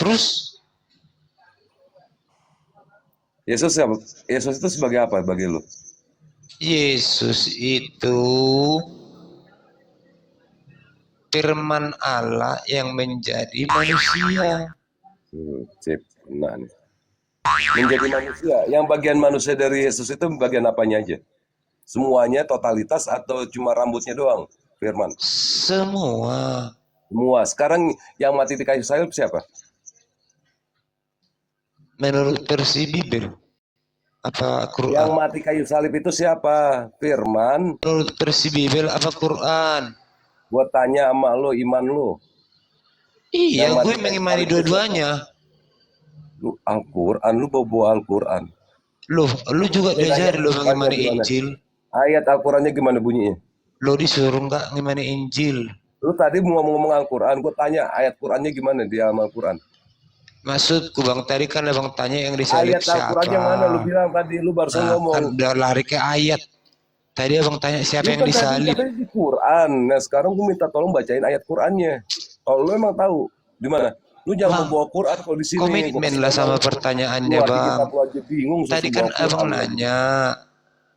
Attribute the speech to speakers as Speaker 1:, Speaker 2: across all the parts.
Speaker 1: Terus
Speaker 2: Yesus siapa? Yesus itu sebagai apa bagi lu?
Speaker 1: Yesus itu firman Allah yang menjadi manusia.
Speaker 2: Sip, nah nih. Menjadi manusia. Yang bagian manusia dari Yesus itu bagian apanya aja? Semuanya totalitas atau cuma rambutnya doang? Firman.
Speaker 1: Semua.
Speaker 2: Semua. Sekarang yang mati di kayu salib siapa?
Speaker 1: Menurut versi Bible. Apa
Speaker 2: Yang
Speaker 1: Quran?
Speaker 2: mati kayu salib itu siapa? Firman.
Speaker 1: Menurut versi Bible apa Quran?
Speaker 2: Gue tanya sama lo, iman lo.
Speaker 1: Iya, gue mengimani dua-duanya.
Speaker 2: Lu Al-Quran, lu bawa Al-Quran.
Speaker 1: Lu juga diajari lo mengimani Injil.
Speaker 2: Ayat Al-Qurannya gimana bunyinya?
Speaker 1: Lo disuruh nggak ngimani Injil.
Speaker 2: Lu tadi mau ngomong Al-Quran, gue tanya ayat Qurannya gimana di Al-Quran?
Speaker 1: Maksudku bang, tadi kan abang tanya yang disalib
Speaker 2: ayat
Speaker 1: siapa?
Speaker 2: Al-Quran yang mana? Lu bilang tadi, lu barusan ngomong.
Speaker 1: Kan udah lari ke ayat. Tadi abang tanya siapa yang disalib.
Speaker 2: Tadi di Quran. Nah sekarang gue minta tolong bacain ayat Qurannya. Kalau lu emang tahu di mana? Lu jangan bawa Quran kalau di sini.
Speaker 1: Komitmen lah sama pertanyaannya bang.
Speaker 2: Bingung,
Speaker 1: tadi kan abang nanya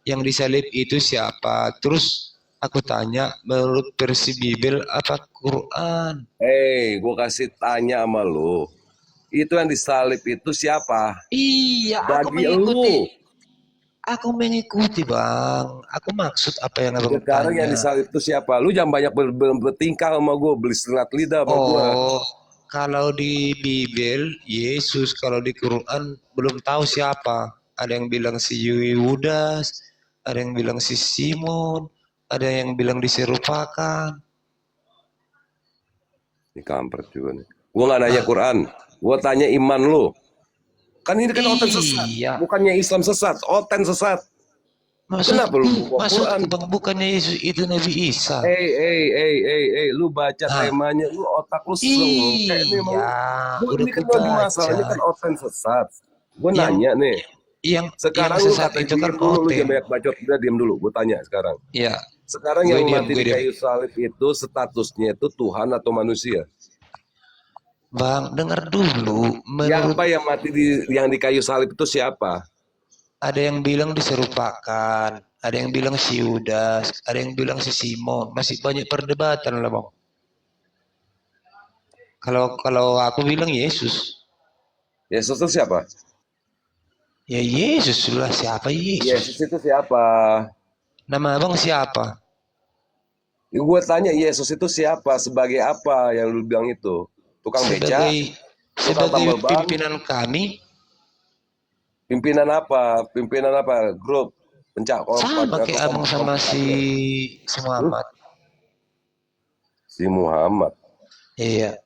Speaker 1: yang disalib itu siapa. Terus aku tanya menurut versi Bible apa Quran?
Speaker 2: Gue kasih tanya sama lu. Itu yang disalib itu siapa?
Speaker 1: Iya,
Speaker 2: aku mengikuti.
Speaker 1: Aku mengikuti bang. Aku maksud apa yang abang
Speaker 2: sekarang tanya. Yang disalib itu siapa? Lu jangan banyak bertingkah sama gue, beli serat lidah sama gue.
Speaker 1: Kalau di Bible Yesus, kalau di Quran belum tahu siapa. Ada yang bilang si Yudas, ada yang bilang si Simon, ada yang bilang diserupakan.
Speaker 2: Ini kampret juga nih. Gue gak nanya Quran, gue tanya iman lu. Kan ini kan oten sesat, bukannya Islam sesat, oten sesat. Kenapa lu bawa Quran?
Speaker 1: Bang, bukannya Yesus itu Nabi Isa.
Speaker 2: Lu baca temanya, lu otak lu
Speaker 1: iya,
Speaker 2: ini kan lagi masalahnya kan oten sesat. Gue nanya nih, sekarang lu kata itu kan lu jangan banyak bacot, udah diam dulu, gue tanya sekarang.
Speaker 1: Iya.
Speaker 2: Sekarang yang mati di kayu salib itu statusnya itu Tuhan atau manusia?
Speaker 1: Bang, dengar dulu.
Speaker 2: Yang apa yang mati yang di kayu salib itu siapa?
Speaker 1: Ada yang bilang diserupakan, ada yang bilang si Yudas, ada yang bilang si Simon. Masih banyak perdebatan lah bang. Kalau aku bilang Yesus.
Speaker 2: Yesus itu siapa?
Speaker 1: Ya Yesus lah, siapa Yesus?
Speaker 2: Yesus itu siapa?
Speaker 1: Nama abang siapa?
Speaker 2: Gue tanya Yesus itu siapa? Sebagai apa yang lu bilang itu? Tukang beca?
Speaker 1: Sebagai pimpinan kami.
Speaker 2: Pimpinan apa? Pimpinan apa? Grup pencak.
Speaker 1: Sama kayak abang sama si Muhammad.
Speaker 2: Si Muhammad.
Speaker 1: Iya.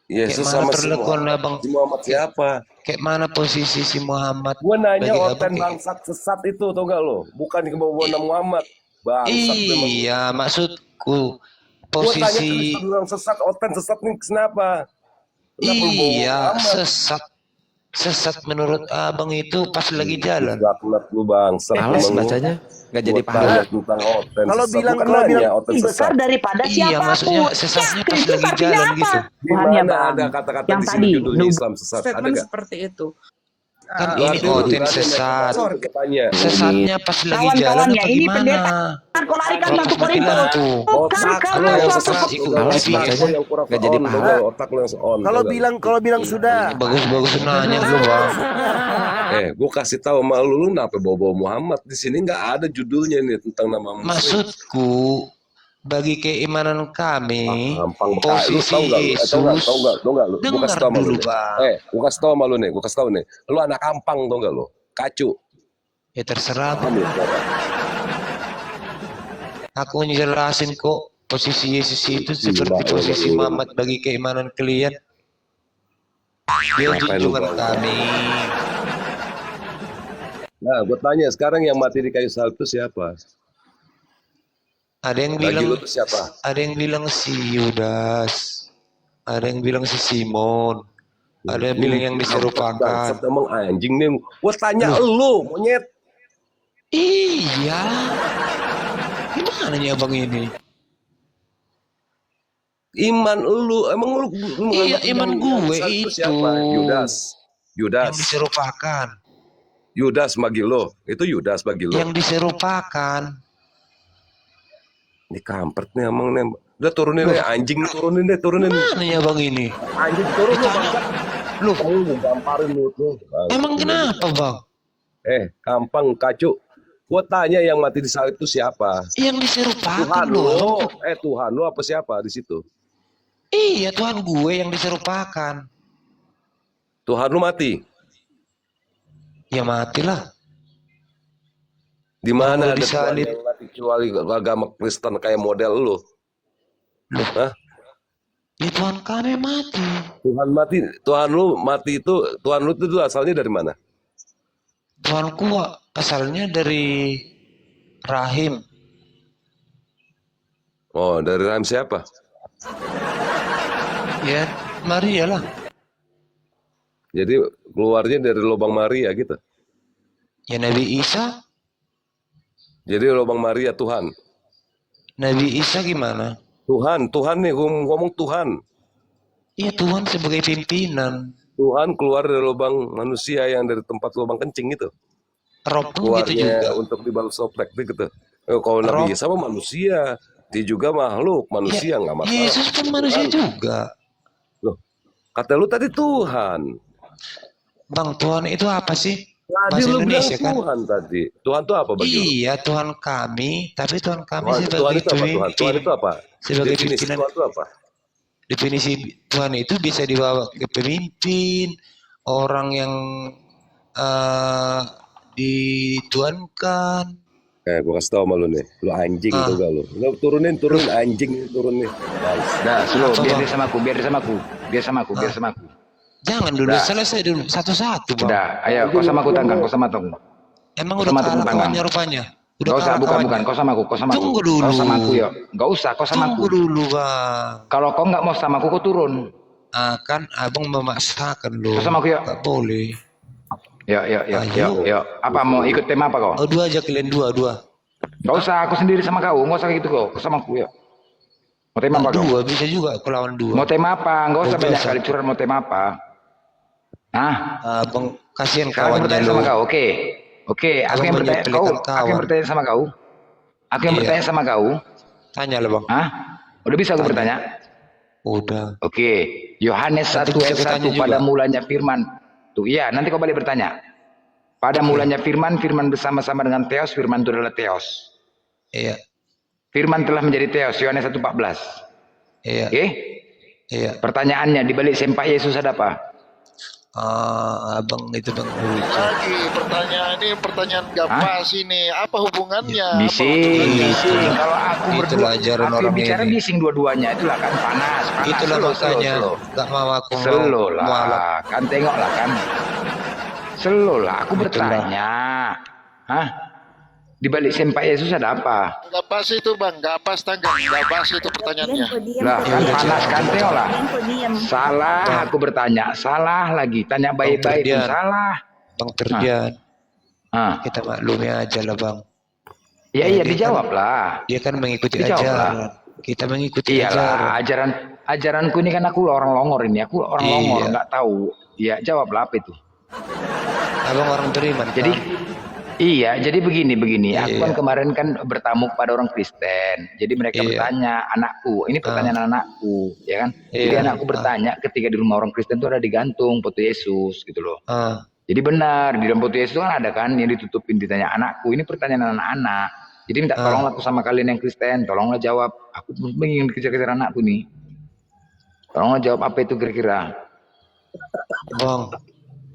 Speaker 2: Yesus sama si Muhammad siapa?
Speaker 1: Kayak mana posisi si Muhammad?
Speaker 2: Gue nanya oten bangsat sesat itu, tau gak lo? Bukan di kebawaan Muhammad. Bangsat.
Speaker 1: Iya, maksudku posisi.
Speaker 2: Gue tanya sesat, oten sesat nih kenapa?
Speaker 1: Iya, sesat menurut abang itu pas lagi jalan.
Speaker 3: Males bacanya, nggak jadi paham.
Speaker 2: Kalau bilang
Speaker 4: besar daripada siapapun.
Speaker 1: Iya, maksudnya sesatnya pas lagi jalan gitu.
Speaker 4: Tuhan ya bang.
Speaker 2: Ada kata-kata
Speaker 4: yang
Speaker 2: di sini judulnya
Speaker 4: tadi
Speaker 2: Islam sesat.
Speaker 5: Statement seperti itu.
Speaker 1: Kan ini oten sesat. Sesatnya pas lagi jalan apa gimana?
Speaker 4: Kau larikan batu
Speaker 1: Korintus.
Speaker 4: Kalau
Speaker 1: yang sesat ikut
Speaker 3: nggak jadi paham.
Speaker 5: Kalau bilang sudah.
Speaker 1: Bagus nanya lu bang.
Speaker 2: Gue kasih tahu sama lu kenapa bawa Muhammad di sini nggak ada judulnya nih tentang nama Muslim.
Speaker 1: Maksudku bagi keimanan kami posisi Yesus.
Speaker 2: Tau nggak lu? Gue kasih tahu dulu bang. Gue kasih tahu sama lu nih. Lu anak kampang tau nggak lu? Kacu.
Speaker 1: Ya terserah. Aku ngejelasin kok posisi Yesus itu seperti posisi Muhammad bagi keimanan kalian. Dia junjungan kami.
Speaker 2: Nah, gue tanya sekarang yang mati di kayu salib itu siapa?
Speaker 1: Ada yang bilang siapa? Ada yang bilang si Yudas. Ada yang bilang si Simon. Ada yang bilang yang diserupakan.
Speaker 2: Emang anjing nih. Gue tanya lu, monyet.
Speaker 1: Iya. Gimana nih abang ini?
Speaker 2: Iman lu, emang lu
Speaker 1: Iya, iman gue
Speaker 2: itu
Speaker 1: itu
Speaker 2: siapa? Yudas.
Speaker 1: yang diserupakan.
Speaker 2: Yudas bagi lo, itu Yudas bagi lo.
Speaker 1: Yang diserupakan.
Speaker 2: Ini kampret nih emang nih. Udah turunin deh, anjing turunin deh, turunin.
Speaker 1: Mana ya bang ini?
Speaker 2: Anjing turun lu
Speaker 1: Ditanya.
Speaker 2: bangsa.
Speaker 1: Loh,
Speaker 2: Lu gamparin lu tuh.
Speaker 1: emang kenapa bang?
Speaker 2: Gampang kacu. Gua tanya yang mati di salib itu siapa?
Speaker 1: Yang diserupakan
Speaker 2: Tuhan
Speaker 1: loh.
Speaker 2: lo. Tuhan lo apa siapa di situ?
Speaker 1: Iya, Tuhan gue yang diserupakan.
Speaker 2: Tuhan lu mati.
Speaker 1: Ya matilah.
Speaker 2: Di mana
Speaker 1: Kalau
Speaker 2: ada Tuhan
Speaker 1: disalib.
Speaker 2: yang mati kecuali agama Kristen kayak model lu? Hah?
Speaker 1: Ya Tuhan kami mati.
Speaker 2: Tuhan mati, Tuhan lu mati itu, Tuhan lu itu asalnya dari mana?
Speaker 1: Tuhanku asalnya dari rahim.
Speaker 2: Oh, dari rahim siapa?
Speaker 1: Ya, Maria lah.
Speaker 2: Jadi keluarnya dari lubang Maria gitu.
Speaker 1: Ya Nabi Isa.
Speaker 2: Jadi lubang Maria Tuhan.
Speaker 1: Nabi Isa gimana?
Speaker 2: Tuhan nih ngomong Tuhan.
Speaker 1: Iya, Tuhan sebagai pimpinan.
Speaker 2: Tuhan keluar dari lubang manusia yang dari tempat lubang kencing itu.
Speaker 1: Rob pun gitu juga.
Speaker 2: Keluarnya untuk dibalas soplek gitu. Kalau Nabi Isa mah manusia, dia juga makhluk manusia nggak masalah.
Speaker 1: Yesus pun manusia juga.
Speaker 2: Loh, kata lu tadi Tuhan.
Speaker 1: Bang, Tuhan itu apa sih?
Speaker 2: Tadi
Speaker 1: Bahasa
Speaker 2: lu bilang
Speaker 1: Indonesia kan?
Speaker 2: Tuhan tadi. Tuhan itu apa bagi lu?
Speaker 1: Iya, Tuhan kami, tapi Tuhan kami
Speaker 2: Tuhan
Speaker 1: sebagai
Speaker 2: itu apa Tuhan? Tuhan
Speaker 1: pemimpin.
Speaker 2: itu apa?
Speaker 1: Sebagai
Speaker 2: Definisi
Speaker 1: pimpinan.
Speaker 2: Tuhan itu apa?
Speaker 1: Definisi Tuhan itu bisa dibawa ke pemimpin, orang yang dituankan.
Speaker 2: Gua kasih tau sama lu nih. Lu anjing tuh gak lu. Lu turunin anjing turun nih.
Speaker 3: Dah, slow,
Speaker 1: Apa,
Speaker 3: biar
Speaker 1: Bang?
Speaker 3: dia sama aku, biar sama aku.
Speaker 1: Jangan dulu,
Speaker 3: Udah.
Speaker 1: selesai dulu satu-satu bang.
Speaker 3: Udah, ayo kau sama aku tangkang, kau sama aku.
Speaker 1: Emang
Speaker 3: Kau
Speaker 1: udah
Speaker 3: sama
Speaker 1: kalah
Speaker 3: tepung tangan.
Speaker 1: kawannya rupanya. Udah
Speaker 3: Gak usah,
Speaker 1: kalah
Speaker 3: bukan,
Speaker 1: kawannya.
Speaker 3: kau sama aku.
Speaker 1: Tunggu dulu.
Speaker 3: Kau sama aku yuk. Gak usah, kau sama
Speaker 1: Tunggu
Speaker 3: aku.
Speaker 1: dulu bang.
Speaker 3: Kalau kau nggak mau sama aku, kau turun.
Speaker 1: Kan abang memaksakan loh.
Speaker 3: Kau sama aku yuk.
Speaker 1: Gak boleh.
Speaker 3: Yuk. Apa mau ikut tema apa kau?
Speaker 1: Oh, dua aja kalian dua.
Speaker 3: Gak usah, aku sendiri sama kau. Gak usah gitu kau. Kau sama aku yuk. Mau tema apa kau?
Speaker 1: Dua bisa juga aku lawan dua.
Speaker 3: Mau tema apa? Gak usah
Speaker 1: Oh,
Speaker 3: banyak
Speaker 1: biasa.
Speaker 3: kali curhat mau tema apa.
Speaker 1: Abang kasihan
Speaker 3: Sekarang aku
Speaker 1: kawannya
Speaker 3: bertanya
Speaker 1: lo.
Speaker 3: sama kau, oke. Aku yang bertanya
Speaker 1: menyepelekan
Speaker 3: kau. Aku yang
Speaker 1: kawan.
Speaker 3: bertanya sama kau. Aku yang
Speaker 1: Iya.
Speaker 3: bertanya sama kau.
Speaker 1: Tanya lah bang.
Speaker 3: Udah bisa aku bertanya?
Speaker 1: Udah.
Speaker 3: Oke. Yohanes 1
Speaker 1: Nanti bisa
Speaker 3: ayat 1
Speaker 1: kutanya juga.
Speaker 3: pada mulanya firman. Tuh iya, nanti kau balik bertanya. Pada mulanya firman bersama-sama dengan Theos, firman itu adalah Theos.
Speaker 1: Iya.
Speaker 3: Firman telah menjadi Theos, Yohanes 1:14.
Speaker 1: Iya.
Speaker 3: Oke?
Speaker 1: Iya.
Speaker 3: Pertanyaannya di balik sempak Yesus ada apa?
Speaker 1: Abang itu bang.
Speaker 6: Lagi pertanyaan gak pas ini. Apa hubungannya?
Speaker 3: Bising. Kalau aku
Speaker 1: Itulah
Speaker 3: berdua,
Speaker 1: ajaran
Speaker 3: aku
Speaker 1: orang
Speaker 3: bicara
Speaker 1: ini.
Speaker 3: bising dua-duanya. Itulah kan panas.
Speaker 1: Itulah makanya gak mau aku
Speaker 3: Slow
Speaker 1: mualaf.
Speaker 3: lah, kan tengoklah kan. Slow lah, aku
Speaker 1: Itulah.
Speaker 3: bertanya. Di balik sempak Yesus ada apa?
Speaker 6: Gak pas itu bang, gak pas tanggang, gak pas itu pertanyaannya.
Speaker 3: Lah kan panas kan tengoklah.
Speaker 4: Diam.
Speaker 3: Salah aku bertanya, salah lagi. Tanya baik-baik pun
Speaker 1: Ferdian.
Speaker 3: salah.
Speaker 1: Bang Terdian.
Speaker 3: Ah,
Speaker 1: Kita maklumi aja lah bang.
Speaker 3: iya
Speaker 1: Dia
Speaker 3: dijawab lah.
Speaker 1: Dia kan mengikuti
Speaker 3: Dijawab
Speaker 1: ajaran.
Speaker 3: lah.
Speaker 1: Kita mengikuti
Speaker 3: Iyalah,
Speaker 1: ajaran.
Speaker 3: ajaranku ini kan aku orang Longor ini. Aku orang
Speaker 1: Iya.
Speaker 3: Longor, nggak tahu. Iya, jawablah apa itu.
Speaker 1: Abang orang beriman.
Speaker 3: Jadi
Speaker 1: kan?
Speaker 3: iya, jadi begini. Aku
Speaker 1: Iya.
Speaker 3: kan kemarin kan bertamu kepada orang Kristen. Jadi mereka
Speaker 1: Iya.
Speaker 3: bertanya, anakku, ini pertanyaan anakku, ya kan? Jadi
Speaker 1: Iya.
Speaker 3: anakku bertanya ketika di rumah orang Kristen itu ada digantung foto Yesus gitu loh. Jadi benar di dalam foto Yesus itu kan ada kan yang ditutupin, ditanya anakku. Ini pertanyaan anak-anak. Jadi minta tolonglah aku sama kalian yang Kristen, tolonglah jawab. Aku ingin dikejar-kejar anakku nih. Tolonglah jawab apa itu kira-kira.
Speaker 1: Bang,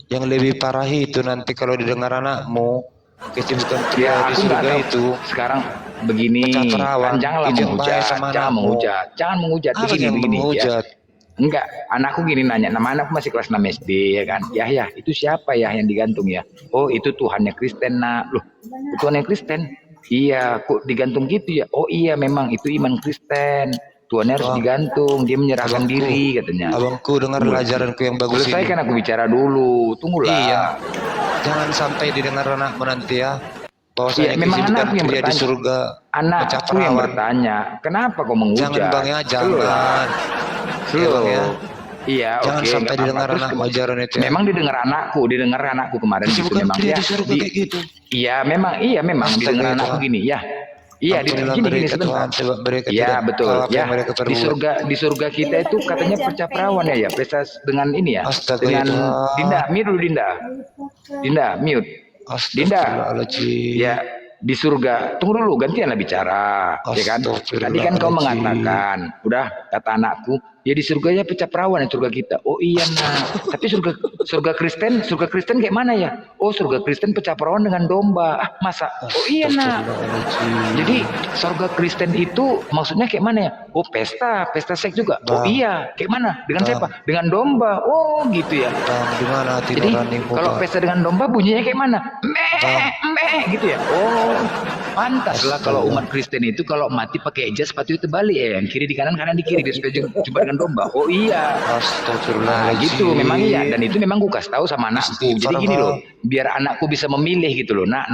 Speaker 1: yang lebih parah itu nanti kalau didengar anakmu kesibukan pria di
Speaker 3: Aku nggak
Speaker 1: surga
Speaker 3: tahu.
Speaker 1: itu.
Speaker 3: Sekarang begini,
Speaker 1: Pecah perawan.
Speaker 3: kan janganlah
Speaker 1: Itu yang bahaya
Speaker 3: menghujat,
Speaker 1: sama
Speaker 3: jangan
Speaker 1: anakmu.
Speaker 3: menghujat, jangan menghujat.
Speaker 1: Apa
Speaker 3: Begini,
Speaker 1: yang
Speaker 3: ya.
Speaker 1: menghujat?
Speaker 3: Enggak, anakku gini nanya, nama anakku masih kelas 6 SD ya kan. Ya, itu siapa ya yang digantung ya? Oh, itu Tuhannya Kristen nak. Loh, Tuhannya Kristen? Iya, kok digantung gitu ya? Oh iya, memang itu iman Kristen. Tuhannya harus
Speaker 1: Bang,
Speaker 3: digantung, dia menyerahkan
Speaker 1: abangku,
Speaker 3: diri katanya.
Speaker 1: Abangku dengarlah ajaranku yang bagus ini.
Speaker 3: Selesaikan aku bicara dulu, tunggulah.
Speaker 1: Iya. Jangan sampai didengar anakmu nanti ya. Bahwasanya
Speaker 3: memang
Speaker 1: kehidupan
Speaker 3: anakku yang
Speaker 1: pria di
Speaker 3: bertanya.
Speaker 1: surga
Speaker 3: Anakku yang
Speaker 1: perawan.
Speaker 3: bertanya, kenapa kau menghujat?
Speaker 1: Jangan Bang ya, jangan. Ya Bang ya.
Speaker 3: Iya,
Speaker 1: Jangan
Speaker 3: oke,
Speaker 1: sampai
Speaker 3: nggak
Speaker 1: didengar
Speaker 3: apa-apa. Terus
Speaker 1: anak ajaran itu ya.
Speaker 3: memang didengar anakku kemarin
Speaker 1: Masih
Speaker 3: gitu
Speaker 1: bukan
Speaker 3: memang
Speaker 1: pria
Speaker 3: ya.
Speaker 1: di surga kayak gitu.
Speaker 3: Iya, memang
Speaker 1: Astaga,
Speaker 3: didengar
Speaker 1: itu,
Speaker 3: anakku
Speaker 1: ah.
Speaker 3: gini, ya. Iya,
Speaker 1: Ampunilah
Speaker 3: gini
Speaker 1: mereka
Speaker 3: sebentar.
Speaker 1: Tuhan, sebab mereka
Speaker 3: Ya
Speaker 1: tidak
Speaker 3: betul
Speaker 1: tahu apa
Speaker 3: ya
Speaker 1: yang mereka
Speaker 3: di
Speaker 1: perbuat.
Speaker 3: surga kita itu katanya percaperawan ya pesta dengan ini ya
Speaker 1: Astaga,
Speaker 3: dengan
Speaker 1: itu,
Speaker 3: Dinda mute dulu Dinda mute Dinda
Speaker 1: Astagfirullahaladzim.
Speaker 3: ya di surga tunggu dulu gantianlah bicara ya kan tadi kan kau mengatakan udah kata anakku ya di surga ya percaperawan ya surga kita oh iya nah tapi surga Kristen kayak mana ya oh surga Kristen percaperawan dengan domba masa oh iya nah jadi surga Kristen itu maksudnya kayak mana ya oh pesta seks juga oh iya kayak mana dengan siapa dengan domba oh gitu ya
Speaker 1: Bang, di mana hati
Speaker 3: jadi
Speaker 1: nuranimu,
Speaker 3: kalau
Speaker 1: Bang?
Speaker 3: pesta dengan domba bunyinya kayak mana meh gitu ya oh pantas lah kalau umat Kristen itu kalau mati pakai jas sepatu itu terbalik ya yang kiri di kanan di kiri dia supaya jumpa dengan domba oh iya
Speaker 1: Astagfirullahaladzim.
Speaker 3: gitu memang iya dan itu memang gue kasih tahu sama anakku jadi gini loh biar anakku bisa memilih gitu loh nak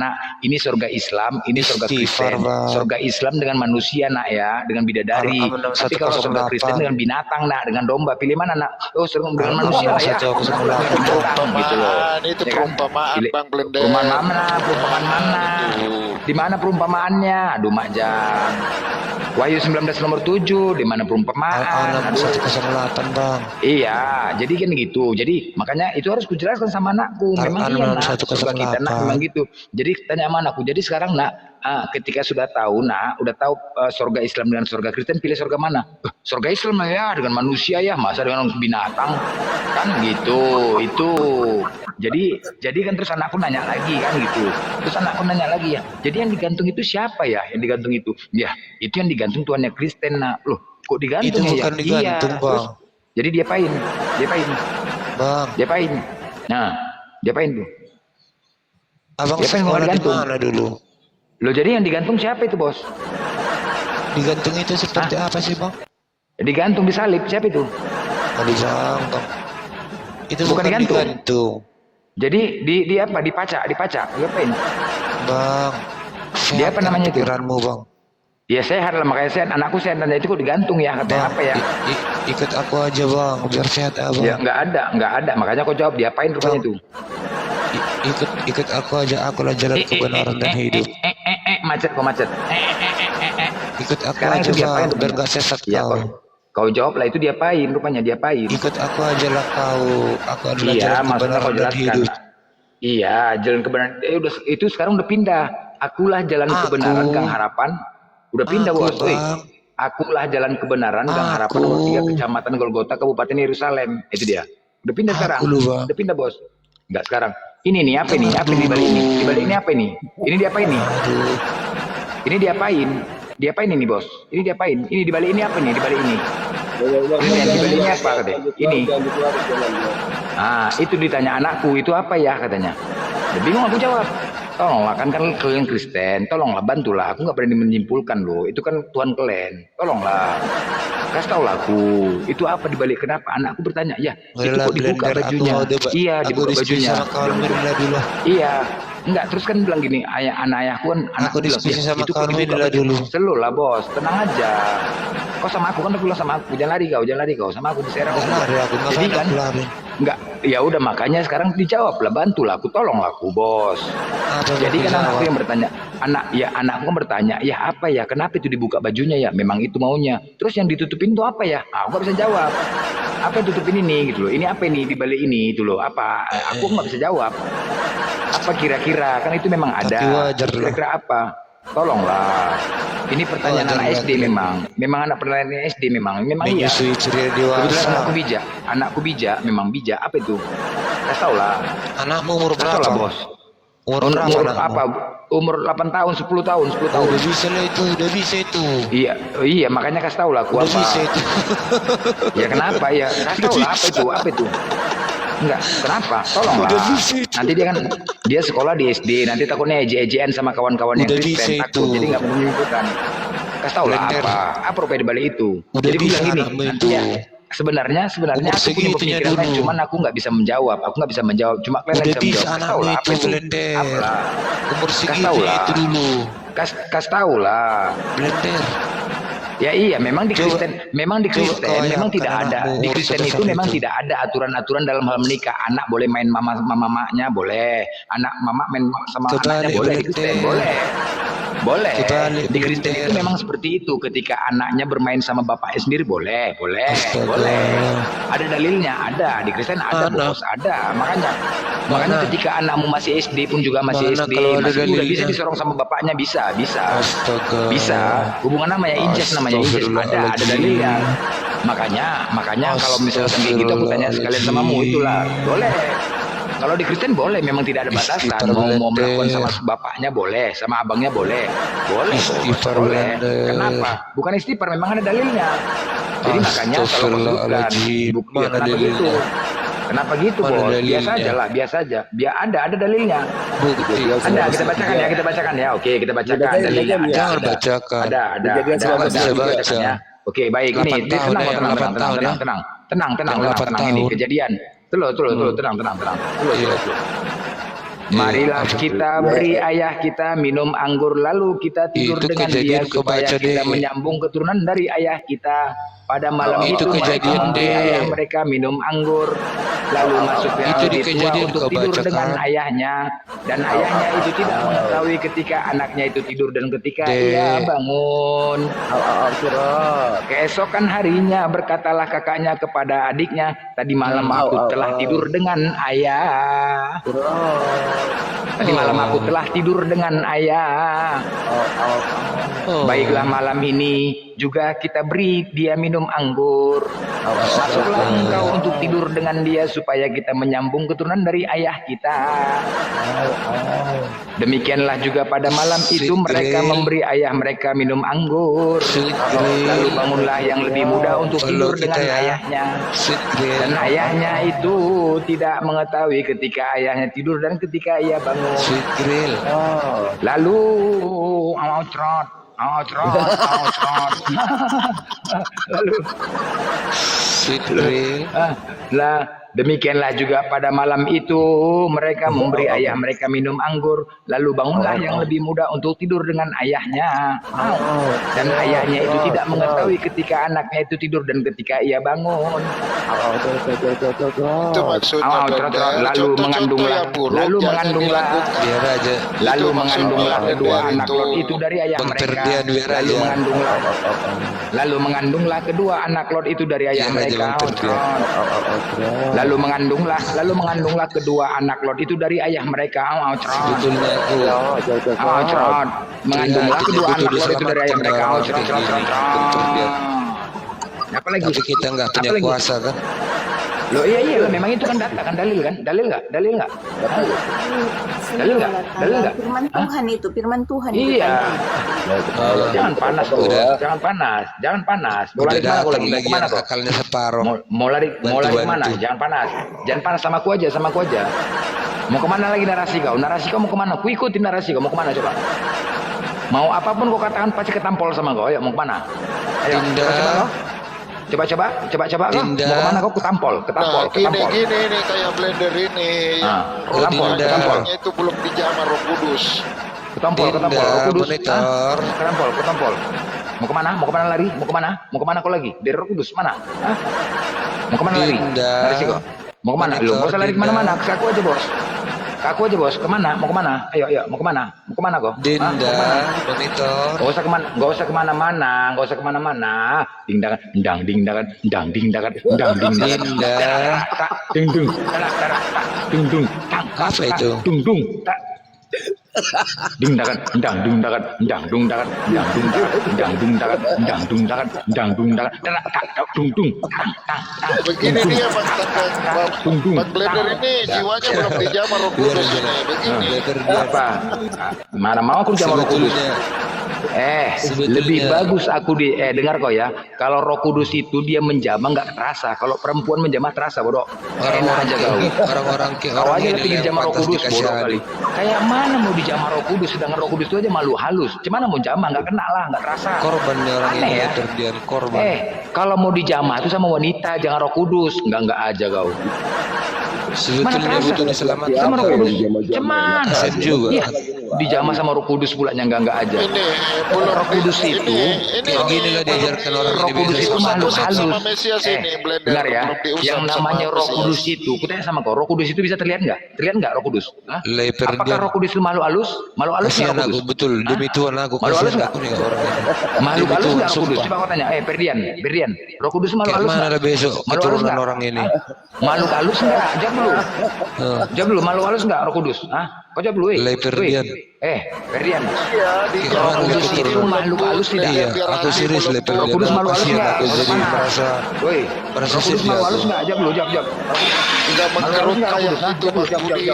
Speaker 3: ini surga Islam ini surga Kristen surga Islam dengan manusia nak ya dengan bidadari tapi kalau surga Kristen dengan binatang nak dengan domba pilih mana nak oh surga dengan manusia lah ya gitu loh
Speaker 6: Itu
Speaker 3: ya kan?
Speaker 6: perumpamaan Bang Blender.
Speaker 3: Perumpamaan mana di mana perumpamaannya aduh Majang Wahyu 19 nomor 7 di mana perumpamaan aduh
Speaker 1: 108 Bang.
Speaker 3: iya jadi kan gitu jadi makanya itu harus kujelaskan sama anakku memang iya nak surga kita nak memang gitu jadi tanya sama anakku jadi sekarang nak ketika sudah tahu udah tahu surga Islam dengan surga Kristen pilih surga mana surga Islam ya dengan manusia ya masa dengan binatang kan gitu itu jadi kan terus anakku nanya lagi kan gitu terus anakku nanya lagi ya jadi yang digantung itu siapa ya yang digantung itu ya itu yang digantung tuannya Kristen nak loh kok digantung
Speaker 1: itu
Speaker 3: ya
Speaker 1: bukan digantung
Speaker 3: iya
Speaker 1: Bang.
Speaker 3: terus, jadi diapain
Speaker 1: Bang,
Speaker 3: diapain nah diapain tuh
Speaker 1: abang
Speaker 3: Siapa yang mau
Speaker 1: sekolah di
Speaker 3: digantung?
Speaker 1: mana dulu?
Speaker 3: Loh jadi yang digantung siapa itu bos?
Speaker 1: Digantung itu seperti apa sih Bang?
Speaker 3: Digantung di salib siapa itu?
Speaker 1: Oh, digantung. Itu
Speaker 3: Bukan
Speaker 1: bukan
Speaker 3: digantung.
Speaker 1: digantung.
Speaker 3: Jadi di apa? Dipacak, diapain?
Speaker 1: Bang,
Speaker 3: Dia apa namanya itu?
Speaker 1: pikiranmu Bang.
Speaker 3: Ya sehat lah makanya sehat. Anakku sehat dan itu kok digantung ya katanya
Speaker 1: Bang,
Speaker 3: apa ya?
Speaker 1: ikut aku aja Bang, biar sehat Abang.
Speaker 3: Ya nggak ada. Makanya kau jawab diapain rupanya itu?
Speaker 1: Ikut aku aja, akulah jalan kebenaran dan hidup.
Speaker 3: Macet.
Speaker 1: Ikut aku
Speaker 3: Sekarang
Speaker 1: aja
Speaker 3: itu diapain
Speaker 1: Bang,
Speaker 3: tuh?
Speaker 1: biar gak sesat
Speaker 3: Ya
Speaker 1: kau.
Speaker 3: kau jawab lah itu diapain rupanya diapain?
Speaker 1: Ikut aku aja lah kau, aku adalah
Speaker 3: Iya,
Speaker 1: jalan
Speaker 3: maksudnya
Speaker 1: kebenaran
Speaker 3: kau
Speaker 1: dan
Speaker 3: jelaskan.
Speaker 1: hidup.
Speaker 3: Iya, jalan kebenaran. Itu sekarang udah pindah. Akulah jalan kebenaran Gang Harapan. Udah pindah bos.
Speaker 1: Bang.
Speaker 3: Akulah jalan kebenaran Gang Harapan nomor 3 Kecamatan Golgota Kabupaten Yerusalem. Itu dia. Udah pindah sekarang.
Speaker 1: Lu, Bang.
Speaker 3: Udah pindah bos. Enggak sekarang. Ini nih apa ini? Apa di balik ini? Di balik ini apa ini? Ini diapain nih? Ini diapain? Diapain ini bos? Ini diapain? Ini di balik ini apa nih? Di balik ini? Ini yang di balik ini apa katanya? Ini. Itu ditanya anakku, itu apa ya katanya. Udah bingung aku jawab. Tolonglah kan kalian Kristen, tolonglah bantulah. Aku nggak berani menyimpulkan loh. Itu kan Tuhan kalian. Tolonglah. Kasih tau lah aku. Itu apa dibalik kenapa? Anakku bertanya. Ya, itu kok dibuka bajunya. Iya, dibuka bajunya. Iya. Enggak, terus kan bilang gini, anak ayahku kan
Speaker 1: Aku diskusi sama kamu dulu.
Speaker 3: Selo lah bos, tenang aja. Kau sama aku kan udah bilang sama aku, jangan lari kau sama aku diserang. Jadi kan, enggak, ya udah makanya sekarang dijawab lah, bantulah aku, tolonglah aku bos. Jadi kan anakku yang bertanya, anakku kan bertanya, ya apa ya, kenapa itu dibuka bajunya ya? Memang itu maunya. Terus yang ditutupin itu apa ya? Aku nggak bisa jawab. Apa yang tutupin ini gitu loh? Ini apa ini di balik ini itu loh? Apa? Aku nggak bisa jawab. Apa kira-kira kan itu memang ada kira-kira apa tolonglah ini pertanyaan anak SD memang anak pertanyaan SD memang iya kebetulan anakku bijak memang bijak apa itu kasih tau lah
Speaker 1: anakmu umur berapa
Speaker 3: lah bos umur apa umur 8 tahun 10 tahun
Speaker 1: udah bisa itu
Speaker 3: iya makanya kasih tau lah aku apa
Speaker 1: bisa itu.
Speaker 3: Ya kenapa ya kasih tau lah apa itu enggak, kenapa? Tolonglah. Nanti dia sekolah di SD, nanti takutnya eje-ejean sama kawan-kawan yang Kristen, takut. Jadi nggak menyimpulkan. Kasih tau lah apa rupanya di balik itu.
Speaker 1: Udah
Speaker 3: jadi bilang gini, sebenarnya
Speaker 1: Umur
Speaker 3: aku punya
Speaker 1: segitunya
Speaker 3: pemikiran lain,
Speaker 1: dulu.
Speaker 3: cuman aku nggak bisa menjawab. Cuma kalian
Speaker 1: Udah
Speaker 3: yang bisa
Speaker 1: bisa
Speaker 3: menjawab. Kasih tahu
Speaker 1: anakmu
Speaker 3: lah
Speaker 1: itu
Speaker 3: apa itu.
Speaker 1: blender.
Speaker 3: Apalah.
Speaker 1: Umur
Speaker 3: Kasih
Speaker 1: segitu
Speaker 3: tahu lah.
Speaker 1: itu dulu.
Speaker 3: Kasih tahu lah.
Speaker 1: Blender.
Speaker 3: Ya iya, memang di
Speaker 1: Coba-
Speaker 3: Kristen, memang
Speaker 1: bayangkan
Speaker 3: tidak ada.
Speaker 1: anakmu
Speaker 3: Di
Speaker 1: umur
Speaker 3: Kristen itu
Speaker 1: sebesar
Speaker 3: memang
Speaker 1: itu.
Speaker 3: tidak ada aturan-aturan dalam hal menikah. Anak boleh main mamanya boleh, anak mama main sama anaknya
Speaker 1: Kebalik
Speaker 3: boleh. Di Kristen
Speaker 1: blender.
Speaker 3: boleh. Boleh.
Speaker 1: Kebalik
Speaker 3: Di Kristen
Speaker 1: blender.
Speaker 3: itu memang seperti itu. Ketika anaknya bermain sama bapaknya sendiri boleh.
Speaker 1: Astaga.
Speaker 3: Boleh. Ada dalilnya, ada. Di Kristen ada,
Speaker 1: Mana?
Speaker 3: bos, ada. Makanya
Speaker 1: Mana?
Speaker 3: ketika anakmu masih SD pun juga masih
Speaker 1: Mana
Speaker 3: SD,
Speaker 1: kalau ada
Speaker 3: masih udah bisa
Speaker 1: dalilnya?
Speaker 3: disorong sama bapaknya, bisa.
Speaker 1: Astaga.
Speaker 3: Bisa. Hubungan namanya incest, namanya incest. Ada dalilnya. Makanya kalau misalkan kayak gitu aku tanya sekalian samamu itulah. Boleh. Kalau di Kristen boleh, memang tidak ada batasan.
Speaker 1: Istighfar
Speaker 3: Mau
Speaker 1: blender.
Speaker 3: melakukan sama bapaknya boleh, sama abangnya boleh. Bos,
Speaker 1: Istighfar
Speaker 3: boleh.
Speaker 1: blender.
Speaker 3: Kenapa? Bukan istighfar, memang ada dalilnya. Jadi makanya kalau aku sebutkan,
Speaker 1: Astagfirullahaladzim. Mana
Speaker 3: kenapa
Speaker 1: dalilnya?
Speaker 3: gitu? Kenapa gitu,
Speaker 1: Mana
Speaker 3: bos?
Speaker 1: dalilnya?
Speaker 3: Biasa aja lah, biasa aja. Ada dalilnya.
Speaker 1: Bukti.
Speaker 3: Ada, kita bacakan ya. Oke, kita bacakan
Speaker 5: Bacain,
Speaker 3: dalilnya.
Speaker 5: bacain,
Speaker 1: Jangan
Speaker 3: Ada.
Speaker 1: bacakan.
Speaker 3: Ada.
Speaker 5: Kejadian
Speaker 3: Ada,
Speaker 5: 19
Speaker 3: kita
Speaker 1: baca.
Speaker 3: bacakan ya. Oke, baik.
Speaker 1: 8
Speaker 3: Ini
Speaker 1: tahun ya, yang 8 tahun ya.
Speaker 3: tenang.
Speaker 1: Yang 8
Speaker 3: Ini
Speaker 1: tahun.
Speaker 3: kejadian. Tenang.
Speaker 1: Iya.
Speaker 3: Marilah
Speaker 1: Iya.
Speaker 3: kita beri ayah kita minum anggur, lalu kita tidur
Speaker 1: Itu
Speaker 3: dengan dia
Speaker 1: kejadian
Speaker 3: supaya
Speaker 1: kebaca
Speaker 3: kita
Speaker 1: deh.
Speaker 3: menyambung keturunan dari ayah kita. Pada malam
Speaker 1: Itu
Speaker 3: itu mereka
Speaker 1: kejadian
Speaker 3: memberi
Speaker 1: deh.
Speaker 3: ayah mereka minum anggur, lalu masuknya
Speaker 1: Itu di
Speaker 3: lebih tua
Speaker 1: kejadian
Speaker 3: untuk
Speaker 1: kau
Speaker 3: tidur
Speaker 1: baca,
Speaker 3: dengan
Speaker 1: kan?
Speaker 3: ayahnya, dan ayahnya itu tidak mengetahui ketika anaknya itu tidur dan ketika ia bangun. Keesokan harinya berkatalah kakaknya kepada adiknya, tadi malam aku telah tidur dengan ayah. Tadi malam aku telah tidur dengan ayah. Baiklah, malam ini juga kita beri dia minum anggur. Masuklah engkau untuk tidur dengan dia supaya kita menyambung keturunan dari ayah kita. Demikianlah juga pada malam itu mereka memberi ayah mereka minum anggur. Lalu bangunlah yang lebih muda untuk tidur dengan ayahnya. Dan ayahnya itu tidak mengetahui ketika ayahnya tidur dan ketika ia bangun. Lalu lalu demikianlah juga pada malam itu mereka memberi ayah mereka minum anggur, lalu bangunlah yang lebih muda untuk tidur dengan ayahnya. Dan ayahnya itu tidak mengetahui ketika anaknya itu tidur dan ketika ia bangun.
Speaker 6: Itu maksudnya blender.
Speaker 3: Lalu mengandunglah
Speaker 1: Biar aja.
Speaker 3: lalu
Speaker 6: Itu
Speaker 3: mengandunglah
Speaker 6: maksudnya
Speaker 3: kedua
Speaker 6: blender
Speaker 3: anak
Speaker 6: itu.
Speaker 3: Lot itu dari ayah
Speaker 1: Bang
Speaker 3: mereka.
Speaker 1: Ferdian, biar
Speaker 3: Lalu
Speaker 1: aja.
Speaker 3: mengandunglah kedua anak Lot itu dari ayah
Speaker 1: Biar aja,
Speaker 3: mereka.
Speaker 1: Bang Ferdian.
Speaker 3: Lalu mengandunglah kedua anak Lot itu dari ayah mereka.
Speaker 1: Sebetulnya aku
Speaker 3: Mengandunglah kedua anak Lot itu dari ayah mereka. Apalagi?
Speaker 1: tapi kita nggak punya
Speaker 3: Apalagi?
Speaker 1: kuasa kan.
Speaker 3: Loh iya lah, memang itu kan data kan, dalil kan? Dalil nggak? Dalil nggak? Dalil nggak? Dalil nggak?
Speaker 7: Firman
Speaker 3: Hah?
Speaker 7: Tuhan itu, firman Tuhan itu.
Speaker 3: Iya.
Speaker 1: Oh,
Speaker 3: Jangan panas kok.
Speaker 1: Udah.
Speaker 3: Jangan panas. Mau
Speaker 1: udah
Speaker 3: lari kemana kau
Speaker 1: datang
Speaker 3: lagi? Mau
Speaker 1: lagi
Speaker 3: kemana
Speaker 1: yang
Speaker 3: kok?
Speaker 1: akalnya separuh.
Speaker 3: Mau lari
Speaker 1: Bantu-bantu.
Speaker 3: kemana? Jangan panas sama aku aja. Mau kemana lagi narasi kau mau kemana? Ku ikutin narasi kau, mau kemana coba? Mau apapun kau katakan pasti ketampol sama kau. Ayo, mau kemana? Ayo,
Speaker 1: Dinda.
Speaker 3: coba kau.
Speaker 1: Dinda.
Speaker 3: Mau kemana kau? Ketampol.
Speaker 6: Nah, gini nih kayak blender ini yang
Speaker 3: ketampol.
Speaker 6: rohnya itu belum dijamah Roh Kudus.
Speaker 3: Ketampol.
Speaker 1: Dinda,
Speaker 3: Roh Kudus.
Speaker 1: monitor.
Speaker 3: Ketampol. Mau kemana lari? Mau kemana kau lagi? Dari Roh Kudus mana? Hah? Mau kemana lari?
Speaker 1: Dinda.
Speaker 3: Narasi kau. Mau kemana? Lu
Speaker 1: Monitor,
Speaker 3: nggak usah lari
Speaker 1: Dinda.
Speaker 3: kemana-mana. Ke aku aja bos. Kemana? Mau kemana? Ayo. Mau kemana kau?
Speaker 1: Dinda,
Speaker 3: Hah? Mau kemana?
Speaker 1: monitor.
Speaker 3: Nggak usah kemana-mana. Ding dangan.
Speaker 1: Dinda.
Speaker 3: Ding.
Speaker 1: Apa itu?
Speaker 6: Begini dia Bang Blender ini jiwanya belum dijamah Roh Kudus ini. Begini.
Speaker 1: Blender dia.
Speaker 3: Apa? Mana mau aku jamah Roh Kudus?
Speaker 1: Sebetulnya Sebetulnya-
Speaker 3: lebih bagus aku dengar kau ya. Kalau Roh Kudus itu dia menjamah nggak terasa. Kalau perempuan menjamah terasa, bodoh. Enak aja kau.
Speaker 1: Orang-orang
Speaker 3: Kau aja lebih dijamah Roh Kudus, bodoh kali. Kayak mana mau dijamah Roh Kudus, sedangkan Roh Kudus itu aja malu halus. Gimana mau jamah, nggak kena lah, nggak terasa.
Speaker 1: Korbannya orang
Speaker 3: Aneh
Speaker 1: ini
Speaker 3: ya.
Speaker 1: terdian korban.
Speaker 3: Kalau mau dijamah itu sama wanita, jangan Roh Kudus. Nggak aja kau.
Speaker 1: Sebetulnya
Speaker 3: terasa?
Speaker 1: butuh diselamatkan.
Speaker 3: Sama Roh Kudus.
Speaker 2: Dijamah-jamah.
Speaker 3: Cuman
Speaker 1: Kasian juga.
Speaker 3: Iya, dijamah sama Roh Kudus pula nggak aja.
Speaker 6: Ini belum
Speaker 3: Roh Kudus itu
Speaker 1: Kayak gini lah diajarkan orang
Speaker 3: Roh
Speaker 1: ini
Speaker 3: Kudus
Speaker 1: biasa.
Speaker 3: itu makhluk
Speaker 6: Diusap
Speaker 3: halus.
Speaker 6: sama Mesias ini, Blender.
Speaker 3: Benar ya.
Speaker 6: Belum diusap
Speaker 3: Yang
Speaker 6: sama
Speaker 3: namanya Roh
Speaker 6: Mesias.
Speaker 3: Kudus itu, aku tanya sama kau, Roh Kudus itu bisa terlihat nggak? Terlihat nggak Roh Kudus? Hah?
Speaker 1: Leper
Speaker 3: Apakah
Speaker 1: dia.
Speaker 3: Roh Kudus itu makhluk halus? Makhluk halus nggak
Speaker 1: Kasihan
Speaker 3: Roh
Speaker 1: aku
Speaker 3: Kudus?
Speaker 1: betul demi Tuhan aku
Speaker 3: Makhluk halus
Speaker 1: kasihan
Speaker 3: nggak?
Speaker 1: aku nih ke orang ini.
Speaker 3: Makhluk
Speaker 1: Demi
Speaker 3: halus
Speaker 1: Tuhan,
Speaker 3: nggak Roh Kudus?
Speaker 1: sumpah.
Speaker 3: Coba kau tanya, Berdian, Roh Kudus itu makhluk
Speaker 1: Kayak
Speaker 3: halus
Speaker 1: mana
Speaker 3: nggak?
Speaker 1: ada besok
Speaker 3: Makhluk halus
Speaker 1: keturunan
Speaker 3: nggak?
Speaker 1: orang ini?
Speaker 3: Hah? Makhluk halus nggak? Jawab dulu. Jawab dulu, makhluk halus nggak Roh Kudus? Hah? Kau jawab dulu,
Speaker 1: Leperdian.
Speaker 3: Berdian.
Speaker 6: Iya, di
Speaker 3: Roh Kudus itu makhluk halus tidak?
Speaker 1: Iya, aku serius Leperdian.
Speaker 3: Roh Kudus makhluk halus
Speaker 1: Kasihan
Speaker 3: nggak?
Speaker 1: aku jadi
Speaker 3: Mana?
Speaker 1: merasa
Speaker 3: Woi,
Speaker 1: merasa
Speaker 3: Roh Kudus
Speaker 1: sedih
Speaker 3: makhluk
Speaker 1: aku.
Speaker 3: halus nggak? Jawab dulu, jawab.
Speaker 6: Enggak
Speaker 3: Makhluk halus
Speaker 6: mengkerut
Speaker 3: nggak Roh
Speaker 6: kayak
Speaker 3: Kudus? Hah?
Speaker 6: itu,
Speaker 3: Jawab,
Speaker 6: Mas Budi.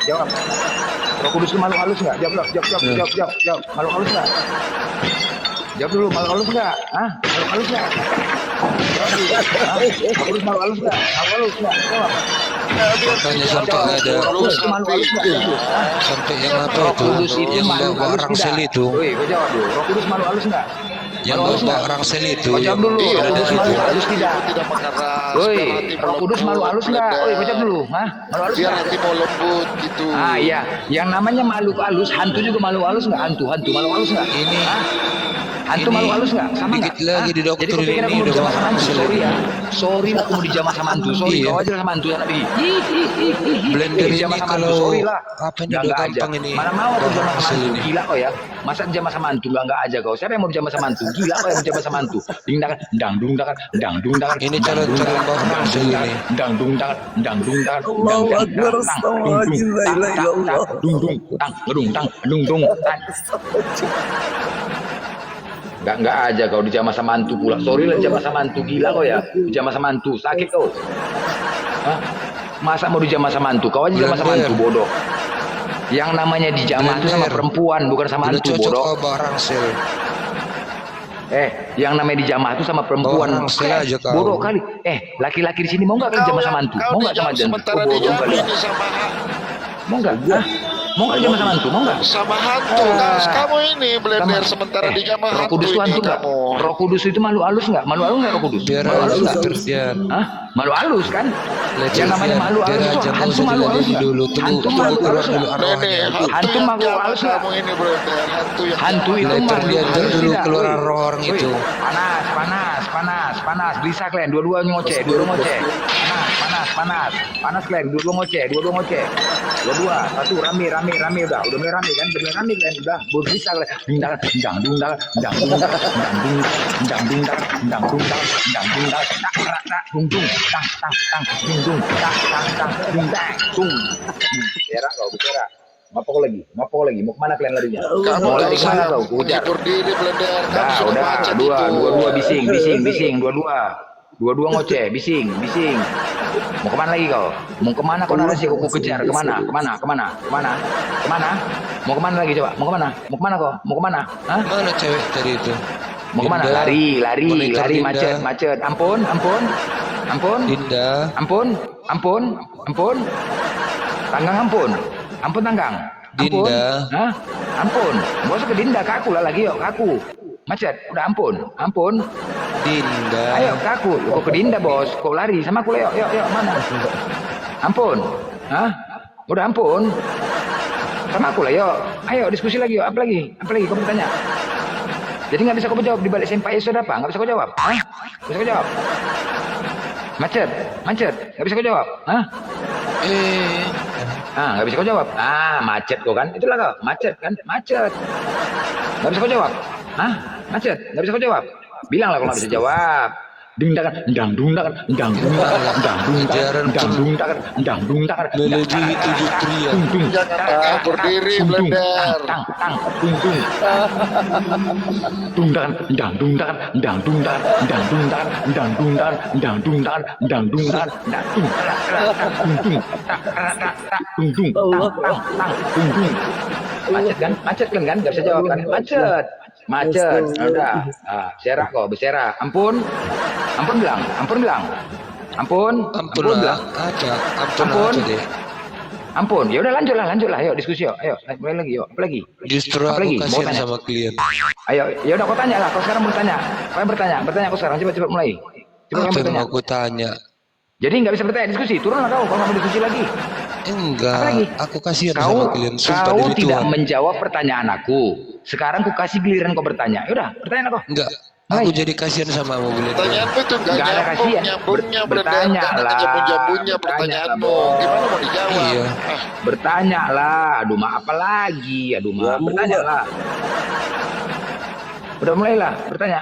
Speaker 3: jawab. Roh Kudus itu makhluk halus nggak? Jawab. Makhluk halus nggak? Jawab dulu, makhluk halus nggak? Hah? Makhluk halus nggak? Jawab dulu. Hah? Roh Kudus makhluk halus nggak? Makhluk halus nggak? Jawab.
Speaker 1: Makanya sampai ada
Speaker 3: Roh Kudus itu makhluk halus nggak? Jawab dulu. Hah?
Speaker 1: sampai yang apa
Speaker 3: Roh
Speaker 1: itu
Speaker 3: Kudus itu
Speaker 1: yang
Speaker 3: makhluk
Speaker 1: bawa
Speaker 3: halus
Speaker 1: rangsel
Speaker 3: tidak?
Speaker 1: itu
Speaker 3: Woi, kau jawab dulu. Roh Kudus makhluk halus nggak?
Speaker 1: yang
Speaker 3: Makhluk halus
Speaker 1: bawa
Speaker 3: nggak?
Speaker 1: rangsel itu
Speaker 3: Kau jawab dulu.
Speaker 6: Iya,
Speaker 3: Roh Kudus
Speaker 1: itu.
Speaker 3: makhluk halus tidak?
Speaker 6: Tidak mengeras.
Speaker 3: Woi,
Speaker 6: biar hati
Speaker 3: Roh Kudus
Speaker 6: melembut,
Speaker 3: makhluk halus nggak?
Speaker 6: Blender.
Speaker 3: Woi, kau jawab dulu. Hah? Makhluk halus
Speaker 6: Biar
Speaker 3: nggak?
Speaker 6: hati mau lembut gitu.
Speaker 3: Ah iya, yang namanya makhluk halus, hantu juga makhluk halus nggak? Hantu makhluk halus nggak?
Speaker 1: Ini
Speaker 3: Hantu makhluk halus nggak? Sama nggak?
Speaker 1: dikit lagi
Speaker 3: Hah?
Speaker 1: di dokter
Speaker 3: Jadi kau pikir aku
Speaker 1: ini
Speaker 3: mau
Speaker 1: udah
Speaker 3: dijamah sama hantu?
Speaker 1: masuk
Speaker 3: Sorry
Speaker 1: lagi.
Speaker 3: ya, sorry aku mau dijamah sama hantu. Sorry,
Speaker 1: Iya.
Speaker 3: kau aja sama hantu sana pergi.
Speaker 1: Blender ini
Speaker 3: Dijamah sama hantu,
Speaker 1: kalau
Speaker 3: sorry lah.
Speaker 1: apa ini
Speaker 3: Nggak
Speaker 1: udah
Speaker 3: aja.
Speaker 1: gampang ini.
Speaker 3: Mana mau aku
Speaker 1: Bawa
Speaker 3: dijamah sama
Speaker 1: hasil
Speaker 3: hantu?
Speaker 1: ini.
Speaker 3: Gila kau ya. Masa dijamah sama hantu? Nggak aja kau. Siapa yang mau dijamah sama hantu? Gila kau yang mau dijamah sama hantu. Ding dang dang dung dang dang dung dang.
Speaker 1: Ini calon-calon bawa hasil ini.
Speaker 3: Dang dung dang dang dung dang.
Speaker 2: Allahu Akbar, astagfirullahaladzim, la ilaha illallah.
Speaker 3: Dung dung tang gedung tang dung dung tang. Nggak aja kau dijamah sama hantu pula. Sorry lah dijamah sama hantu, gila kau ya. Dijamah sama hantu, sakit kau. Hah? Masa mau dijamah sama hantu? Kau aja dijamah sama hantu, bodoh. Yang namanya dijamah itu sama
Speaker 1: Blender.
Speaker 3: perempuan, bukan sama
Speaker 1: Udah
Speaker 3: hantu,
Speaker 1: cocok
Speaker 3: bodoh.
Speaker 1: kau bawa rangsel.
Speaker 3: Yang namanya dijamah itu sama perempuan.
Speaker 1: Bawa rangsel aja kau.
Speaker 3: Bodoh kali. Laki-laki di sini mau nggak kalian dijamah sama hantu? Mau nggak sama hantu?
Speaker 6: sementara
Speaker 3: Oh, bodoh
Speaker 6: dijamah
Speaker 3: kali.
Speaker 6: ini sama
Speaker 3: Mau nggak? Hah? Mau nggak dijamah sama hantu? Mau nggak?
Speaker 6: sama hantu kan kamu ini Blender sementara dijamah
Speaker 3: Roh
Speaker 6: hantu
Speaker 3: Kudus itu
Speaker 6: ini
Speaker 3: hantu nggak?
Speaker 6: kamu.
Speaker 3: Roh Kudus itu makhluk halus nggak? Makhluk halus nggak Roh Kudus?
Speaker 1: Biar
Speaker 3: Makhluk halus
Speaker 1: aja
Speaker 3: nggak?
Speaker 1: Ferdian.
Speaker 3: Hah? Makhluk halus kan? Yang namanya makhluk
Speaker 1: Biar
Speaker 3: halus itu
Speaker 1: aja kau
Speaker 3: hantu
Speaker 1: jadi
Speaker 3: makhluk halus
Speaker 1: lagi
Speaker 3: nggak?
Speaker 1: dulu. Tunggu
Speaker 3: Hantu makhluk
Speaker 1: keluar
Speaker 3: halus
Speaker 1: dulu
Speaker 3: nggak?
Speaker 1: arwahnya.
Speaker 3: Hantu
Speaker 6: yang
Speaker 3: makhluk
Speaker 6: jamah
Speaker 3: halus nggak?
Speaker 6: kamu ini Blender hantu yang
Speaker 3: Hantu itu
Speaker 1: Leper
Speaker 3: makhluk
Speaker 1: dia
Speaker 3: halus
Speaker 1: dulu
Speaker 3: tidak?
Speaker 1: keluar
Speaker 3: Woi.
Speaker 1: roh orang
Speaker 3: Woi,
Speaker 1: itu.
Speaker 3: panas, bisa kalian dua-dua ngoceh, panas kalian, dua-dua ngoceh, dua-dua, satu rame udah mulai rame kan, udah berbisa kalian, Ngapok lagi, mau kemana kalian larinya?
Speaker 6: kamu
Speaker 3: Mau
Speaker 6: nggak
Speaker 3: lari
Speaker 6: usah
Speaker 3: kemana kau? Ku kejar.
Speaker 6: menghibur diri Blender kamu
Speaker 3: Nah,
Speaker 6: sudah
Speaker 3: udah,
Speaker 6: macet
Speaker 3: dua
Speaker 6: itu
Speaker 3: bising, dua ngoceh, bising. Mau kemana lagi kau? Mau kemana kau narasi kau kejar? Kemana? Mau kemana lagi coba? Mau kemana kau? Mau kemana? Hah?
Speaker 1: Mana cewek tadi itu?
Speaker 3: Mau kemana?
Speaker 1: Dinda.
Speaker 3: Lari,
Speaker 1: Monitor Dinda.
Speaker 3: macet. Ampun.
Speaker 1: Dinda.
Speaker 3: Ampun. Tanggang ampun tanggang. Ampun.
Speaker 1: Dinda.
Speaker 3: Hah? Ampun. Mau ke Dinda ke aku lah lagi yuk, ke aku. Macet, udah ampun.
Speaker 1: Dinda.
Speaker 3: Ayo ke aku, kau ke Dinda bos, kau lari sama aku lah yuk, mana? Ampun. Hah? Udah ampun. Sama aku lah yuk. Ayo diskusi lagi yuk, apa lagi kau bertanya? Jadi nggak bisa kau jawab di balik sempak Yesus ada apa? Nggak bisa kau jawab? Hah? Nggak bisa kau jawab? Macet, nggak bisa kau jawab? Hah? Nggak bisa kau jawab. Macet kau kan? Itulah kau, macet kan? Macet. Nggak bisa kau jawab. Hah? Macet, nggak bisa kau jawab. Bilanglah kalau nggak bisa jawab. Dang dung
Speaker 1: Melebihi 7 triliun.
Speaker 6: jangan berdiri Blender
Speaker 3: Macet kan? Macet kan? Gak bisa jawab kan? Macet. Macet. Udah. Bersera kok, bersera. Ampun. Ampun bilang. Ampun bilang. Ampun.
Speaker 1: Ampun
Speaker 3: bilang.
Speaker 1: lah, aja. Ampun
Speaker 3: Ampun.
Speaker 1: aja deh.
Speaker 3: Ampun. Ya udah lanjut lah. Ayo diskusi yuk. Ayo, mulai lagi yuk. Apa lagi?
Speaker 1: Justru
Speaker 3: Apa
Speaker 1: aku
Speaker 3: lagi?
Speaker 1: kasihan sama klien.
Speaker 3: Ayo, ya udah kau tanya lah. Kau sekarang bertanya. Kau yang bertanya kau sekarang. Cepat mulai. Coba
Speaker 1: Apa
Speaker 3: kamu
Speaker 1: yang
Speaker 3: bertanya.
Speaker 1: mau aku tanya?
Speaker 3: Jadi nggak bisa bertanya diskusi. Turunlah kau nggak mau diskusi lagi.
Speaker 1: Enggak,
Speaker 3: Apalagi?
Speaker 1: aku kasihan
Speaker 3: Kau,
Speaker 1: sama klien. Sumpah
Speaker 3: kau
Speaker 1: demi
Speaker 3: tidak
Speaker 1: Tuhan.
Speaker 3: menjawab pertanyaan aku. Sekarang ku kasih giliran kau bertanya. Yaudah, pertanyaan kau.
Speaker 1: Enggak,
Speaker 3: Mulai.
Speaker 1: aku jadi kasihan sama mobil itu.
Speaker 6: Pertanyaanmu itu nggak
Speaker 3: Nggak ada
Speaker 6: nyambung,
Speaker 3: kasihan.
Speaker 6: nyambungnya
Speaker 3: Bertanya
Speaker 6: nggak ada
Speaker 3: lah.
Speaker 6: nyambung-nyambungnya
Speaker 3: Bertanya
Speaker 6: pertanyaanmu.
Speaker 3: lah, Bos.
Speaker 6: Gimana mau dijawab?
Speaker 1: Iya.
Speaker 3: Bertanya lah. Aduh, ma apa lagi? Aduh, ma.
Speaker 2: Ya,
Speaker 3: Bertanya
Speaker 2: mulai.
Speaker 3: lah. Udah mulailah. Bertanya.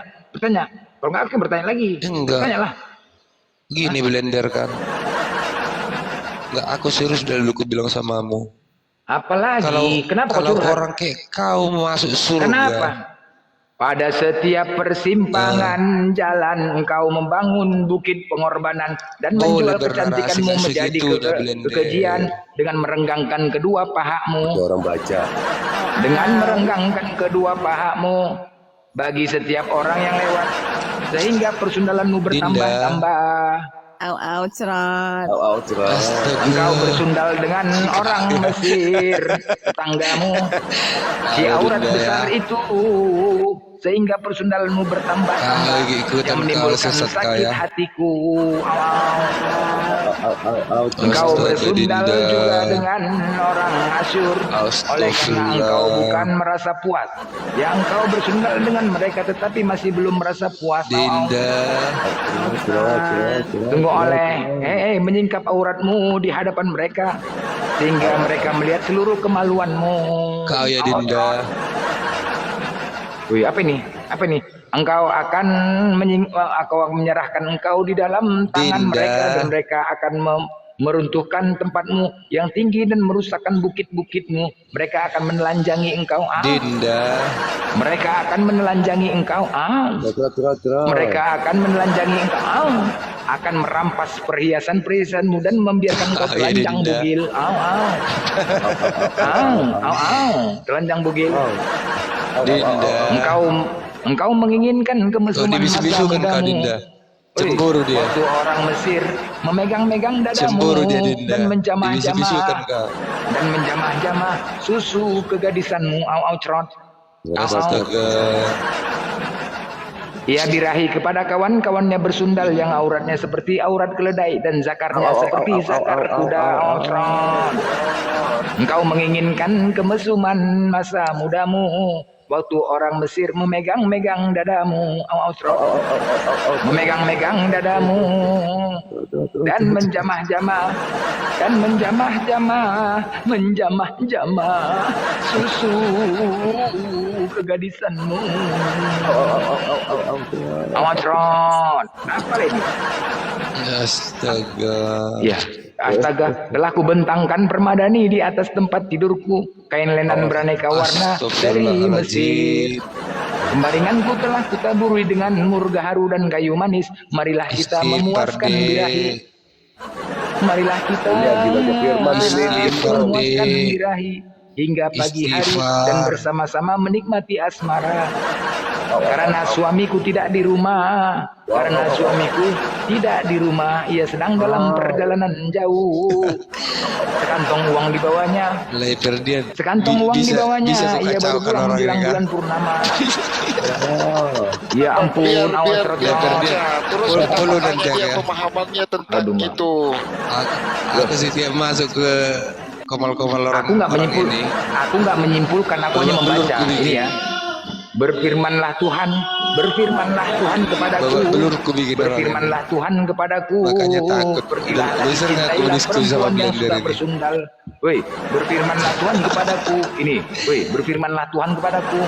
Speaker 3: Kalau nggak akan bertanya lagi.
Speaker 1: Enggak.
Speaker 3: Bertanya lah.
Speaker 1: Gini blender kan. Enggak, aku serius dari dulu aku bilang samamu.
Speaker 3: Apalagi? Kenapa kau
Speaker 1: kalau
Speaker 3: curhat?
Speaker 1: orang kayak kau masuk surga.
Speaker 3: Kenapa? Pada setiap persimpangan jalan engkau membangun bukit pengorbanan dan
Speaker 1: Boleh
Speaker 3: menjual kecantikanmu
Speaker 1: bernarasi
Speaker 3: menjadi
Speaker 1: segitu, dah, blender.
Speaker 3: kekejian dengan merenggangkan kedua
Speaker 2: Ada
Speaker 3: pahamu.
Speaker 2: orang baca.
Speaker 3: Dengan merenggangkan kedua pahamu bagi setiap orang yang lewat sehingga persundalanmu bertambah-tambah.
Speaker 4: Au cerot.
Speaker 2: Cerah.
Speaker 3: Engkau
Speaker 1: Astaga.
Speaker 3: bersundal dengan orang Mesir, tetanggamu. Si aurat
Speaker 1: Dinda.
Speaker 3: besar itu sehingga persundalanmu bertambah-tambah
Speaker 1: Ah, ikutan
Speaker 3: yang
Speaker 1: kau
Speaker 3: menimbulkan
Speaker 1: sesat kau
Speaker 3: sakit
Speaker 1: ya.
Speaker 3: hatiku. Engkau
Speaker 1: Astaga,
Speaker 3: bersundal
Speaker 1: Dinda.
Speaker 3: juga dengan orang Asyur. Oleh karena engkau bukan merasa puas. Ya engkau bersundal dengan mereka tetapi masih belum merasa puas.
Speaker 1: Dinda.
Speaker 3: Tunggu oleh menyingkap auratmu di hadapan mereka sehingga mereka melihat seluruh kemaluanmu.
Speaker 1: Kau ya Dinda.
Speaker 3: Wih, apa ini? Engkau akan menyerahkan engkau di dalam tangan
Speaker 1: Dinda.
Speaker 3: mereka dan mereka akan meruntuhkan tempatmu yang tinggi dan merusakkan bukit-bukitmu. Mereka akan menelanjangi engkau.
Speaker 1: Dinda.
Speaker 3: Mereka akan menelanjangi engkau. Mereka akan menelanjangi engkau. Akan merampas perhiasan-perhiasanmu dan membiarkan engkau
Speaker 1: Ah, ya,
Speaker 3: telanjang
Speaker 1: Dinda.
Speaker 3: bugil. Telanjang bugil.
Speaker 1: Dinda.
Speaker 3: Engkau menginginkan
Speaker 1: Tuh
Speaker 3: kemesuman
Speaker 1: dibisu-bisu kan kau Dinda. Cemburu dia.
Speaker 3: Waktu orang Mesir memegang-megang dadamu
Speaker 1: Cemburu dia Dinda.
Speaker 3: dan
Speaker 1: Dibisu-bisu kan
Speaker 3: menjamah-jamah
Speaker 1: kau.
Speaker 3: susu kegadisanmu. Cerot.
Speaker 1: Astaga.
Speaker 3: Ia birahi kepada kawan-kawannya bersundal yang auratnya seperti aurat keledai dan zakarnya seperti zakar kuda. Cerot. Engkau menginginkan kemesuman masa mudamu waktu orang Mesir memegang-megang dadamu. Memegang-megang dadamu dan menjamah-jamah susu kegadisanmu. Awatron. Apa lagi?
Speaker 1: Astaga.
Speaker 3: Ya, astaga, telah kubentangkan permadani di atas tempat tidurku, kain lenan beraneka warna dari Mesir. Kembaringanku telah kutaburi dengan murga haru dan kayu manis. Marilah kita memuaskan birahi. Marilah kita memuaskan birahi hingga pagi hari dan bersama-sama menikmati asmara. Karena suamiku tidak di rumah. Ia sedang dalam perjalanan jauh. Sekantong uang di bawahnya. Ia baru pulang menjelang bulan purnama. Ya ampun, awas
Speaker 6: Terus kita
Speaker 1: Puluh dan
Speaker 6: tanya dia
Speaker 1: jaga.
Speaker 6: pemahamannya tentang
Speaker 3: Aduh, Ma.
Speaker 6: itu.
Speaker 1: Aku sih tiap masuk ke komal-komal orang
Speaker 3: Aku nggak
Speaker 1: ini.
Speaker 3: menyimpulkan, aku hanya
Speaker 1: Babak
Speaker 3: membaca
Speaker 1: belur ku
Speaker 3: ini ya. Berfirmanlah Tuhan kepadaku.
Speaker 1: Babak belur ku bikin orang
Speaker 3: Berfirmanlah Tuhan kepadaku.
Speaker 1: Makanya takut.
Speaker 3: Pergilah lagi,
Speaker 1: Bisa nggak aku
Speaker 3: cintailah
Speaker 1: diskusi sama
Speaker 3: perempuan yang
Speaker 1: blender
Speaker 3: suka
Speaker 1: ini?
Speaker 3: bersundal. Woi, berfirmanlah Tuhan kepadaku. Berfirmanlah Tuhan kepadaku.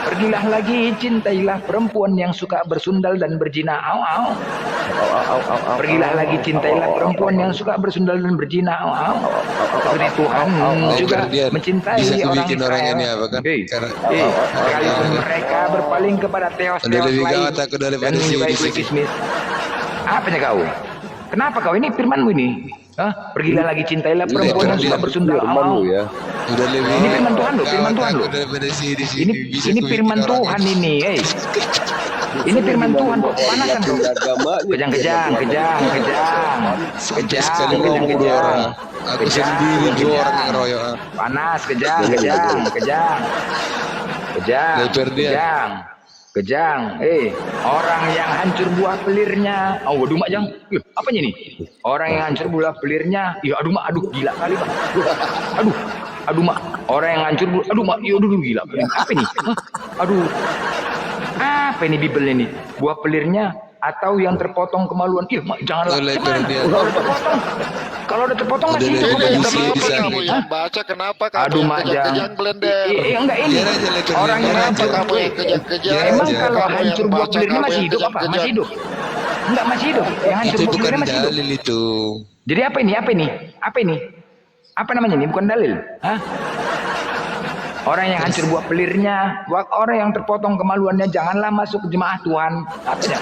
Speaker 3: Pergilah lagi, cintailah perempuan yang suka bersundal dan berzina. Pergilah lagi, cintailah perempuan yang suka bersundal dan berzina. Seperti Tuhan juga
Speaker 1: Guardian.
Speaker 3: mencintai
Speaker 1: Bisa
Speaker 3: orang
Speaker 1: kubikin orang
Speaker 3: Israel.
Speaker 1: ini apa kan? Karena
Speaker 3: Sekalipun mereka berpaling kepada teos-teos
Speaker 1: Udah lebih
Speaker 3: lain
Speaker 1: gawat aku daripada
Speaker 3: dan
Speaker 1: si
Speaker 3: menyukai
Speaker 1: Yudi
Speaker 3: kue
Speaker 1: sini.
Speaker 3: kismis. Apanya kau? Kenapa kau ini firmanmu ini? Pergilah lagi cintailah perempuan yang suka bersundal
Speaker 2: Firman
Speaker 3: mau.
Speaker 2: lu ya.
Speaker 1: Udah lebih.
Speaker 3: Ini firman Tuhan loh, firman Tuhan loh.
Speaker 1: Daripada sini
Speaker 3: Ini firman Tuhan ini, Ini firman Tuhan kok panasan kok.
Speaker 1: Sekali ngomong dua orang. Aku sendiri dua orang yang ngeroyok.
Speaker 3: Panas, kejang. Orang yang hancur buah pelirnya. Oh, waduh mak jang. Apanya nih? Orang yang hancur buah pelirnya. Ya aduh mak, gila kali mak. Aduh mak. Orang yang hancur buah, aduh mak, gila. Apa ini? Aduh. Apa ini Bibelnya nih? Buah pelirnya atau yang terpotong kemaluan? Mak janganlah. Kalau udah terpotong masih hidup.
Speaker 6: Kenapa kamu yang baca? Kenapa kamu
Speaker 3: Aduh
Speaker 6: yang
Speaker 3: mak jang.
Speaker 6: kejang blender?
Speaker 3: Enggak ini. Orang yang hancur.
Speaker 6: Kamu yang kejang-kejang.
Speaker 3: Emang kalau hancur buah pelirnya masih hidup apa? Masih hidup? Enggak, masih hidup. Yang hancur
Speaker 1: Itu
Speaker 3: buah
Speaker 1: bukan
Speaker 3: pelirnya masih hidup.
Speaker 1: dalil itu.
Speaker 3: Jadi apa ini? Apa namanya ini? Bukan dalil. Orang yang hancur buah pelirnya, orang yang terpotong kemaluannya, janganlah masuk ke jemaah Tuhan. Artinya,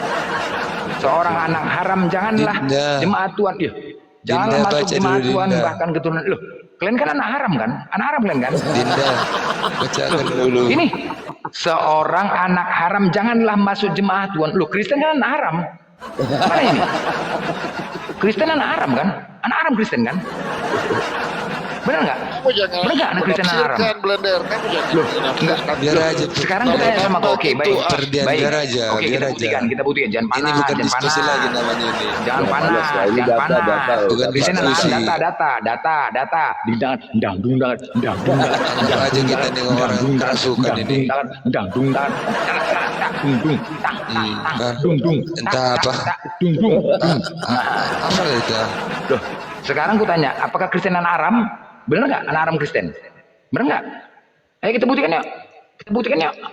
Speaker 3: seorang anak haram janganlah jemaah Tuhan. Janganlah masuk jemaah Tuhan, bahkan keturunan. Loh, kalian kan anak haram kan? Anak haram kalian kan?
Speaker 1: Dinda, bacakan dulu.
Speaker 3: Ini seorang anak haram janganlah masuk jemaah Tuhan. Loh, Kristen kan anak haram. Mana ini? Kristen anak haram kan? Anak haram Kristen kan? Benar nggak?
Speaker 6: Kamu jangan
Speaker 3: Benar nggak anak Kristen anak haram?
Speaker 6: menafsirkan blender. Kamu jangan
Speaker 3: Loh, enggak.
Speaker 1: Biar aja.
Speaker 3: Sekarang kita tanya sama kau. Oke, baik.
Speaker 1: Biar aja.
Speaker 3: Oke,
Speaker 1: Biar
Speaker 3: kita buktikan. Jangan panas,
Speaker 1: Ini bukan
Speaker 3: jangan
Speaker 1: diskusi
Speaker 3: panas.
Speaker 1: lagi namanya ini.
Speaker 3: Jangan panas,
Speaker 2: Ini
Speaker 3: jangan
Speaker 2: data.
Speaker 3: panas.
Speaker 1: Bukan
Speaker 3: Kristen anak
Speaker 1: diskusi.
Speaker 3: haram, data.
Speaker 1: Anggap aja kita nih orang kerasukan ini. Entah apa. Apa itu?
Speaker 3: Loh, sekarang ku tanya, apakah Kristen anak haram? Benar nggak anak haram Kristen? Benar nggak? Ayo kita buktikan yuk.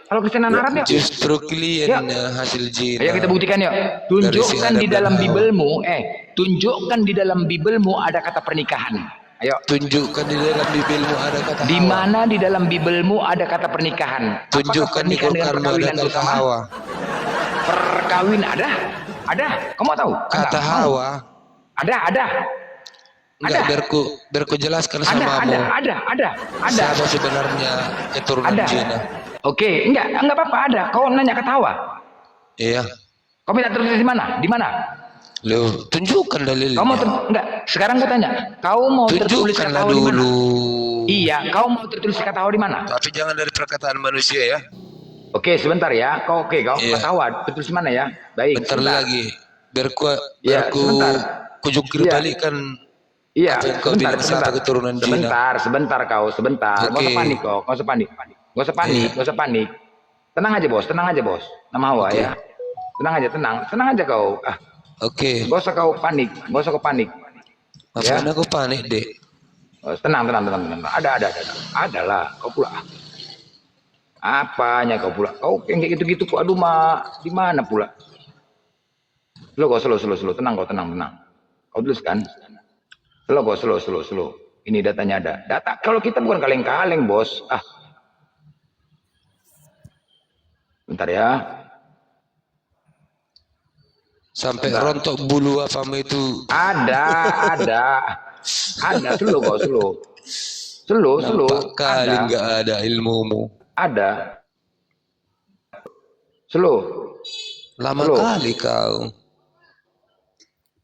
Speaker 3: Kalau Kristen anak haram yuk.
Speaker 1: Justru kalian hasil jin.
Speaker 3: Ayo kita buktikan yuk. Tunjukkan di dalam Bibelmu, tunjukkan di dalam Bibelmu ada kata pernikahan. Ayo.
Speaker 1: Tunjukkan di dalam Bibelmu ada kata
Speaker 3: Di
Speaker 1: Hawa.
Speaker 3: mana di dalam Bibelmu ada kata pernikahan?
Speaker 1: Tunjukkan di Quranmu ada kata Hawa.
Speaker 3: Perkawin ada? Ada. Kamu tahu?
Speaker 1: Kata Hawa.
Speaker 3: Ada.
Speaker 1: Enggak, biar ku jelaskan samamu.
Speaker 3: Ada.
Speaker 1: Siapa sebenarnya keturunan
Speaker 3: Ada.
Speaker 1: jin?
Speaker 3: Oke, enggak apa-apa ada. Kau nanya kata Hawa.
Speaker 1: Iya.
Speaker 3: Kau minta tertulis di mana? Di mana?
Speaker 1: Loh, tunjukkan dalilnya.
Speaker 3: Kau mau enggak? Sekarang gue tanya. Kau mau tertulis kata
Speaker 1: Tunjukkanlah
Speaker 3: Hawa di mana?
Speaker 1: dulu.
Speaker 3: Iya, kau mau tertulis kata Hawa di mana?
Speaker 1: Tapi jangan dari perkataan manusia ya.
Speaker 3: Oke, sebentar ya. Kau
Speaker 1: Iya.
Speaker 3: kata Hawa tertulis di mana ya? Baik.
Speaker 1: Bentar
Speaker 3: sebentar.
Speaker 1: lagi. Biar
Speaker 3: Iya, sebentar.
Speaker 1: ku jungkir
Speaker 3: Iya.
Speaker 1: balikan.
Speaker 3: Iya,
Speaker 1: Apa yang kau bilang siapa keturunan jin?
Speaker 3: sebentar kau, sebentar. Nggak
Speaker 1: Oke.
Speaker 3: usah panik kau, nggak usah panik. Tenang aja bos. Nama Hawa
Speaker 1: Oke.
Speaker 3: ya. Tenang aja kau.
Speaker 1: Oke.
Speaker 3: Nggak usah kau panik.
Speaker 1: Apaan aku panik, Dek?
Speaker 3: Tenang. Ada lah, kau pula. Apanya kau pula? Kau yang kayak gitu-gitu, aduh mak, di mana pula? Slow, tenang. Kau tuliskan. Slow. Ini datanya ada. Data, kalau kita bukan kaleng-kaleng, bos. Bentar ya.
Speaker 1: Sampai rontok bulu apamu itu.
Speaker 3: Ada. Slow.
Speaker 1: Nampak kali
Speaker 3: Ada.
Speaker 1: nggak ada ilmumu.
Speaker 3: Ada. Slow.
Speaker 1: Lama
Speaker 3: Loh.
Speaker 1: kali kau.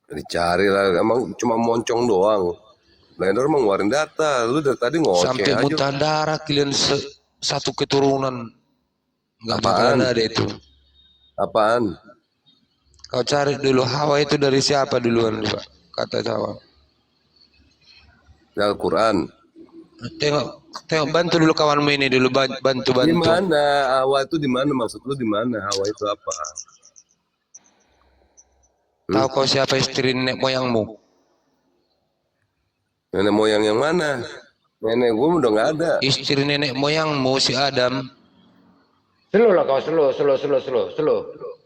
Speaker 2: Dicari lah, emang cuma moncong doang. Blender mau ngeluarin data, lu dari tadi ngoceh
Speaker 1: Sampai
Speaker 2: aja.
Speaker 1: muntah darah kalian satu keturunan. Nggak
Speaker 2: Apaan?
Speaker 1: bakalan ada itu.
Speaker 2: Apaan?
Speaker 1: Kau cari dulu Hawa itu dari siapa duluan, Pak? Kata Hawa.
Speaker 2: Di Al-Quran.
Speaker 1: Tengok bantu dulu kawanmu ini dulu bantu.
Speaker 2: Di mana? Hawa itu di mana? Maksud lu di mana? Hawa itu apa?
Speaker 1: Tahu kau siapa istri nenek moyangmu?
Speaker 2: Nenek moyang yang mana? Nenek gue udah nggak ada.
Speaker 1: Istri nenek moyangmu si Adam.
Speaker 3: Slow lah kau, slow.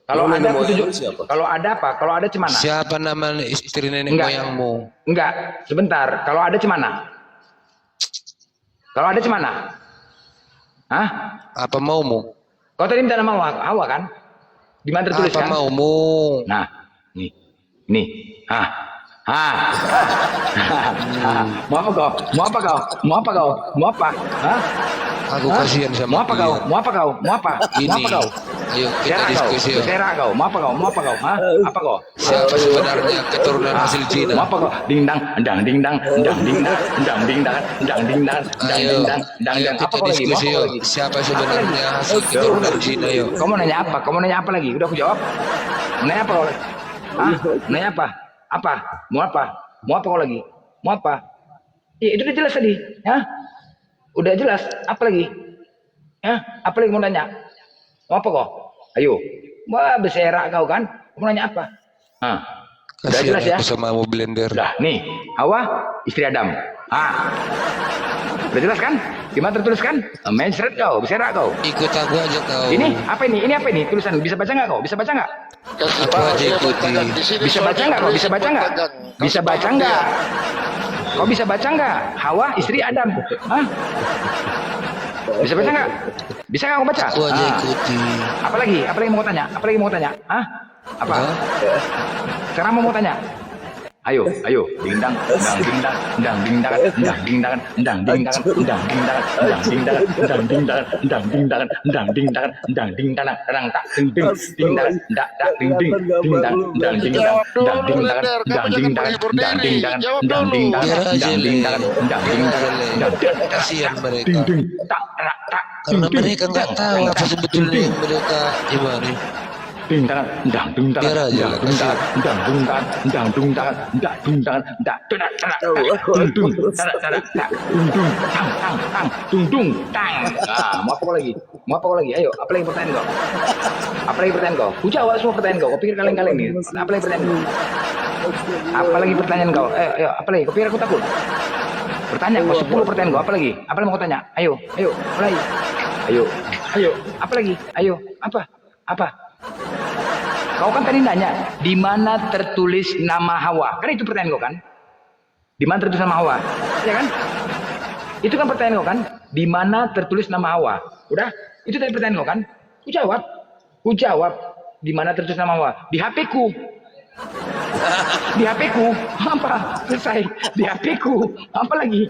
Speaker 3: Kalau
Speaker 2: Lu
Speaker 3: ada
Speaker 2: nenek moyang
Speaker 3: tunjuk.
Speaker 2: lu siapa?
Speaker 3: Kalau ada apa? Kalau ada cemana?
Speaker 1: Siapa nama istri nenek
Speaker 3: Enggak.
Speaker 1: moyangmu?
Speaker 3: Enggak, sebentar. Kalau ada cemana? Hah?
Speaker 1: Apa maumu?
Speaker 3: Kau tadi minta nama Hawa kan? Di mana tertulis
Speaker 1: Apa
Speaker 3: kan?
Speaker 1: maumu?
Speaker 3: Nah, nih. Mau apa kau? Mau apa kau? Mau apa kau? Mau apa? Hah?
Speaker 1: Aku kasihan sama
Speaker 3: Mau apa kau?
Speaker 1: dia.
Speaker 3: Mau apa kau? Mau apa? Mau
Speaker 1: Ini,
Speaker 3: apa kau?
Speaker 1: ayo kita
Speaker 3: Bersera kau,
Speaker 1: diskusi yuk.
Speaker 3: bersera kau. Mau apa kau? Mau apa kau? Hah? Apa kau?
Speaker 1: Siapa sebenarnya keturunan hasil Cina?
Speaker 3: Mau apa kau? Ding dang, dang ding dang, dang ding dang, dang ding dang, dang ding dang, dang
Speaker 1: Ayo,
Speaker 3: ding dang, dang
Speaker 1: ayo
Speaker 3: dang. Apa
Speaker 1: kita
Speaker 3: kau lagi? Mau
Speaker 1: diskusi
Speaker 3: apa kau
Speaker 1: yuk.
Speaker 3: lagi?
Speaker 1: Siapa sebenarnya hasil keturunan Cina yuk?
Speaker 3: Kau mau nanya apa? Kau mau nanya apa lagi? Udah aku jawab. Mau nanya apa kau lagi? Hah? Nanya apa? Apa? Mau apa? Mau apa kau lagi? Mau apa? Iya, itu udah jelas tadi. Ya? Udah jelas. Apa lagi? Ya? Apa lagi mau nanya? Mau apa kau? Ayo. Wah, berserak kau kan? Mau nanya apa? Hah? Udah
Speaker 1: Kasihan
Speaker 3: jelas ya?
Speaker 1: aku sama mau blender.
Speaker 3: Udah, nih. Hawa, istri Adam. Udah jelas kan? Gimana tertulis kan? Mencret kau, berserak kau.
Speaker 1: Ikut aku aja kau.
Speaker 3: Ini apa ini? Ini apa ini? Tulisan bisa baca nggak kau? Bisa baca nggak?
Speaker 6: Kasih
Speaker 1: Aku
Speaker 6: tahu
Speaker 1: aja
Speaker 6: dia
Speaker 1: ikuti.
Speaker 6: berdagang di sini.
Speaker 3: Bisa baca
Speaker 6: soalnya
Speaker 3: nggak? Kau
Speaker 6: beli
Speaker 3: bisa baca nggak?
Speaker 6: berdagang.
Speaker 3: Bisa
Speaker 6: Kasih
Speaker 3: baca
Speaker 6: tahu
Speaker 3: nggak?
Speaker 6: dia.
Speaker 3: Kau bisa baca nggak? Hawa istri Adam. Hah? Bisa baca nggak? Bisa nggak kau baca?
Speaker 1: Aku aja
Speaker 3: Ah.
Speaker 1: ikuti.
Speaker 3: Apa lagi? Apa lagi mau tanya? Apa lagi mau tanya? Hah? Apa?
Speaker 1: Hah?
Speaker 3: Sekarang mau tanya. Ayo, ayo, dingdang, dingdang, dingdang, dingdang, dingdang, dingdang, dingdang, dingdang, dingdang, dingdang, dingdang, dang tak ding ding dingdang, dak dak ding ding dingdang, dang dingdang,
Speaker 6: Jawab dulu,
Speaker 3: dang dingdang,
Speaker 6: Blender. Kamu
Speaker 3: dang
Speaker 6: jangan
Speaker 3: dingdang,
Speaker 6: menghibur
Speaker 3: dang
Speaker 6: diri.
Speaker 3: dingdang,
Speaker 6: Jawab
Speaker 3: dang
Speaker 6: dulu.
Speaker 3: dingdang,
Speaker 1: Biar aja,
Speaker 3: dang
Speaker 1: Le.
Speaker 3: dingdang, dang
Speaker 1: Biar
Speaker 3: dingdang,
Speaker 1: aja, Le.
Speaker 3: dang ding
Speaker 1: Kasihan mereka.
Speaker 3: ding ding tak rak tak
Speaker 1: Karena mereka nggak tahu apa sebetulnya yang mereka gimana.
Speaker 3: dingdang dang dingdang
Speaker 1: Biar aja lah, kasihan.
Speaker 3: dang dingdang dang dingdang dak dingdang dak dak dak dung dak dak dak dung tang tang tang dung tang. Mau apa kau lagi? Mau apa kau lagi? Ayo, apa lagi pertanyaan kau? Apa lagi pertanyaan kau? Ku jawab semua pertanyaan kau. Kau pikir kaleng-kaleng nih? Apa lagi pertanyaan kau? Apa lagi pertanyaan kau? Ayo, apa lagi? Kau pikir aku takut? Pertanyaan kau 10 pertanyaan kau. Apa lagi? Apa lagi mau kau tanya? Ayo, ayo, apa lagi? Ayo, ayo, apa lagi? Ayo, apa? Apa? Kau kan tadi nanya, di mana tertulis nama Hawa? Kan itu pertanyaan kau kan? Di mana tertulis nama Hawa? Ya kan? Itu kan pertanyaan kau kan? Di mana tertulis nama Hawa? Udah? Itu tadi pertanyaan kau kan? Ku jawab. Ku jawab. Di mana tertulis nama Hawa? Di HP-ku. Di HP-ku. Apa? Selesai. Di HP-ku. Apa lagi?